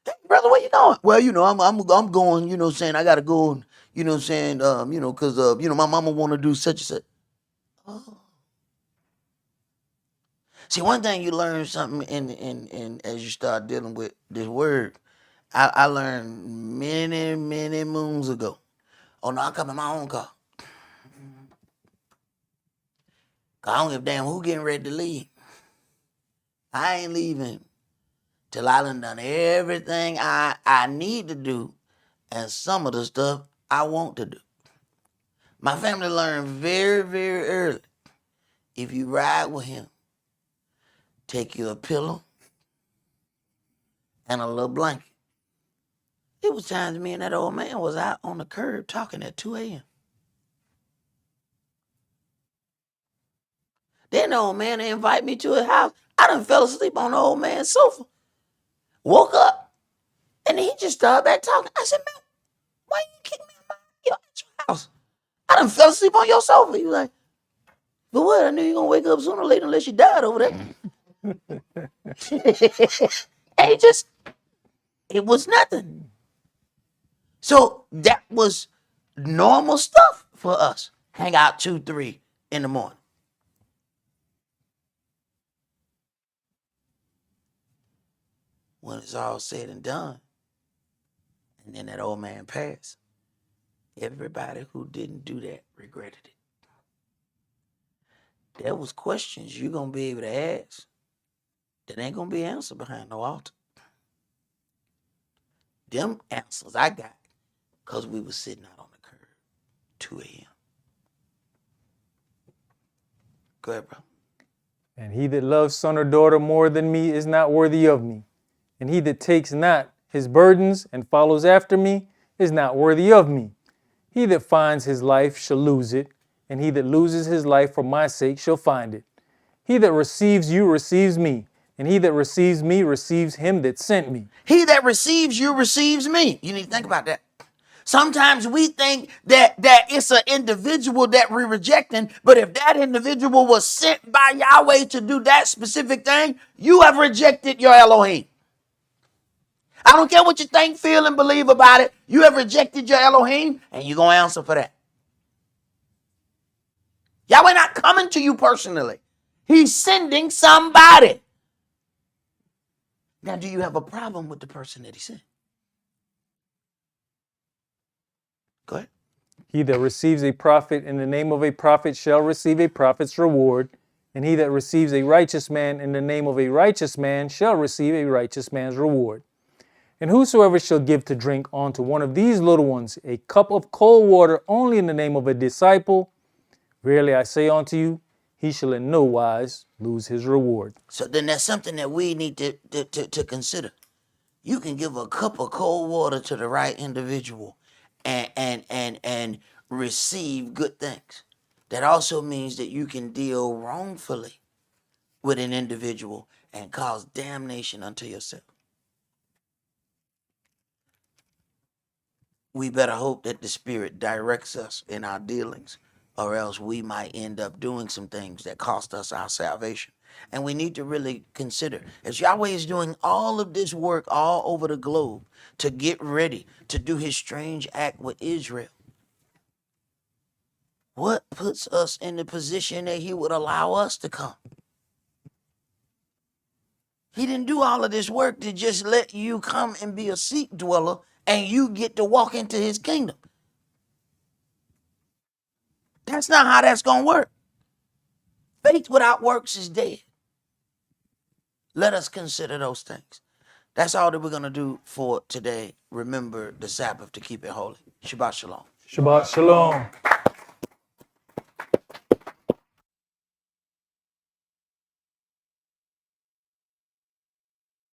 Hey, brother, where you going? Well, you know, I'm going, you know, saying I got to go, you know, saying, you know, because, you know, my mama want to do such and such. Oh. See, one thing you learn something in as you start dealing with this word, I learned many moons ago. Oh, no, I come in my own car. 'Cause I don't give a damn who getting ready to leave. I ain't leaving till I done everything I need to do and some of the stuff I want to do. My family learned very, very early, if you ride with him, take you a pillow and a little blanket. It was times me and that old man was out on the curb talking at 2 a.m. Then the old man invite me to his house. I done fell asleep on the old man's sofa. Woke up, and he just started back talking. I said, man, why you kick me out your house? I done fell asleep on your sofa. He was like, but what? I knew you were going to wake up sooner or later unless you died over there. And it was nothing. So that was normal stuff for us. Hang out 2, 3 in the morning. When it's all said and done, and then that old man passed, everybody who didn't do that regretted it. There was questions you're going to be able to ask that ain't going to be answered behind no altar. Them answers I got because we was sitting out on the curb, 2 a.m. Go ahead, bro. And he that loves son or daughter more than me is not worthy of me. And he that takes not his burdens and follows after me is not worthy of me. He that finds his life shall lose it, and he that loses his life for my sake shall find it. He that receives you receives me, and he that receives me receives him that sent me. He that receives you receives me. You need to think about that. Sometimes we think that it's an individual that we're rejecting, but if that individual was sent by Yahweh to do that specific thing, you have rejected your Elohim. I don't care what you think, feel, and believe about it. You have rejected your Elohim, and you're going to answer for that. Yahweh not coming to you personally. He's sending somebody. Now, do you have a problem with the person that he sent? Go ahead. He that receives a prophet in the name of a prophet shall receive a prophet's reward, and he that receives a righteous man in the name of a righteous man shall receive a righteous man's reward. And whosoever shall give to drink unto one of these little ones a cup of cold water only in the name of a disciple, verily I say unto you, he shall in no wise lose his reward. So then that's something that we need to consider. You can give a cup of cold water to the right individual and receive good things. That also means that you can deal wrongfully with an individual and cause damnation unto yourself. We better hope that the Spirit directs us in our dealings, or else we might end up doing some things that cost us our salvation. And we need to really consider, as Yahweh is doing all of this work all over the globe to get ready to do his strange act with Israel, what puts us in the position that he would allow us to come? He didn't do all of this work to just let you come and be a seat dweller and you get to walk into his kingdom. That's not how that's going to work. Faith without works is dead. Let us consider those things. That's all that we're going to do for today. Remember the Sabbath to keep it holy. Shabbat shalom. Shabbat shalom.